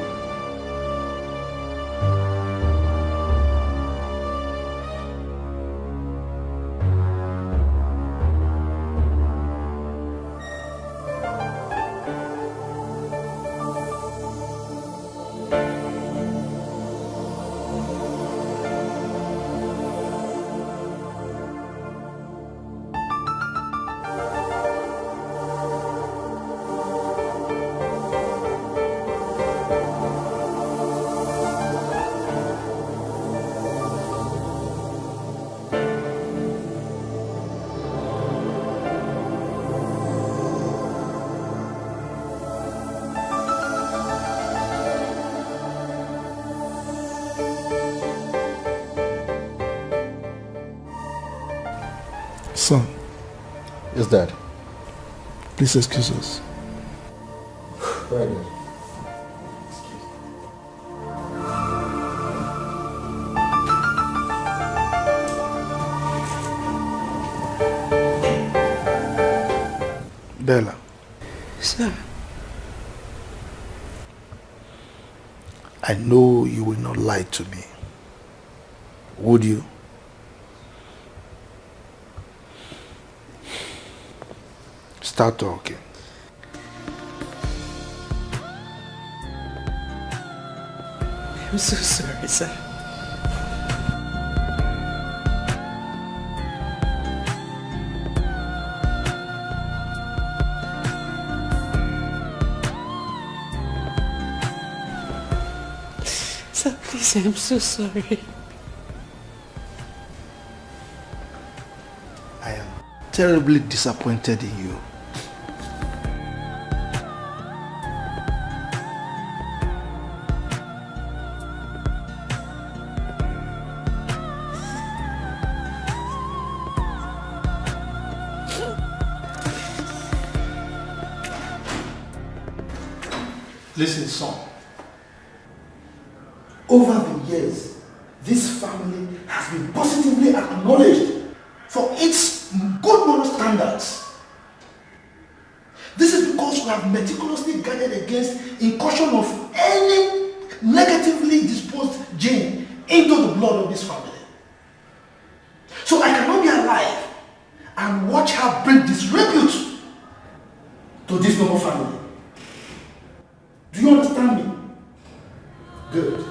S3: Son.
S11: Yes, Dad.
S3: Please excuse us.
S11: Right.
S3: Bella.
S2: Sir.
S3: I know you will not lie to me. Would you? Start talking.
S2: I'm so sorry, sir. Sir, please, I'm so sorry.
S3: I am terribly disappointed in you. Listen, son. Over the years, this family has been positively acknowledged for its good moral standards. This is because we have meticulously guarded against incursion of any negatively disposed gene into the blood of this family. So I cannot be alive and watch her bring disrepute to this noble family. Do you understand me? Good.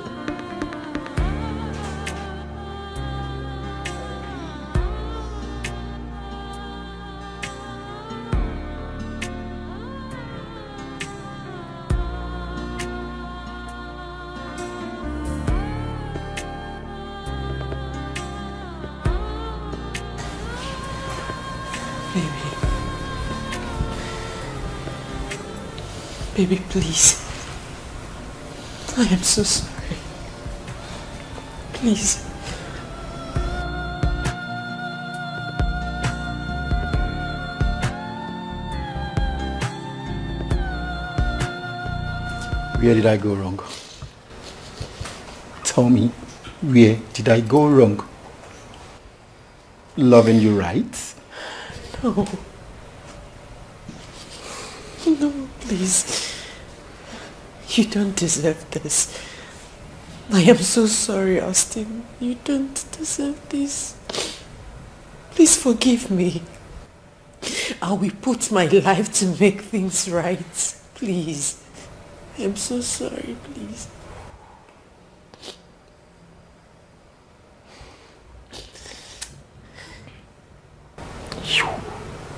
S2: Baby, please. I am so sorry. Please.
S11: Where did I go wrong? Tell me, where did I go wrong? Loving you right?
S2: No. No, please. You don't deserve this. I am so sorry, Austin. You don't deserve this. Please forgive me. I will put my life to make things right. Please. I am so sorry, please.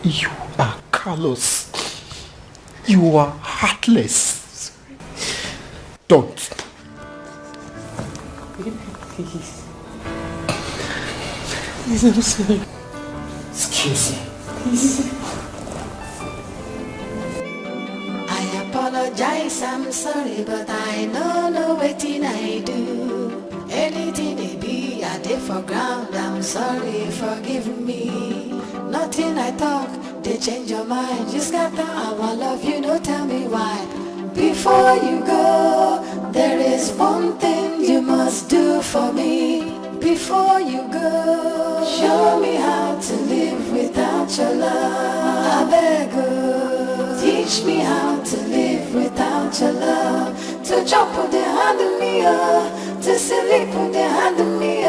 S11: You are callous. You are heartless. Don't.
S2: Baby, please. Please, I'm sorry.
S11: Excuse me.
S2: Please.
S7: I apologize, I'm sorry, but I know no waiting I do. Anything they be, I did for ground, I'm sorry, forgive me. Nothing I talk, they change your mind. Just got the I love you, no tell me why. Before you go, there is one thing you must do for me. Before you go, show me how to live without your love. I beg you, Teach me how to live without your love. To jump with the hand of me, to sleep with the hand of me.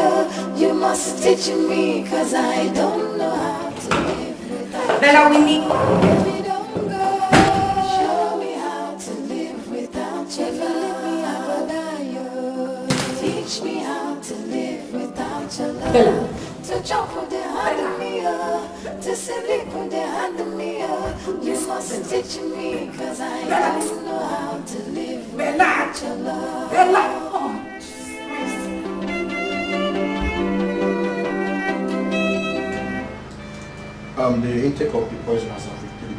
S7: You must teach me, cause I don't know how to live without
S4: Bella, we need...
S7: Baby, don't go. Show me how to live without your love. I will die. Teach me how to live without your love.
S4: Bella.
S7: To jump with the hand of me, to sleep with the hand of me. You must teach me, cause I don't know how to live without your love.
S4: Bella.
S12: The intake of the poison has affected me.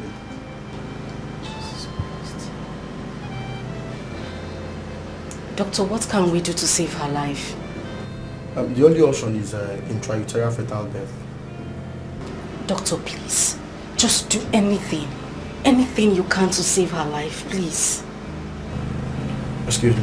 S4: Doctor, what can we do to save her life?
S8: The only option is intrauterine fetal death.
S4: Doctor, please. Just do anything. Anything you can to save her life, please.
S8: Excuse me.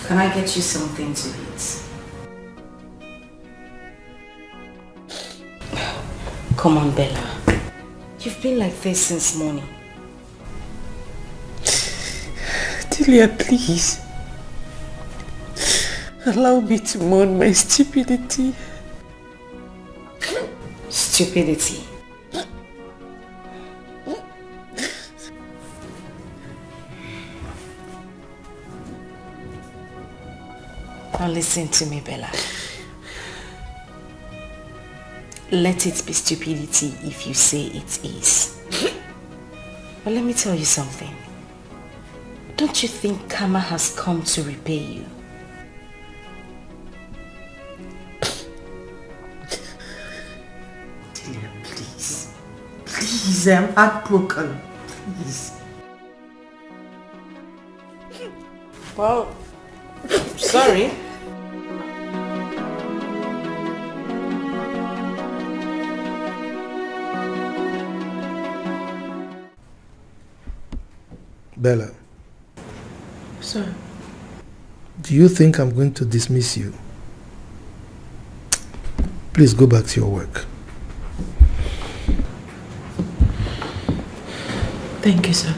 S4: Can I get you something to eat? Come on, Bella. You've been like this since morning.
S2: Delia, please. Allow me to mourn my stupidity.
S4: Stupidity? Now listen to me, Bella. Let it be stupidity if you say it is. But let me tell you something. Don't you think karma has come to repay you?
S2: Delia, please. Please, I'm heartbroken. Please.
S4: Well, sorry.
S3: Bella.
S2: Sir.
S3: Do you think I'm going to dismiss you? Please go back to your work.
S2: Thank you, sir.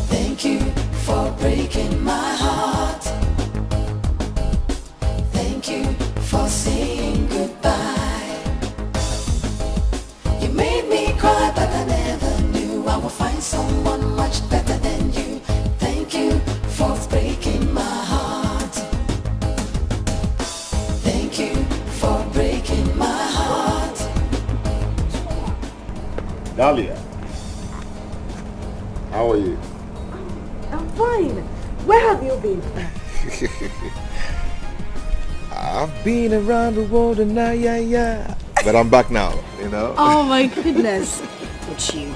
S7: Thank you for breaking my heart. Thank you for saying goodbye. You made me cry, but I never knew I would find someone much better than you. Thank you for breaking my heart. Thank you for breaking my heart.
S10: Dahlia, how are you?
S5: I'm fine. Where have you been?
S1: I've been around the world and now, yeah. But I'm back now, you know?
S4: Oh my goodness. Uju,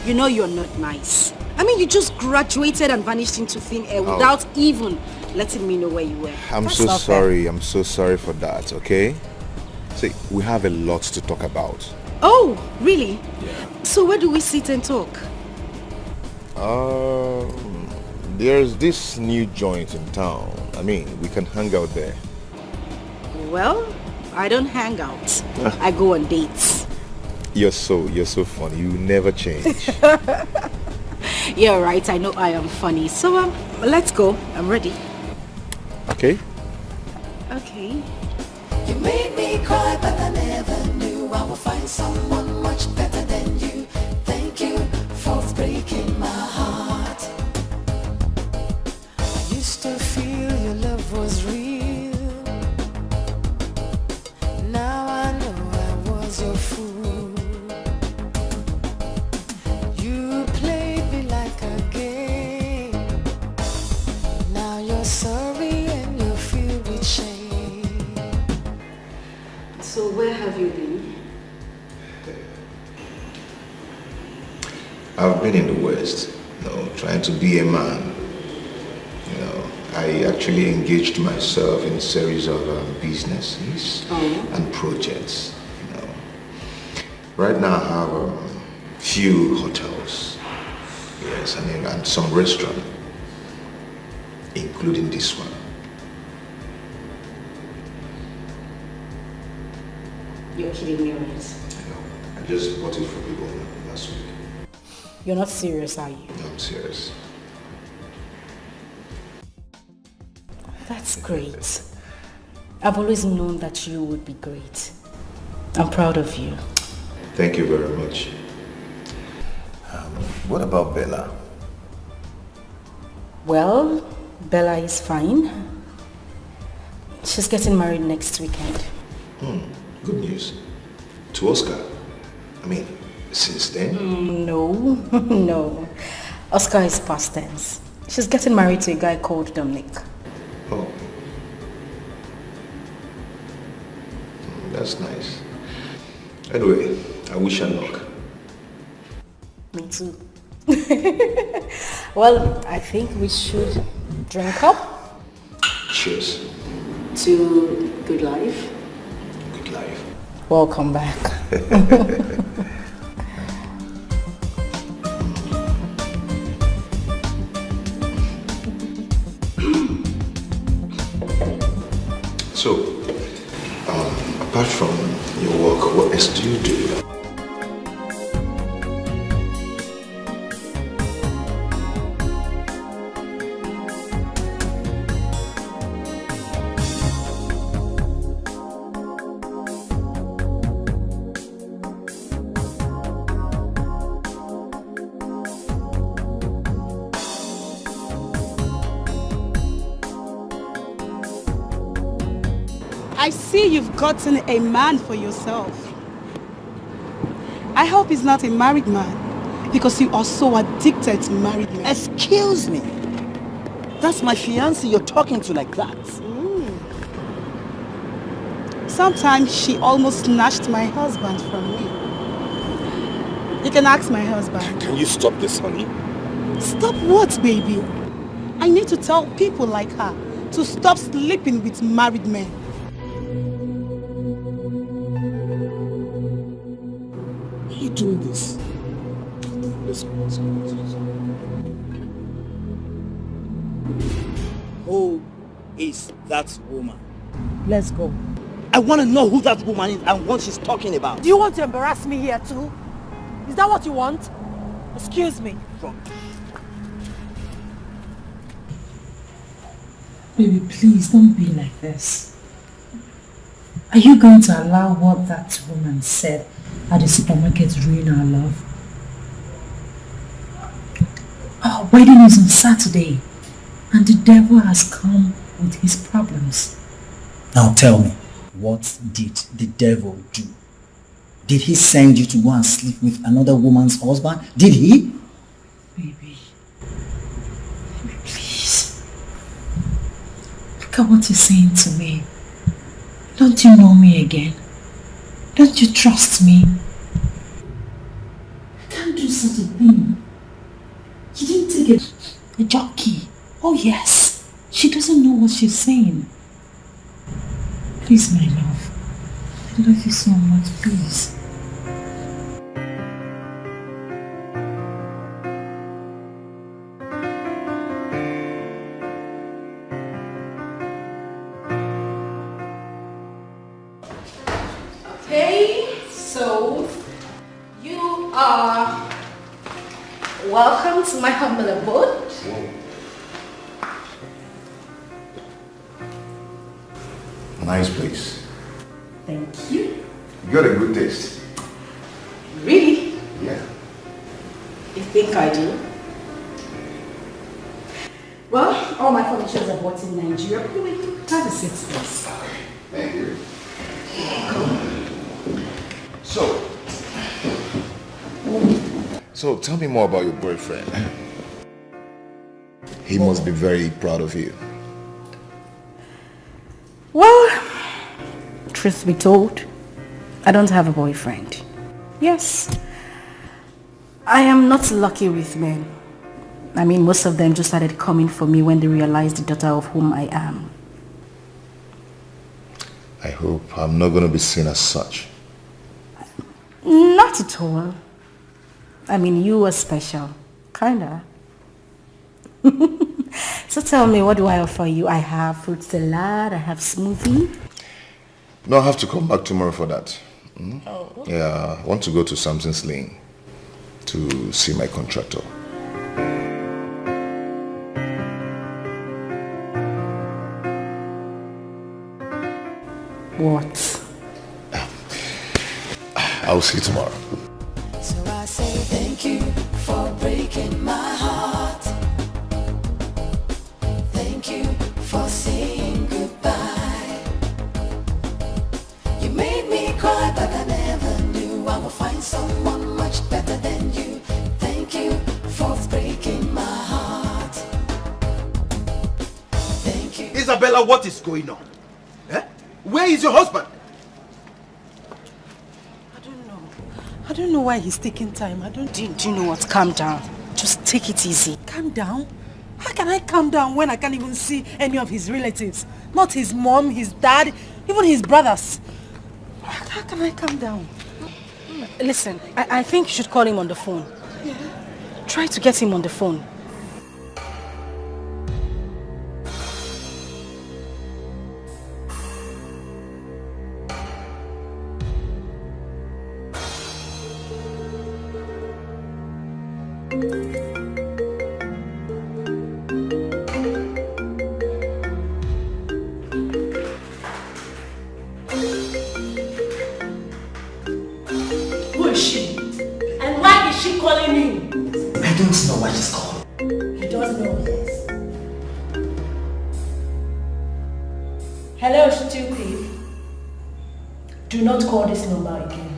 S4: you know you're not nice. I mean, you just graduated and vanished into thin air without even letting me know where you were.
S1: I'm so sorry. I'm so sorry for that, okay? See, we have a lot to talk about.
S4: Oh, really? Yeah. So where do we sit and talk?
S1: There's this new joint in town. I mean, we can hang out there.
S4: Well, I don't hang out. I go on dates.
S1: You're so funny. You never change.
S4: You're right. I know I am funny. So let's go. I'm ready.
S1: Okay.
S4: Okay.
S7: You made me cry, but I never knew I would find someone much better than you. Thank you for breaking my heart. I used to feel your love was real. Now I know I was your fool. You played me like a game. Now you're sorry and you're filled with shame.
S4: So where have you been?
S1: I've been in the West, trying to be a man. I actually engaged myself in a series of businesses and projects. Right now I have a few hotels. Yes, and some restaurants, including this one.
S4: You're kidding me, right?
S1: I just bought it for people last week.
S4: You're not serious, are you?
S1: No, I'm serious.
S4: That's great. I've always known that you would be great. I'm proud of you.
S1: Thank you very much. What about Bella?
S4: Well, Bella is fine. She's getting married next weekend.
S1: Good news. To Oscar. I mean, since then?
S4: No, no. Oscar is past tense. She's getting married to a guy called Dominic.
S1: Oh. That's nice. Anyway, I wish her luck.
S4: Me too. Well, I think we should drink up.
S1: Cheers.
S4: To good life.
S1: Good life.
S4: Welcome back.
S1: So, apart from your work, what else do you do?
S13: I see you've gotten a man for yourself. I hope he's not a married man, because you are so addicted to married men.
S12: Excuse me. That's my fiancée you're talking to like that.
S13: Sometimes she almost snatched my husband from me. You can ask my husband.
S12: Can you stop this, honey?
S13: Stop what, baby? I need to tell people like her to stop sleeping with married men.
S12: Why are you doing this? Let's go, let's go, let's go. Who is that woman?
S13: Let's go.
S12: I want to know who that woman is and what she's talking about.
S14: Do you want to embarrass me here too? Is that what you want? Excuse me.
S2: Baby, please don't be like this. Are you going to allow what that woman said at the supermarket ruin our love? Our wedding is on Saturday, and the devil has come with his problems.
S19: Now tell me, what did the devil do? Did he send you to go and sleep with another woman's husband? Did he?
S2: Baby, please. Look at what you're saying to me. Don't you know me again? Don't you trust me? I can't do such a thing. You didn't take a jockey. Oh yes, she doesn't know what she's saying. Please, my love. I love you so much, please.
S4: Okay, so you are welcome to my humble abode.
S1: Nice place.
S4: Thank you.
S1: You got a good taste.
S4: Really?
S1: Yeah.
S4: You think I do? Well, all my furnitures are bought in Nigeria. Have a seat, please.
S1: Thank you. So tell me more about your boyfriend. He must be very proud of you.
S4: Well, truth be told, I don't have a boyfriend. Yes, I am not lucky with men. I mean, most of them just started coming for me when they realized the daughter of whom I am.
S1: I hope I'm not going to be seen as such.
S4: Not at all. I mean, you were special. Kinda. So tell me, what do I offer you? I have fruit salad, I have smoothie.
S1: No, I have to come back tomorrow for that.
S4: Oh.
S1: Yeah, I want to go to Samson's Lane to see my contractor.
S4: What?
S1: I'll see you tomorrow.
S7: So I say thank you for breaking my heart. Thank you for saying goodbye. You made me cry, but I never knew I would find someone much better than you. Thank you for breaking my heart. Thank you.
S12: Isabella, what is going on? Eh? Where is your husband?
S2: I don't know why he's taking time.
S4: Do you know what? Calm down. Just take it easy.
S2: Calm down? How can I calm down when I can't even see any of his relatives? Not his mom, his dad, even his brothers. How can I calm down?
S4: Listen, I think you should call him on the phone.
S2: Yeah.
S4: Try to get him on the phone.
S2: Who is she? And why is she calling you?
S19: I don't know why she's calling.
S2: He does know. Yes. Hello, stupid. Do not call this number again.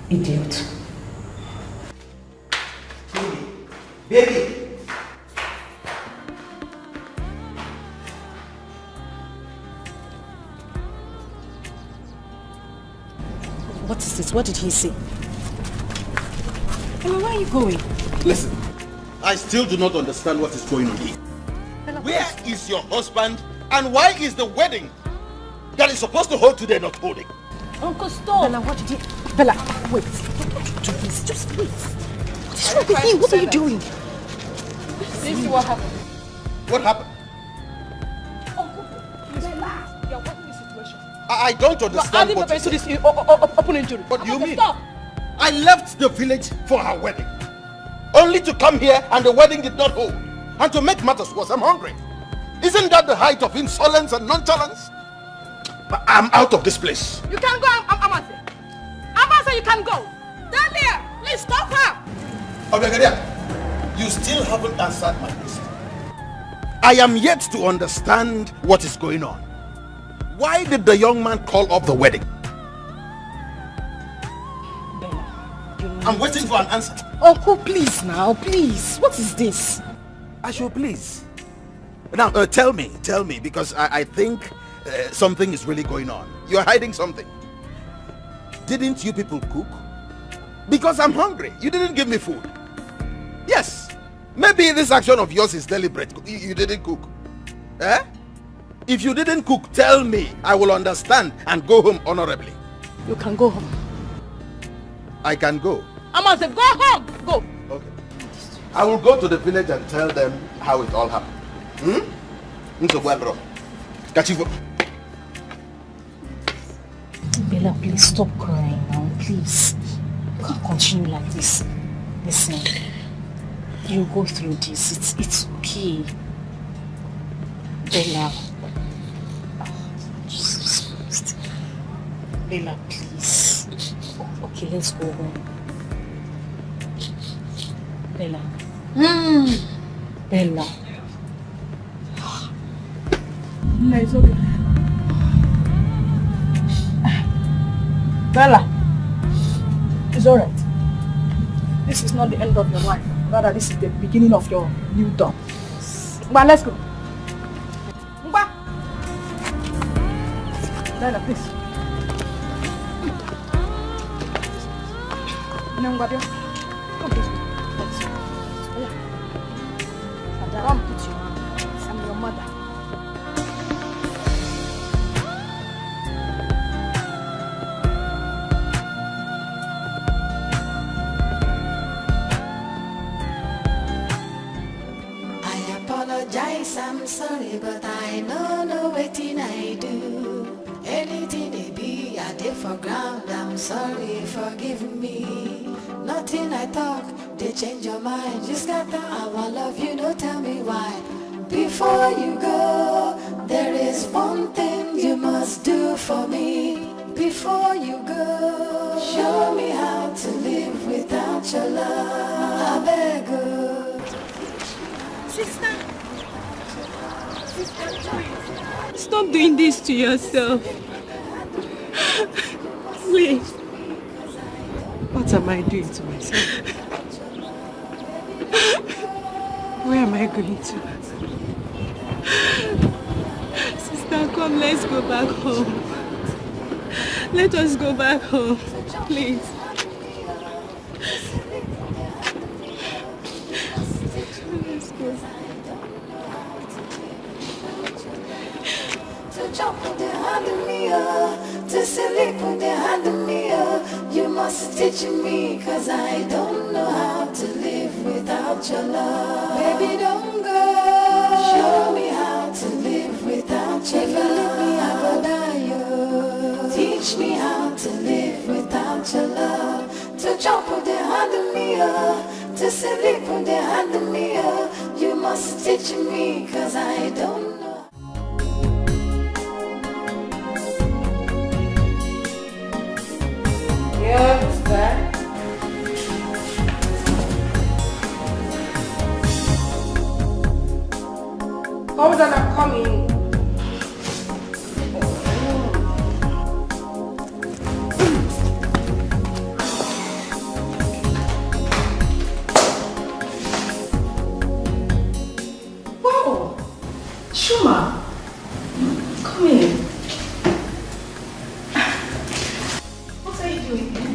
S2: Idiot.
S12: Baby.
S4: What is this? What did he say? I mean, where are you going?
S12: Listen, I still do not understand what is going on here. Where is your husband and why is the wedding that is supposed to hold today not holding?
S4: Uncle, stop. Bella, what did you... Bella, wait. Don't do this. Just wait. What is wrong with you? What are you doing?
S5: See what happened.
S12: What happened?
S5: Uncle, Bella, you're working the situation.
S12: I don't understand
S5: what
S12: what
S5: you this open injury.
S12: What do you mean?
S5: Stop.
S12: I left the village for her wedding. Only to come here and the wedding did not hold. And to make matters worse, I'm hungry. Isn't that the height of insolence and nonchalance? I'm out of this place.
S5: You can go, Amase. Amase, you can go. Stand there. Please stop her.
S12: Obegadia, you still haven't answered my question. I am yet to understand what is going on. Why did the young man call off the wedding? I'm waiting for an answer.
S4: Uncle, please now, please. What is this?
S12: I should please. Now, tell me, because I think something is really going on. You're hiding something. Didn't you people cook? Because I'm hungry. You didn't give me food. Yes. Maybe this action of yours is deliberate. You didn't cook. Eh? If you didn't cook, tell me. I will understand and go home honorably.
S5: You can go home.
S12: I can go.
S5: Amase, go home. Go.
S12: Okay. I will go to the village and tell them how it all happened.
S4: Bella, please stop crying now, please. You can't continue like this. Listen, you go through this. It's okay. Bella. Jesus Christ. Bella, please. Okay, let's go home. Bella. Bella.
S5: No, it's okay. Bella, it's alright. This is not the end of your life. Rather, this is the beginning of your new dawn. But let's go. Mba. Bella, please. Come, please. Come, put your hand. I'm your mother.
S7: sorry, but I know waiting I do. Anything they be, I did for ground. I'm sorry, forgive me. Nothing I talk, they change your mind. Just got the hour love you, don't tell me why. Before you go, there is one thing you must do for me. Before you go, show me how to live without your love. I beg you.
S14: Sister, stop doing this to yourself. Please.
S2: What am I doing to myself? Where am I going to?
S14: Sister, come, let's go back home. Let us go back home, please. Let's go.
S7: To jump with the hand in me, to sleep with the hand in me, you must teach me, cause I don't know how to live without your love. Baby, don't go. Show me how to live without your love. If you leave me, I go die, yo. Teach me how to live without your love. To jump with the hand in me, to sleep with the hand in me, you must teach me, cause I don't know.
S2: Yeah, what's that? Hold on, I'm coming.
S4: Wow! Chuma! Come in. What are you doing here?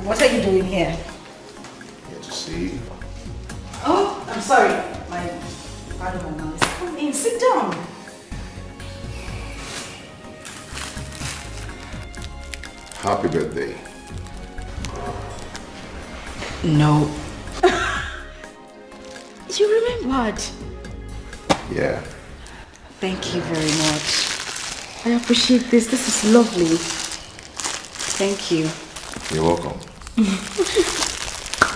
S4: What are you doing here?
S1: Here to see.
S4: Oh, I'm sorry. Pardon my noise. Come in, sit down.
S6: Happy birthday.
S4: No. You remembered?
S6: Yeah.
S4: Thank you very much. I appreciate this. This is lovely. Thank you.
S6: You're welcome.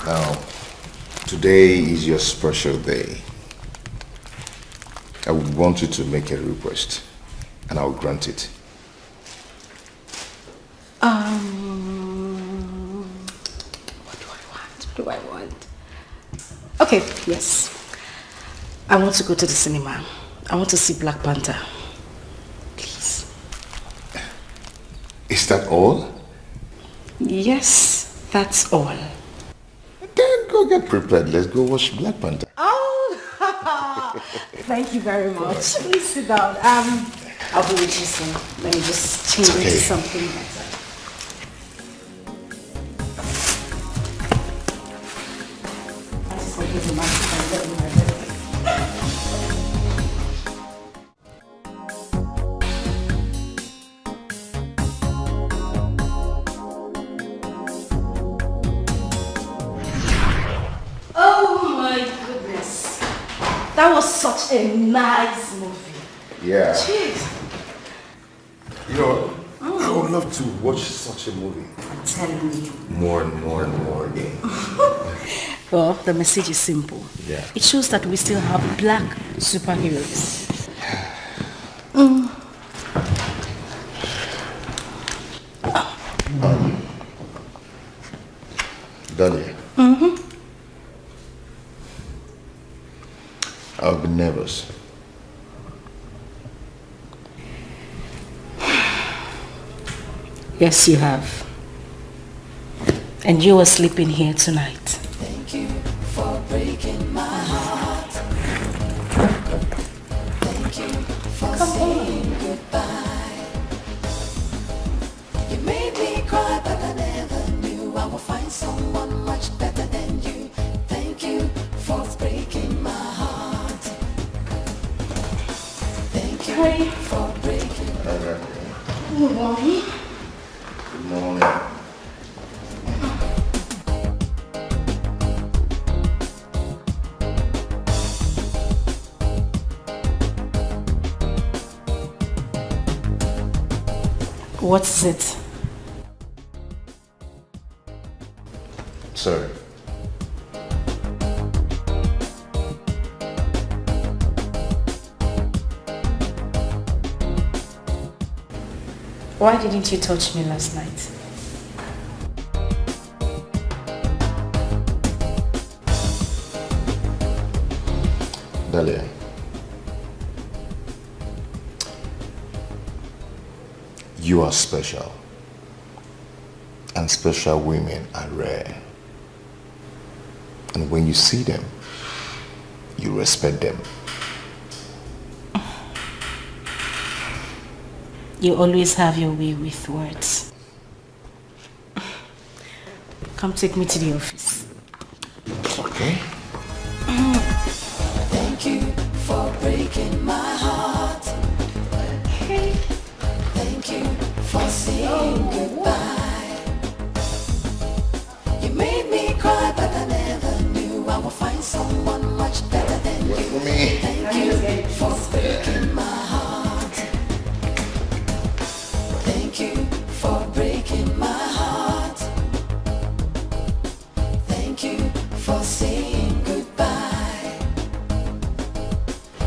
S6: Now, today is your special day. I would want you to make a request, and I'll grant it.
S4: What do I want? Okay, yes. I want to go to the cinema. I want to see Black Panther. Please.
S6: Is that all?
S4: Yes, that's all.
S6: Then go get prepared. Let's go watch Black Panther.
S4: Oh, thank you very much. Please sit down. I'll be with you soon. Let me just change into something better. Oh my goodness. That was such a nice movie.
S6: Yeah.
S4: Jeez.
S6: You know what? I would love to watch such a movie.
S4: I'm telling you.
S6: More and more and more again.
S4: Well, the message is simple.
S6: Yeah.
S4: It shows that we still have black superheroes.
S6: Done yet? I've been nervous.
S4: Yes, you have. And you were sleeping here tonight.
S7: Thank you for breaking my heart. Thank you for saying goodbye. You made me cry, but I never knew I would find someone much better than you. Thank you for breaking my heart. Thank you for breaking my heart.
S4: Good morning.
S6: Good morning.
S2: What is it?
S1: Sorry.
S2: Why didn't you touch me last night?
S1: Dahlia, you are special, and special women are rare. And when you see them, you respect them.
S2: You always have your way with words. Come take me to the office.
S1: Okay.
S7: Thank you for breaking my heart. Thank you for saying goodbye. You made me cry, but I never knew I would find someone much better than you. Thank you for breaking my heart. Thank you for breaking my heart. Thank you for saying goodbye.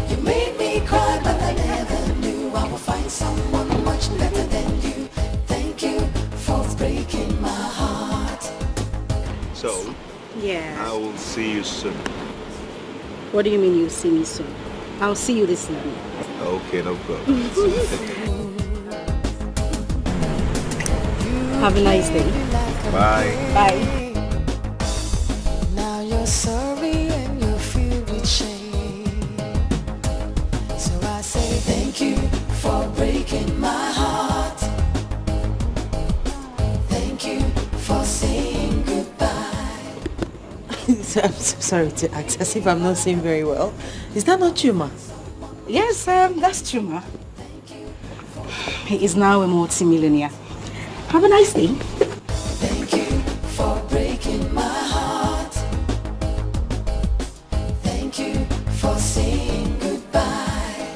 S7: You made me cry, but I never knew I would find someone much better than you. Thank you for breaking my heart.
S10: So,
S4: yeah.
S10: I will see you soon.
S4: What do you mean you'll see me soon? I'll see you this evening.
S10: Okay, no problem.
S4: Have a nice day.
S10: Bye.
S4: Bye.
S7: Now you're sorry and you're filled with shame. So I say thank you for breaking my heart. Thank you for saying goodbye.
S2: I'm so sorry to act as if I'm not saying very well. Is that not Chuma?
S4: Yes, that's Chuma. He is now a multi-millionaire. Have a nice day.
S7: Thank you for breaking my heart. Thank you for saying goodbye.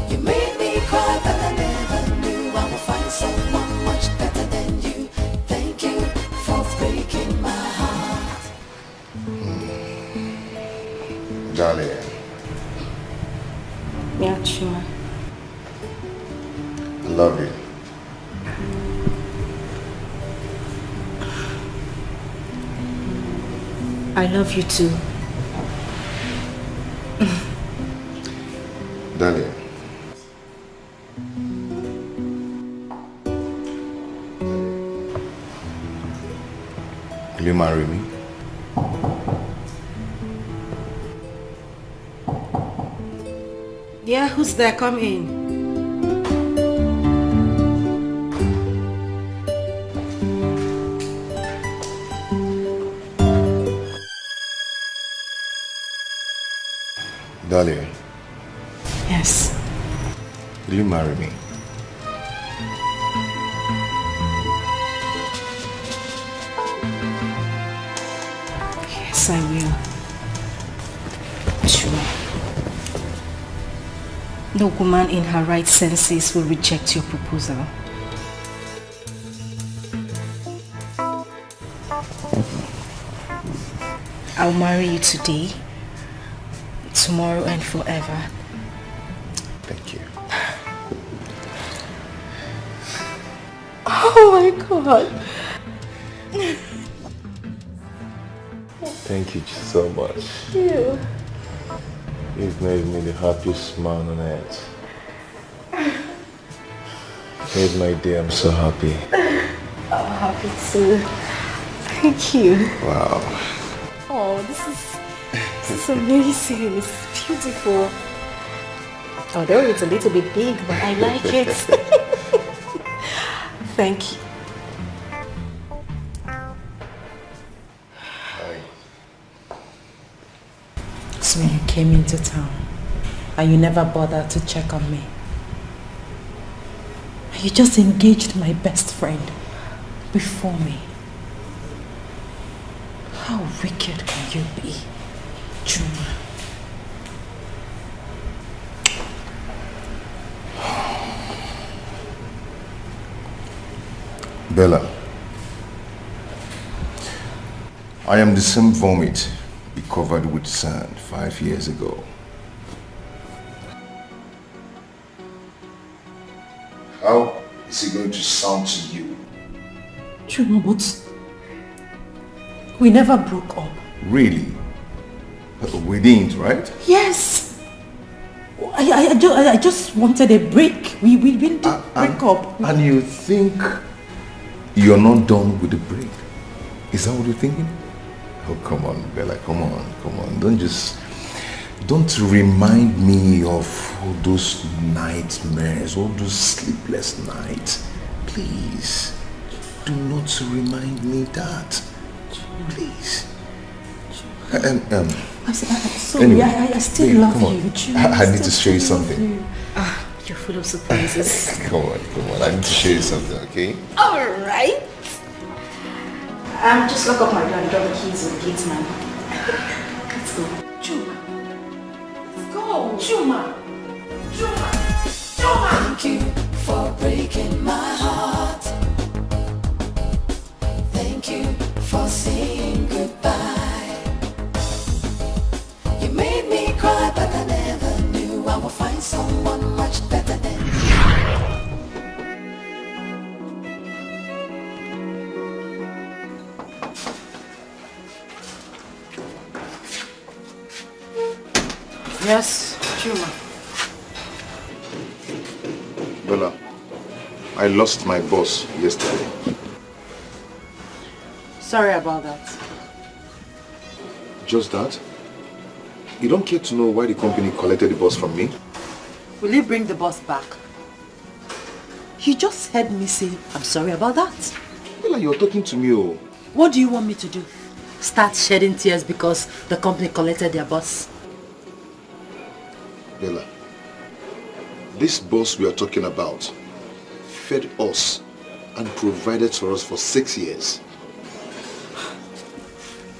S7: You made me cry, but I never knew I would find someone much better than you. Thank you for breaking my heart.
S1: Dahlia.
S2: Yeah, Chuma.
S1: I love you.
S2: I love you too.
S1: Dahlia. Will you marry me?
S2: Yeah, who's there? Come in.
S1: Dahlia,
S2: Yes.
S1: will you marry me?
S2: Yes, I will. Sure. No woman in her right senses will reject your proposal. I'll marry you today, tomorrow and forever.
S1: Thank you.
S2: Oh my God.
S1: Thank you so much.
S2: You.
S1: You've made me the happiest man on earth. Made my day, I'm so happy.
S2: I'm happy too. Thank you.
S1: Wow.
S2: Oh, this is amazing. It's beautiful. Although it's a little bit big, but I like it. Thank you. So you came into town and you never bothered to check on me. You just engaged my best friend before me. How wicked can you be, Chuma?
S1: Bella, I am the same vomit you covered with sand 5 years ago. How is it going to sound to you?
S2: Chuma, but we never broke up.
S1: Really? We didn't, right?
S2: Yes. I just wanted a break. We didn't break up.
S1: And you think you're not done with the break? Is that what you're thinking? Oh, come on, Bella, come on. Don't remind me of all those nightmares, all those sleepless nights. Please, do not remind me that. Please.
S2: I'm sorry,
S1: Anyway,
S2: I still
S1: babe,
S2: love
S1: come on.
S2: you. Chuma,
S1: I need to show you something.
S4: You're full of surprises.
S1: Come on. I need to show you something, okay?
S4: Alright. Just lock up my door and drop the keys with the gate man. Let's go.
S2: Chuma. Let's go. Chuma.
S7: Thank you for breaking my heart. Thank you for saying goodbye. You made me cry, but I never knew I would find someone much better than you.
S2: Yes, Chuma.
S1: Bella, I lost my boss yesterday.
S2: Sorry about that.
S1: Just that? You don't care to know why the company collected the boss from me?
S2: Will you bring the boss back? You just heard me say, I'm sorry about that.
S1: Bella, you're talking to me, oh.
S2: What do you want me to do? Start shedding tears because the company collected their boss?
S1: Bella, this boss we are talking about fed us and provided for us for 6 years.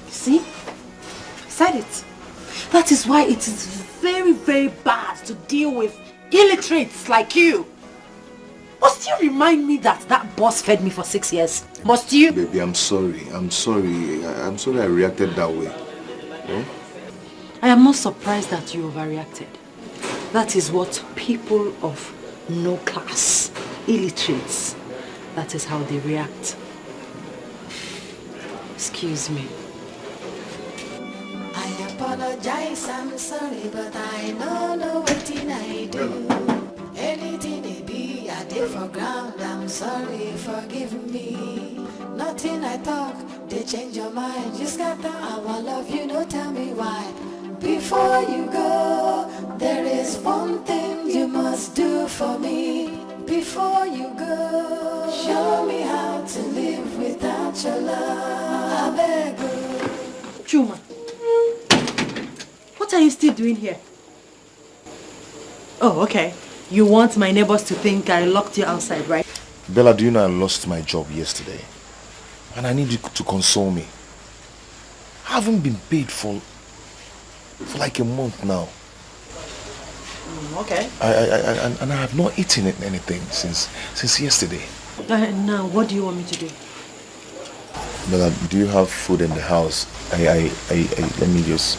S2: See? I said it. That is why it is very, very bad to deal with illiterates like you. Must you remind me that that boss fed me for 6 years? Must you?
S1: Baby, I'm sorry I reacted that way. Eh?
S2: I am not surprised that you overreacted. That is what people of no class, illiterates, that is how they react. Excuse me.
S7: I apologize, I'm sorry, but I know what I do. Anything it be, I did for ground, I'm sorry, forgive me. Nothing I talk, they change your mind. You scatter our love, you know, tell me why. Before you go, there is one thing you must do for me. Before you go, show me how to live without your love. I beg you.
S2: Chuma, what are you still doing here? Oh, okay. You want my neighbors to think I locked you outside, right?
S1: Bella, do you know I lost my job yesterday? And I need you to console me. I haven't been paid for like a month now.
S2: Okay.
S1: And I have not eaten anything since yesterday.
S2: Now, what do you want me to do?
S1: Bella, do you have food in the house? Let me just...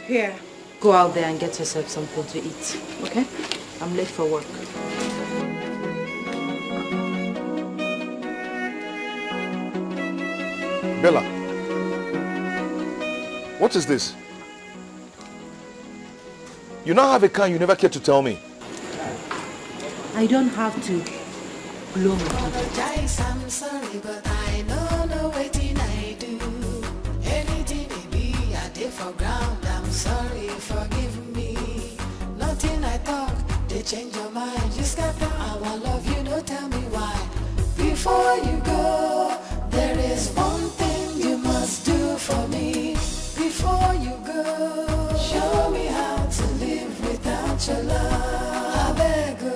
S2: Here. Go out there and get yourself something to eat, okay? I'm late for work.
S1: Bella, what is this? You now have a car, you never cared to tell me.
S2: I don't have to blow my
S7: Apologize, I'm sorry, but I know what I do. Anything it be, I did for ground, I'm sorry, forgive me. Nothing I talk, they change your mind. You scatter our love, you know, tell me why. Before you go, there is one thing you must do for me. Before you go, show me how to live without your love. I beg you,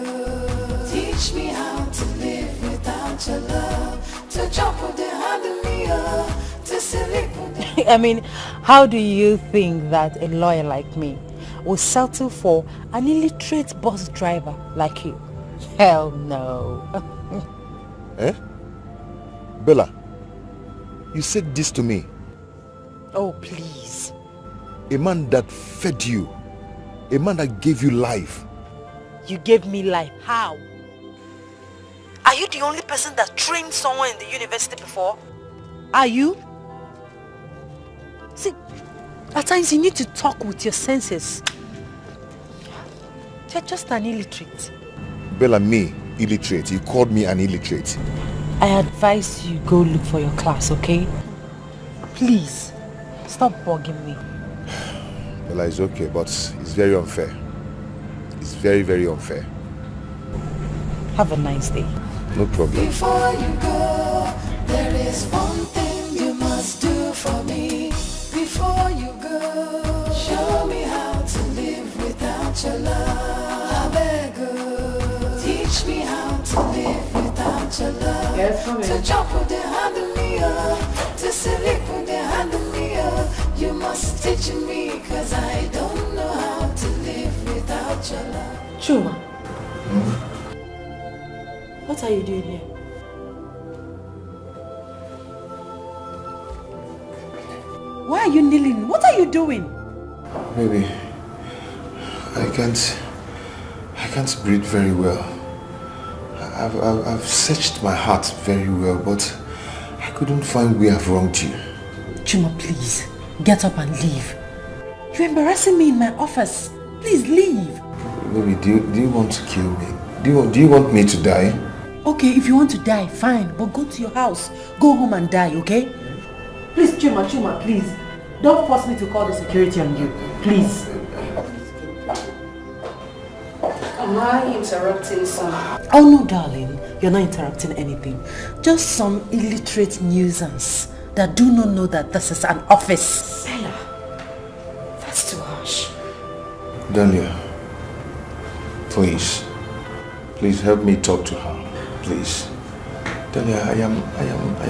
S7: teach me how to live without your love. To chop with the hand of me, to sleep with the...
S2: I mean, how do you think that a lawyer like me will settle for an illiterate bus driver like you. Hell no.
S1: Eh? Bella, you said this to me.
S2: Oh, please.
S1: A man that fed you. A man that gave you life.
S2: You gave me life. How? Are you the only person that trained someone in the university before? Are you? See, at times you need to talk with your senses. You're just an illiterate.
S1: Bella, me, illiterate. You called me an illiterate.
S2: I advise you go look for your class, okay? Please, stop bugging me.
S1: Bella, it's okay, but it's very unfair. It's very, very unfair.
S2: Have a nice day.
S1: No problem.
S7: Before you go, there is one thing you must do for me. Before you go, show me how to live without your love. I beg you, teach me how to live without your love.
S2: Yes,
S7: to jump with the hand of me, to sleep with the hand of me. You must teach me, cause I don't know how to live without your love.
S2: Chuma. What are you doing here? Why are you kneeling? What are you doing?
S1: Baby, I can't breathe very well. I've searched my heart very well, but I couldn't find where I've wronged you.
S2: Chuma, please, get up and leave. You're embarrassing me in my office. Please leave.
S1: Baby, do you want to kill me? Do you want me to die?
S2: Okay, if you want to die, fine, but go to your house. Go home and die, okay? Please, Chuma, please. Don't force me to call the security on you. Please.
S4: Am I interrupting something?
S2: Oh no, darling. You're not interrupting anything. Just some illiterate nuisance that do not know that this is an office.
S4: Bella, that's too harsh.
S1: Dahlia, please help me talk to her. Please. Dahlia, I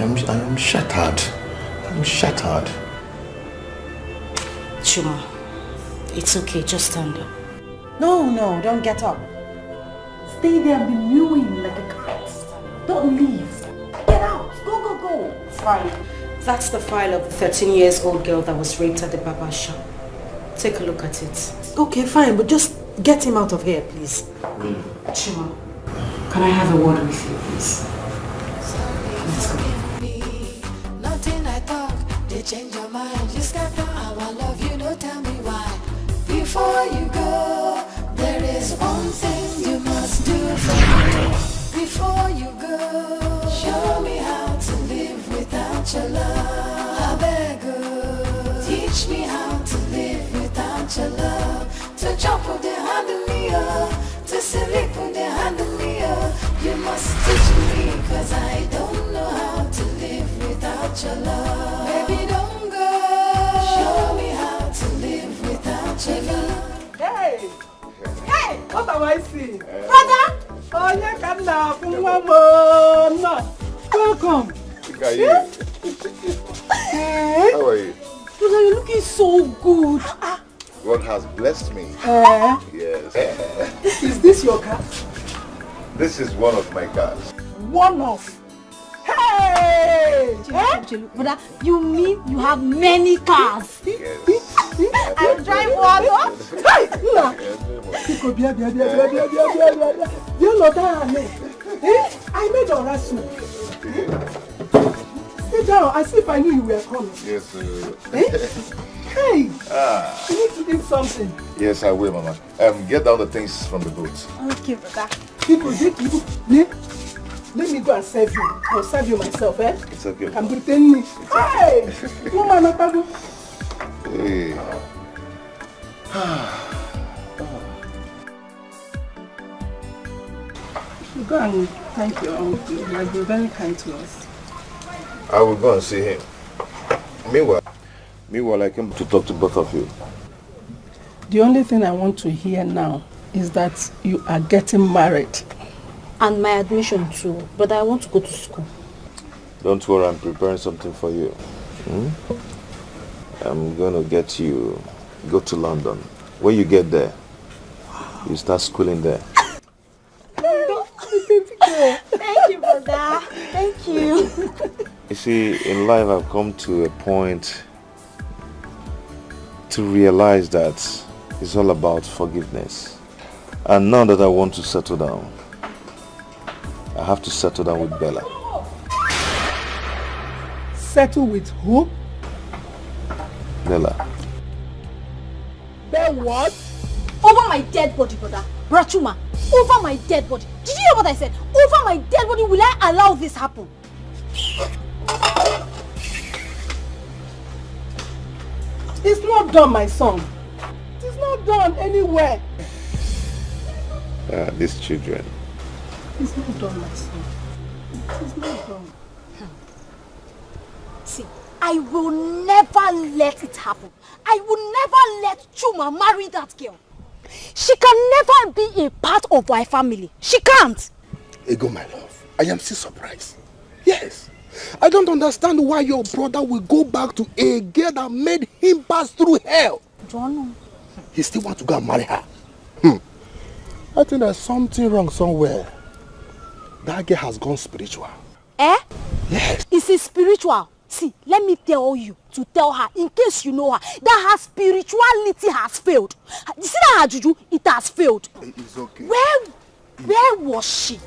S1: am shattered. I'm shattered.
S4: Chuma, it's okay, just stand up.
S2: No, don't get up. Stay there and be mewing like a cat. Don't leave. Get out. Go.
S4: It's fine. That's the file of the 13-year-old girl that was raped at the barber shop. Take a look at it.
S2: Okay, fine, but just get him out of here, please.
S4: Chuma, can I have a word with you, please? Let's go.
S7: Nothing I talk, they change your mind. You scatter our love, you don't tell me why. Before you go, there is one thing you must do for me. Before you go, show me how to live without your love. I beg you, teach me how to live without your love. To jump with the hand of me, to sleep with the hand of me. You must teach me, cause I don't know how to live without your love. Baby, don't go. Show me how to live without your love.
S13: Hey, what am I seeing? Brother! Oh, you can now come on. Welcome.
S1: Look at you.
S13: Hey.
S1: How are you?
S13: Brother, you're looking so good.
S1: God has blessed me. Yes.
S13: Is this your car?
S1: This is one of my cars.
S13: One of. Hey!
S14: Brother, you mean you have many cars?
S1: Yes.
S14: I drive one.
S13: Hey! I made a rasu. Sit down. I see if I knew you were coming.
S1: Yes, sir.
S13: Hey! You need to eat something.
S1: Yes, I will, Mama. Get down the things from the boat.
S14: Okay, brother.
S13: People, let me go and serve you. I'll serve you myself, eh?
S1: It's okay.
S13: I'm pretending. Hey! Woman, Apago.
S1: Hey.
S13: Go and thank your uncle. He has been very kind to us.
S1: I will go and see him. Meanwhile, I came to talk to both of you.
S13: The only thing I want to hear now is that you are getting married.
S4: And my admission too, but I want to go to school.
S1: Don't worry, I'm preparing something for you. I'm going to get you, go to London When you get there, you start schooling there.
S14: Thank you, brother. Thank you.
S1: You see, in life I've come to a point to realize that it's all about forgiveness. And now that I want to settle down, I have to settle down with Bella.
S13: Settle with who?
S1: Bella.
S13: Then what?
S14: Over my dead body, brother. Chuma, over my dead body. Did you hear what I said? Over my dead body, will I allow this happen?
S13: It's not done, my son. It's not done anywhere.
S1: These children.
S13: It's not done, my son. It's not done.
S14: See, I will never let it happen. I will never let Chuma marry that girl. She can never be a part of my family. She can't.
S12: Ego, my love, I am still surprised. Yes. I don't understand why your brother will go back to a girl that made him pass through hell.
S14: John.
S12: He still wants to go and marry her. I think there's something wrong somewhere. That girl has gone spiritual.
S14: Eh?
S12: Yes.
S14: Is it spiritual? See, let me tell you to tell her, in case you know her, that her spirituality has failed. You see that her juju? It has failed.
S12: It's okay.
S14: Where was she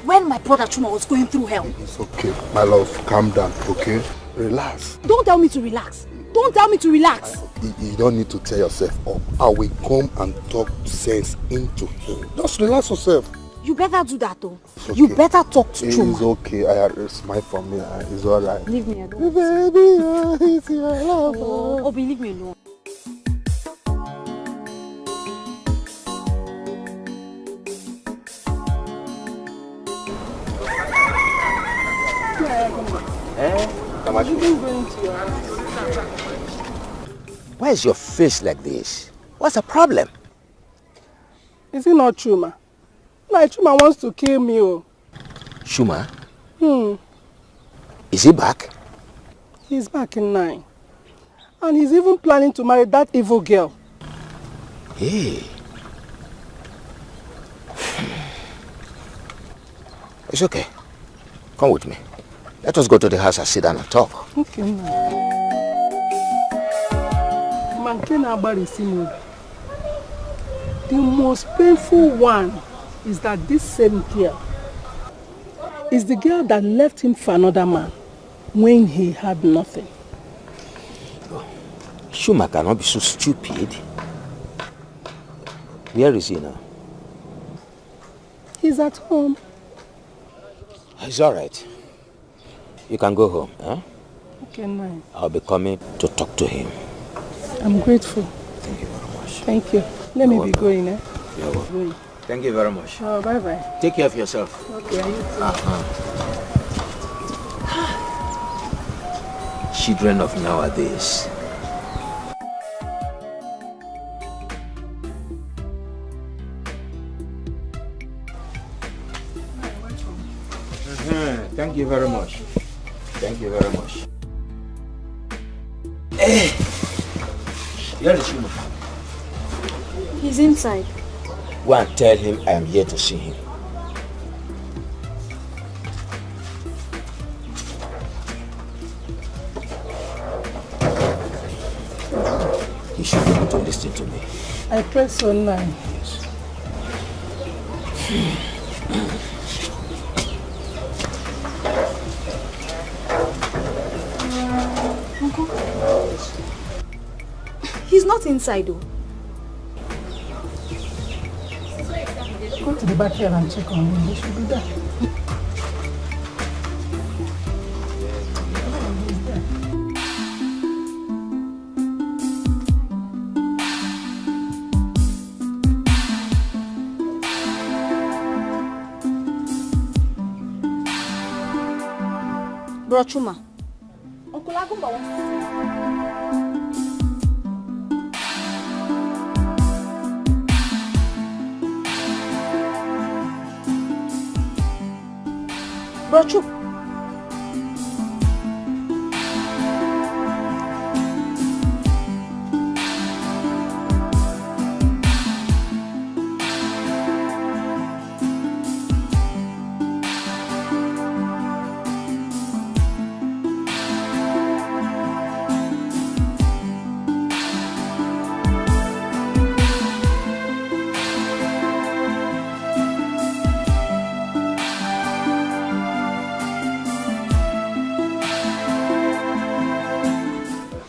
S14: when my brother Chuma was going through hell?
S12: It's okay. My love, calm down, okay? Relax.
S14: Don't tell me to relax. Don't tell me to relax.
S12: You don't need to tear yourself up. I will come and talk sense into him. Just relax yourself.
S14: You better do that though.
S12: Okay.
S14: You better talk to Chuma.
S12: It's okay. It's my family. It's alright.
S14: Leave me alone.
S12: Baby, it's your love.
S14: Oh, leave me alone.
S16: Why is your face like this? What's the problem?
S13: Is it not Chuma? My Chuma wants to kill me. Oh.
S16: Chuma?
S13: Hmm.
S16: Is he back?
S13: He's back in 9. And he's even planning to marry that evil girl.
S16: Hey. It's okay. Come with me. Let us go to the house and sit down and talk.
S13: Okay, man. The most painful one is that this same girl is the girl that left him for another man when he had nothing.
S16: Chuma cannot be so stupid. Where is he now?
S13: He's at home.
S16: It's all right. You can go home, huh?
S13: Okay, nice.
S16: I'll be coming to talk to him.
S13: I'm grateful.
S16: Thank you very much.
S13: Thank you. Let me be going, eh?
S16: You're welcome. Thank you very much.
S13: Oh, bye-bye.
S16: Take care of yourself.
S13: Okay, you too.
S16: Children of nowadays. Thank you very much. Thank you very much. Hey! Where is Chuma?
S14: He's inside.
S16: Go and tell him I am here to see him. He should be able to listen to me.
S13: I press so nice.
S14: Uncle. He's not inside though.
S13: Go to the backyard and check on him. He should be there.
S14: Bro Chuma. Uncle Agumba wants to see you. Bro Chup.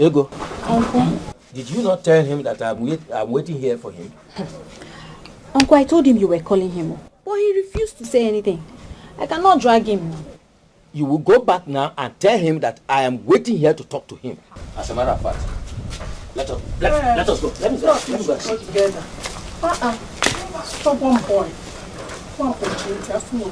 S16: Ego.
S14: Uncle.
S16: Did you not tell him that I'm waiting here for him?
S14: Uncle, I told him you were calling him, but he refused to say anything. I cannot drag him.
S16: You will go back now and tell him that I am waiting here to talk to him. As a matter of fact, let us go. Let me go.
S13: Together. Stop one boy. One opportunity. I've seen him.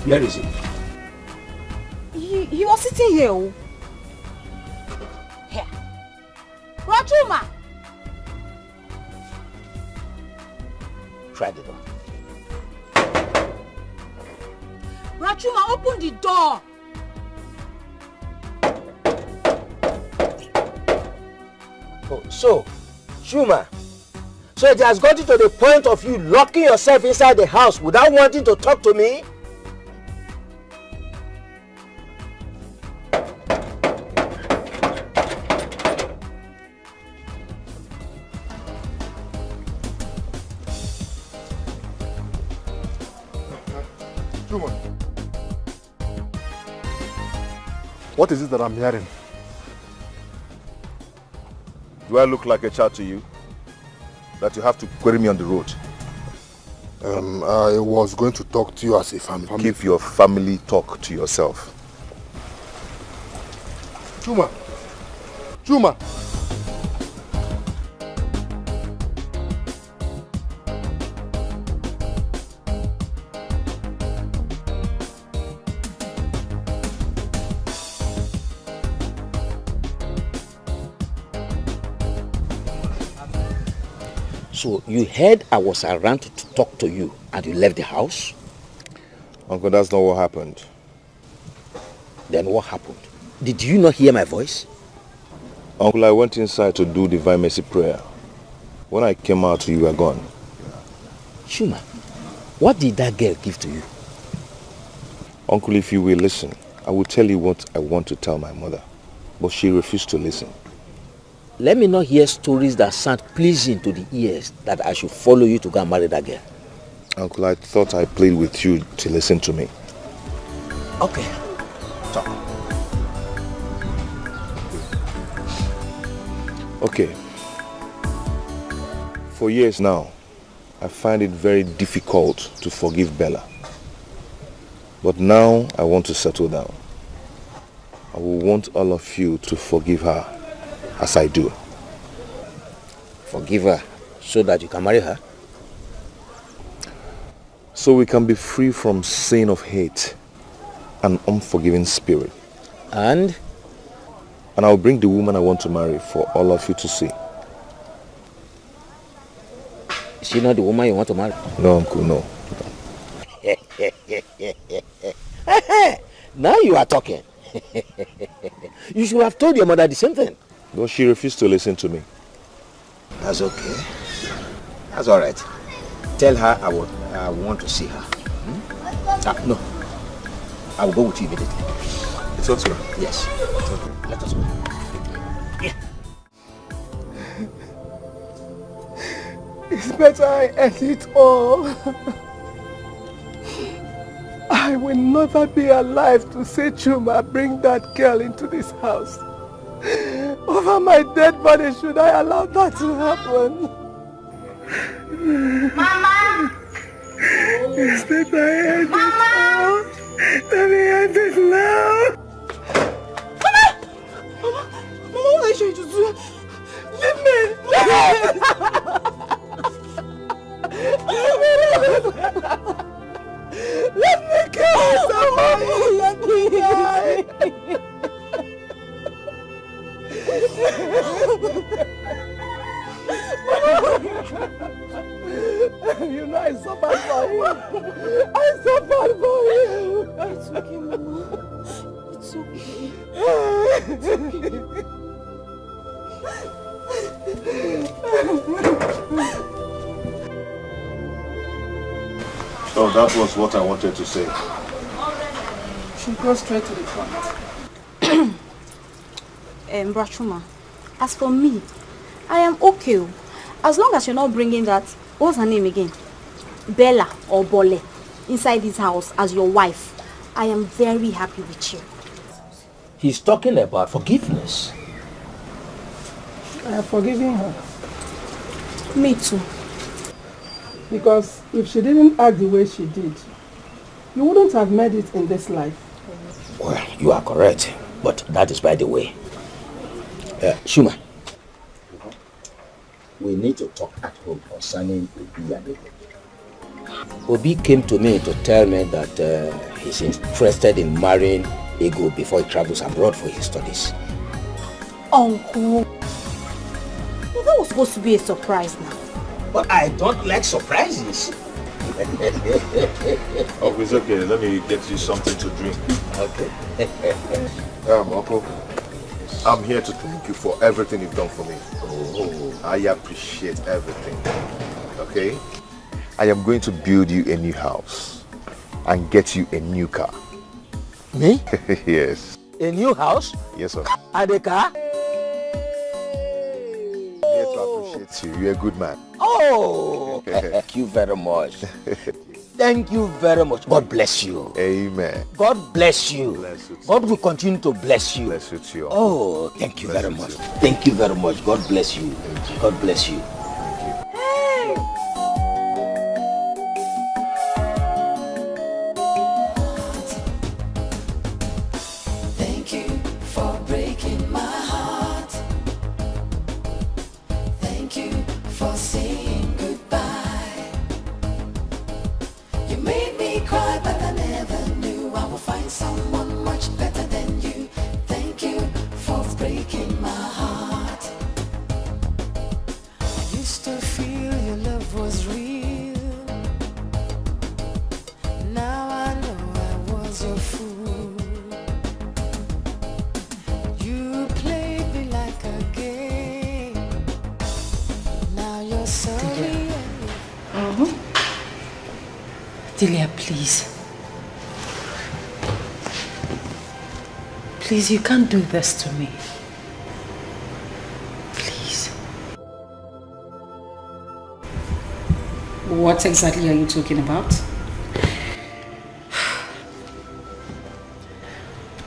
S16: Where is he?
S14: He was sitting here. Here. Chuma!
S16: Try the door.
S14: Chuma, open the door!
S16: Oh, so, Chuma, so it has gotten to the point of you locking yourself inside the house without wanting to talk to me?
S10: What is it that I'm hearing?
S1: Do I look like a child to you? That you have to query me on the road?
S10: I was going to talk to you as a family.
S1: Keep your family talk to yourself.
S10: Chuma! Chuma!
S16: So you heard I was around to talk to you and you left the house?
S1: Uncle, that's not what happened.
S16: Then what happened? Did you not hear my voice?
S1: Uncle, I went inside to do Divine Mercy prayer. When I came out, you were gone.
S16: Chuma, what did that girl give to you?
S1: Uncle, if you will listen, I will tell you what I want to tell my mother. But she refused to listen.
S16: Let me not hear stories that sound pleasing to the ears that I should follow you to go and marry that girl.
S1: Uncle, I thought I played with you to listen to me.
S16: Okay, talk.
S1: Okay. For years now, I find it very difficult to forgive Bella. But now I want to settle down. I will want all of you to forgive her as I do.
S16: Forgive her so that you can marry her?
S1: So we can be free from sin of hate and unforgiving spirit.
S16: And
S1: I'll bring the woman I want to marry for all of you to see.
S16: Is she not the woman you want to marry?
S1: No, Uncle, no.
S16: Now you are talking. You should have told your mother the same thing.
S1: But she refused to listen to me.
S16: That's okay. That's all right. Tell her I want to see her. No. I will go with you immediately.
S1: It's okay.
S16: Yes. It's okay. Let us go.
S13: It's better I end it all. I will never be alive to say, Chuma, bring that girl into this house. Over my dead body, should I allow that to happen?
S7: Mama!
S13: It's better I end it all. Let me end it now. Mama, what are you trying to do? Leave me! Let me kill somebody! Let me die! You know I suffered for you. I suffered for you.
S14: It's okay, Mama. It's okay. It's okay.
S1: So that was what I wanted to say.
S13: Should go straight to the point.
S14: Chuma, as for me, I am okay. As long as you're not bringing that What's her name again? Bella or Bole, inside this house as your wife. I am very happy with you.
S16: He's talking about forgiveness.
S13: I have forgiven her.
S14: Me too.
S13: Because if she didn't act the way she did, you wouldn't have made it in this life.
S16: Well, you are correct, but that is by the way. Chuma, we need to talk at home concerning Obi and Ego. Obi came to me to tell me that he's interested in marrying Ego before he travels abroad for his studies.
S14: Uncle, that was supposed to be a surprise now.
S16: But I don't like surprises.
S10: Oh, it's okay. Let me get you something to drink.
S16: Okay.
S1: Uncle, I'm here to thank you for everything you've done for me. Oh, I appreciate everything. Okay? I am going to build you a new house and get you a new car.
S16: Me?
S1: Yes.
S16: A new house?
S1: Yes, sir.
S16: And a car?
S1: I'm here to appreciate you. You're a good man.
S16: Oh, thank you very much. Thank you very much. God bless you.
S1: Amen.
S16: God bless you.
S1: Bless you too.
S16: God will continue to bless you.
S1: Bless you too.
S16: Oh, thank you very much. Thank you very much. God bless you. God bless you.
S7: Thank you for breaking my heart. Thank you for saying goodbye. You made me cry, but I never knew I would find someone much better than you. Thank you for breaking my heart. I used to feel your love was real. Now I know I was your fool. You played me like a game. Now you're sorry.
S2: Delia, please. Please, you can't do this to me. Please.
S4: What exactly are you talking about?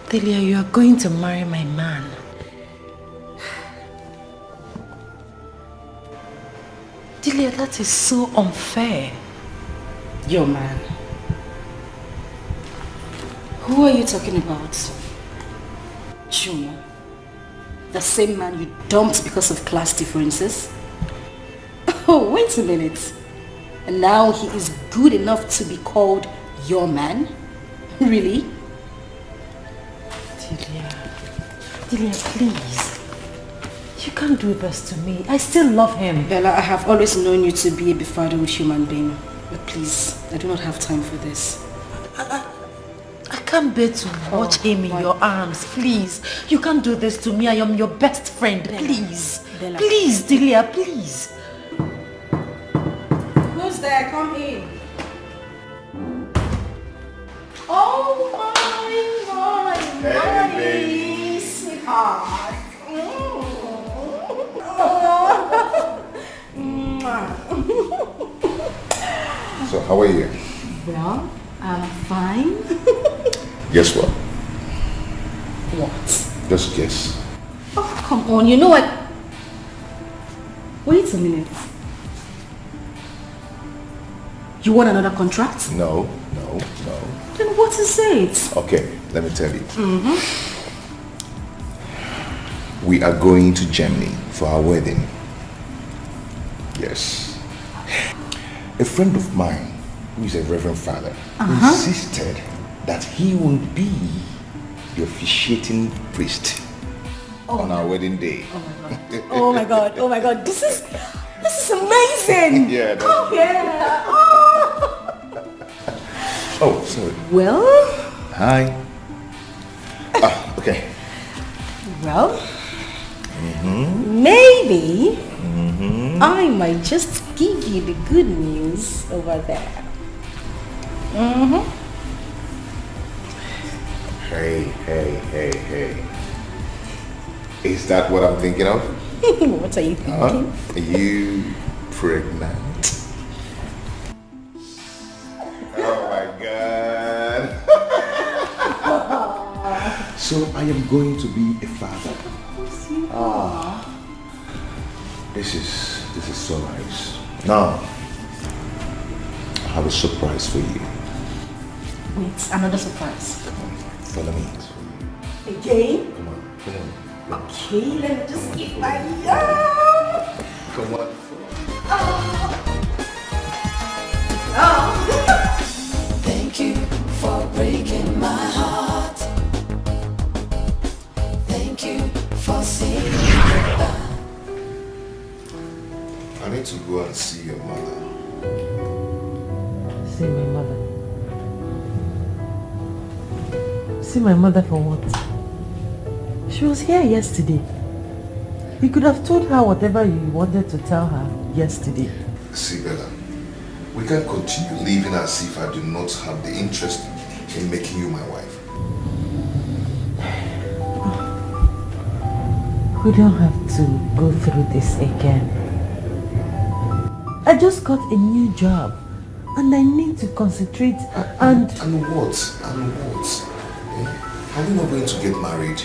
S2: Delia, you are going to marry my man. Delia, that is so unfair.
S4: Your man. Who are you talking about? Chuma. The same man you dumped because of class differences? Oh, wait a minute. And now he is good enough to be called your man? Really?
S2: Delia, please. You can't do this to me. I still love him.
S4: Bella, I have always known you to be a befuddled human being. But please, I do not have time for this.
S2: I can't bear to watch him in your arms. Please. You can't do this to me. I am your best friend.
S4: Bella.
S2: Please.
S4: Bella.
S2: Please, Delia, please.
S4: Who's there? Come in. Oh my, sweetheart.
S6: So how are you?
S4: Well, I'm fine.
S6: Guess what?
S4: What?
S6: Just guess.
S4: Oh, come on. You know what? Wait a minute. You want another contract?
S6: No.
S4: Then what is it?
S6: Okay, let me tell you. We are going to Germany for our wedding. Yes. A friend of mine, who is a reverend father, insisted that he will be the officiating priest on our wedding day.
S4: Oh my god. Oh my god. This is amazing.
S6: Yeah.
S4: Yeah.
S6: Oh, sorry.
S4: Well.
S6: Hi. Okay.
S4: Well. Maybe I might just give you the good news over there.
S6: Hey. Is that what I'm thinking of?
S4: What are you thinking?
S6: Are you pregnant?
S3: So I am going to be a father. Ah, this is so nice. Now, I have a surprise for you.
S4: Wait, another surprise.
S3: Follow me.
S4: Again?
S3: Come on.
S4: Okay, let me just keep my
S3: Come on.
S7: Thank you for breaking my heart. Thank you for saying goodbye.
S1: I need to go and see your mother.
S2: See my mother. See my mother for what? She was here yesterday. You could have told her whatever you wanted to tell her yesterday.
S1: See, Bella, we can't continue living as if I do not have the interest in making you my wife.
S2: We don't have to go through this again. I just got a new job and I need to concentrate and...
S1: And what? Are we not going to get married?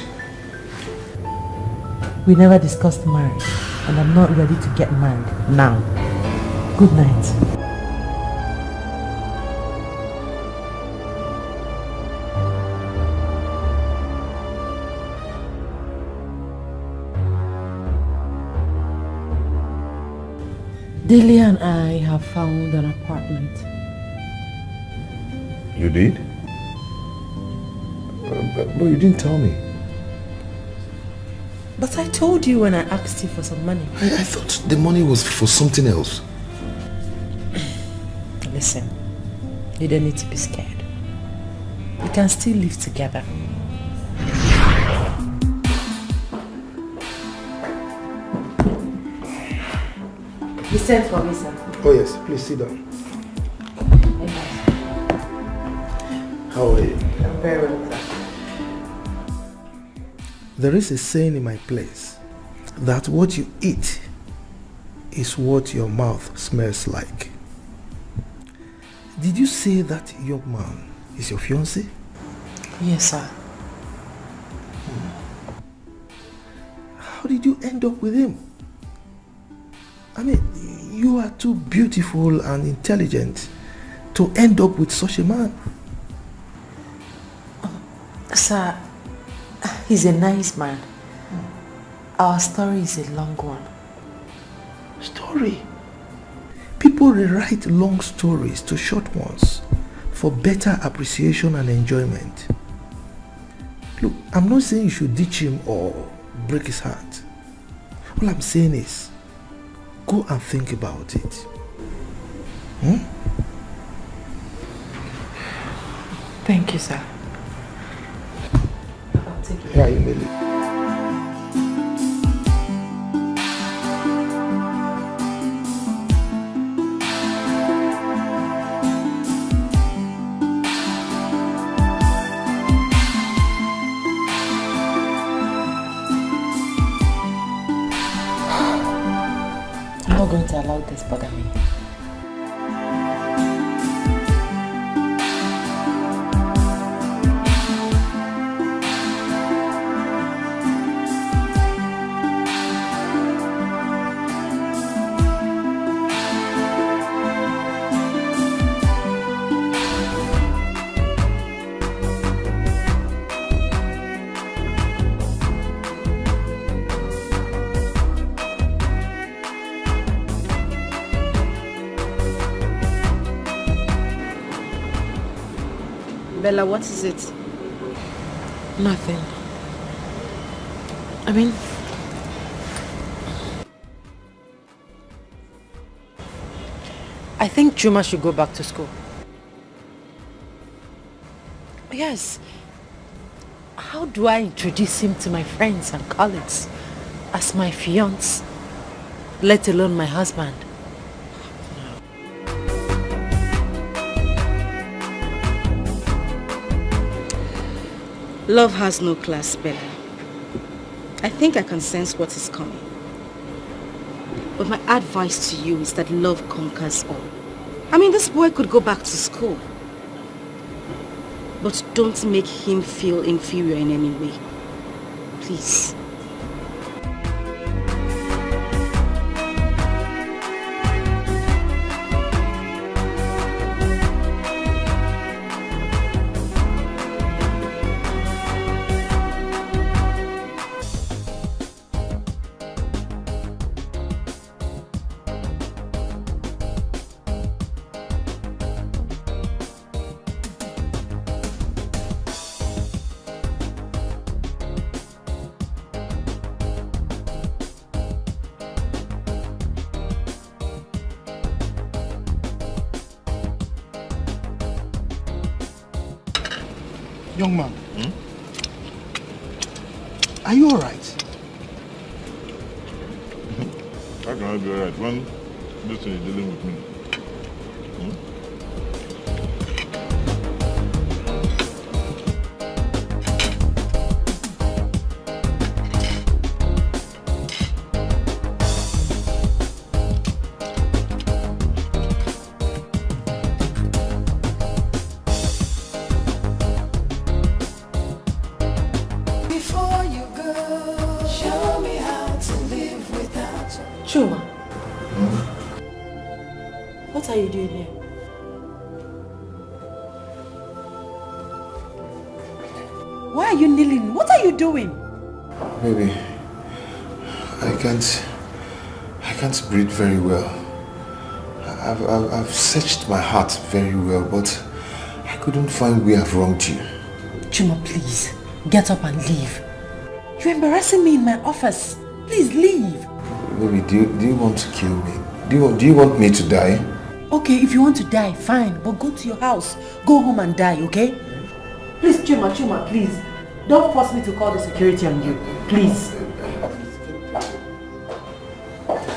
S2: We never discussed marriage and I'm not ready to get married now. Good night. Delia and I have found an apartment.
S1: You did? But you didn't tell me.
S2: But I told you when I asked you for some money.
S1: I thought the money was for something else.
S2: Listen, you don't need to be scared. We can still live together. You sent for me, sir.
S3: Oh yes, please sit down. How are you?
S2: I'm very well, sir.
S3: There is a saying in my place that what you eat is what your mouth smells like. Did you say that young man is your fiancé?
S2: Yes, sir.
S3: How did you end up with him? I mean, you are too beautiful and intelligent to end up with such a man.
S2: Sir, he's a nice man. Our story is a long one.
S3: Story? People rewrite long stories to short ones for better appreciation and enjoyment. Look, I'm not saying you should ditch him or break his heart. All I'm saying is, go and think about it.
S2: Thank you, sir. I'll take it.
S3: Yeah, you may leave.
S2: I'm not going to allow this bother me.
S4: Bella, what is it?
S2: Nothing. I mean, I think Chuma should go back to school. Yes. How do I introduce him to my friends and colleagues as my fiancé, let alone my husband?
S4: Love has no class, Bella. I think I can sense what is coming. But my advice to you is that love conquers all. I mean, this boy could go back to school. But don't make him feel inferior in any way. Please.
S12: Young man, are you alright?
S10: How can I be alright when this thing is dealing with me?
S2: Chuma, what are you doing here? Why are you kneeling? What are you doing?
S3: Baby, I can't breathe very well. I've searched my heart very well, but I couldn't find where I've wronged you.
S2: Chuma, please, get up and leave. You're embarrassing me in my office. Please leave.
S3: Baby, do you want to kill me? Do you want me to die?
S2: Okay, if you want to die, fine. But go to your house. Go home and die, okay? Please, Chuma, please. Don't force me to call the security on you. Please.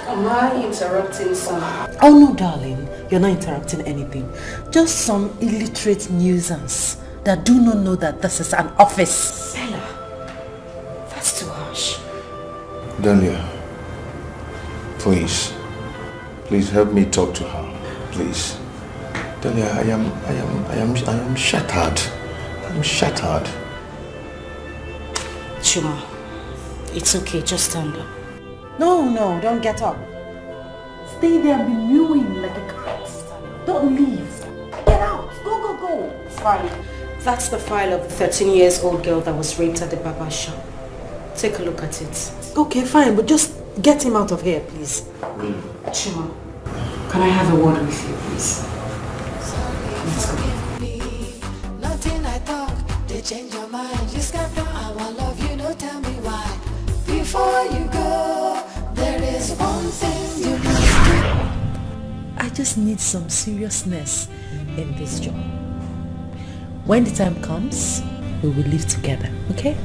S4: Am I interrupting something?
S2: Oh no, darling. You're not interrupting anything. Just some illiterate nuisance that do not know that this is an office.
S4: Bella, that's too harsh.
S3: Dahlia, please help me talk to her. Please. Dahlia, I am shattered. I'm shattered.
S4: Chuma, it's okay, just stand up.
S2: No, don't get up. Stay there and be mewing like a cat. Don't leave. Get out. Go.
S4: It's fine. That's the file of the 13-year-old girl that was raped at the barber shop. Take a look at it.
S2: Okay, fine, but just get him out of here, please.
S4: Chuma, can I have a word with you, please? Let's go.
S7: Nothing I talk, they change your mind. You scatter our love, you know, tell me why. Before you go, there is one thing you must do.
S2: I just need some seriousness in this job. When the time comes, we will live together, okay?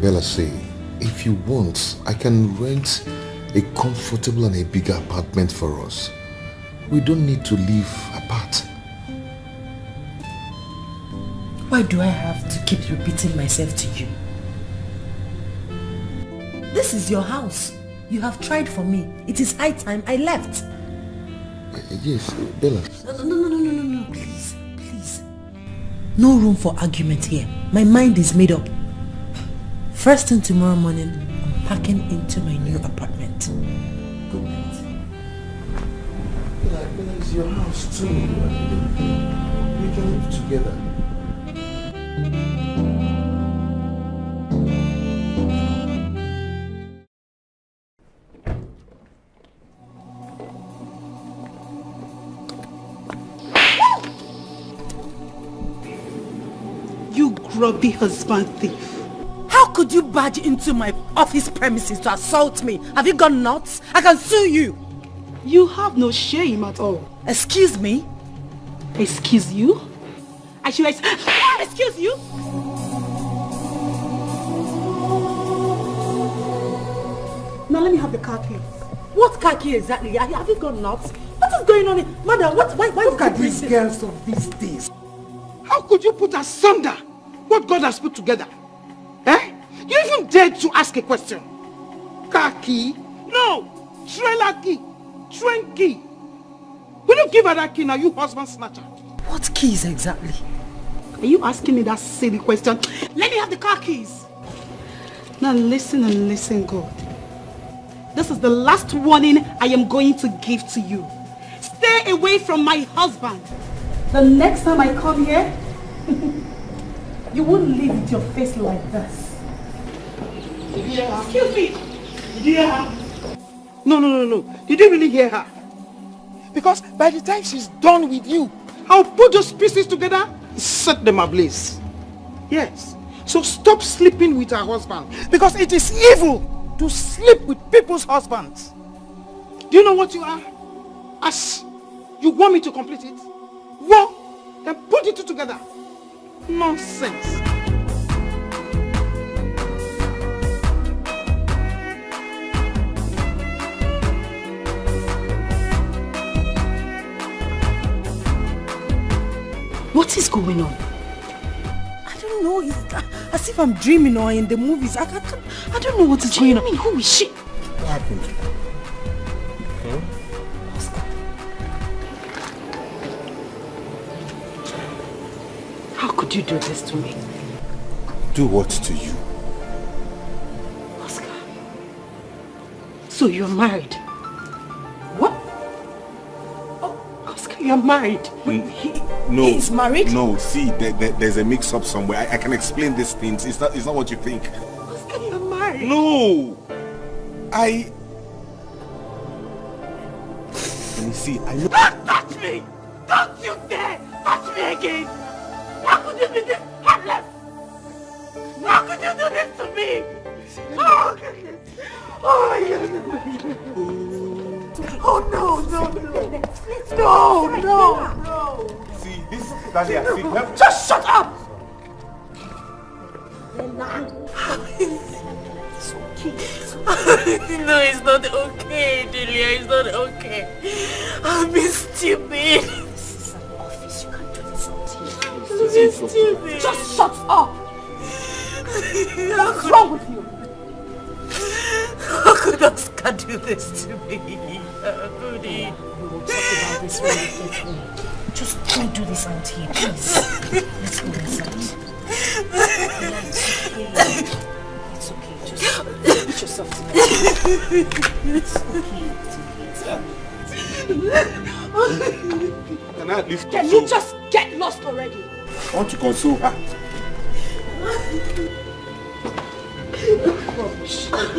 S3: Bella, say, if you want, I can rent a comfortable and a bigger apartment for us. We don't need to live apart.
S2: Why do I have to keep repeating myself to you? This is your house. You have tried for me. It is high time I left.
S3: Yes, Bella.
S2: No, please. No room for argument here. My mind is made up. First thing tomorrow morning, I'm packing into my new apartment. Good night.
S3: Bella, it's your house too. We can live together.
S12: You grubby husband thief.
S2: How could you barge into my office premises to assault me? Have you gone nuts? I can sue you.
S12: You have no shame at all.
S2: Excuse me?
S12: Excuse you? I should excuse you? Now let me have the car key.
S2: What car key exactly? Have you gone nuts? What is going on here? Madam, why
S12: look at these girls of these days. How could you put asunder what God has put together? Eh? You even dared to ask a question. Car key? No! Trailer key! Train key! Will you give her that key now, you husband snatcher?
S2: What keys exactly?
S12: Are you asking me that silly question? Let me have the car keys. Now listen and listen good. This is the last warning I am going to give to you. Stay away from my husband. The next time I come here, you won't leave with your face like this. Yeah. Excuse me. Yeah. No. You didn't really hear her. Because by the time she's done with you, I'll put those pieces together, set them ablaze. Yes. So stop sleeping with her husband. Because it is evil to sleep with people's husbands. Do you know what you are? Ash. You want me to complete it? Well, then put it together. Nonsense.
S2: What is going on? I don't know. It's as if I'm dreaming or in the movies. I don't know what is going on. What do you mean? Who is she?
S6: What happened?
S2: How could you do this to me?
S6: Do what to you?
S2: Oscar. So you're married? What? Oh, Oscar, you're married?
S6: No.
S2: He's married?
S6: No, see, there's a mix-up somewhere. I can explain these things. It's not what you think.
S2: Oscar, you're married?
S6: No! Let me see, I know.
S12: Don't touch me! Don't you dare touch me again! How could you be this heartless? How could you do this to me? Oh, goodness. Oh, my goodness. Oh, no.
S6: See, this is Dahlia. See,
S12: just shut up!
S2: It's okay. No, it's not okay, Delia. It's not okay. I've been stupid. This is an office. You can't do this on TV. I've been stupid.
S12: Just shut up! What's wrong with you?
S2: How could Oscar do this to me? How could he?
S14: We will talk about this when we get home. Just don't do this on TV, please. Let's go inside. It's okay. Just put yourself together. It's okay.
S6: Can I at least
S12: Can you just get lost already?
S6: I want to console her.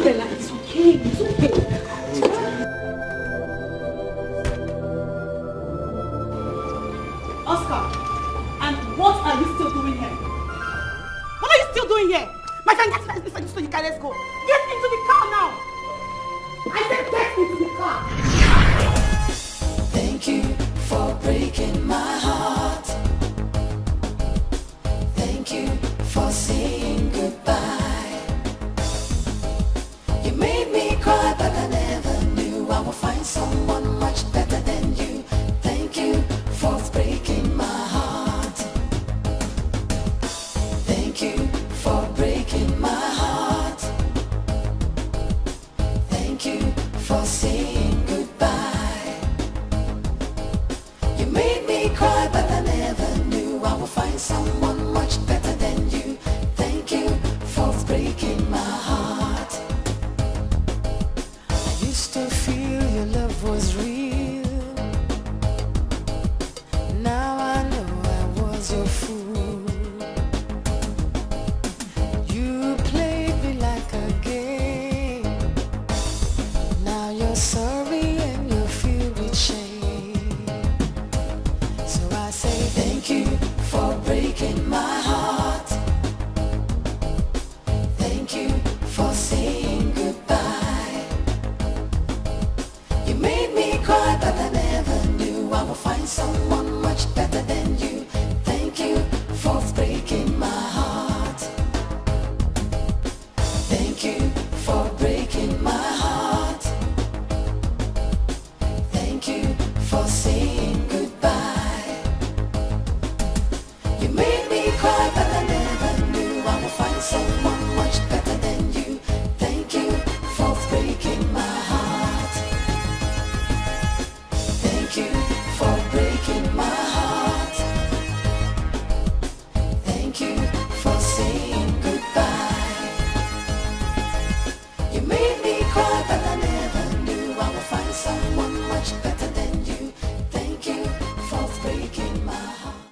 S12: Bella, it's okay. It's okay. Oscar, and what are you still doing here? What are you still doing here? My friend, get inside so you can let's go. Get into the car now. I said get into the car.
S7: Thank you for breaking my heart. Thank you for saying goodbye. You made me cry, but I never knew I would find someone much better than you. Thank you for breaking my heart. Thank you for breaking my heart. Thank you for saying goodbye. You made me cry, but I never knew I would find someone much better than you. Thank you for breaking my heart. I used to feel your love was real. Now I know I was your fool. You played me like a game. Now you're sorry and you're filled with shame. So I say thank you for breaking my heart. Thank you for saying goodbye. You made me cry, but I never knew I would find someone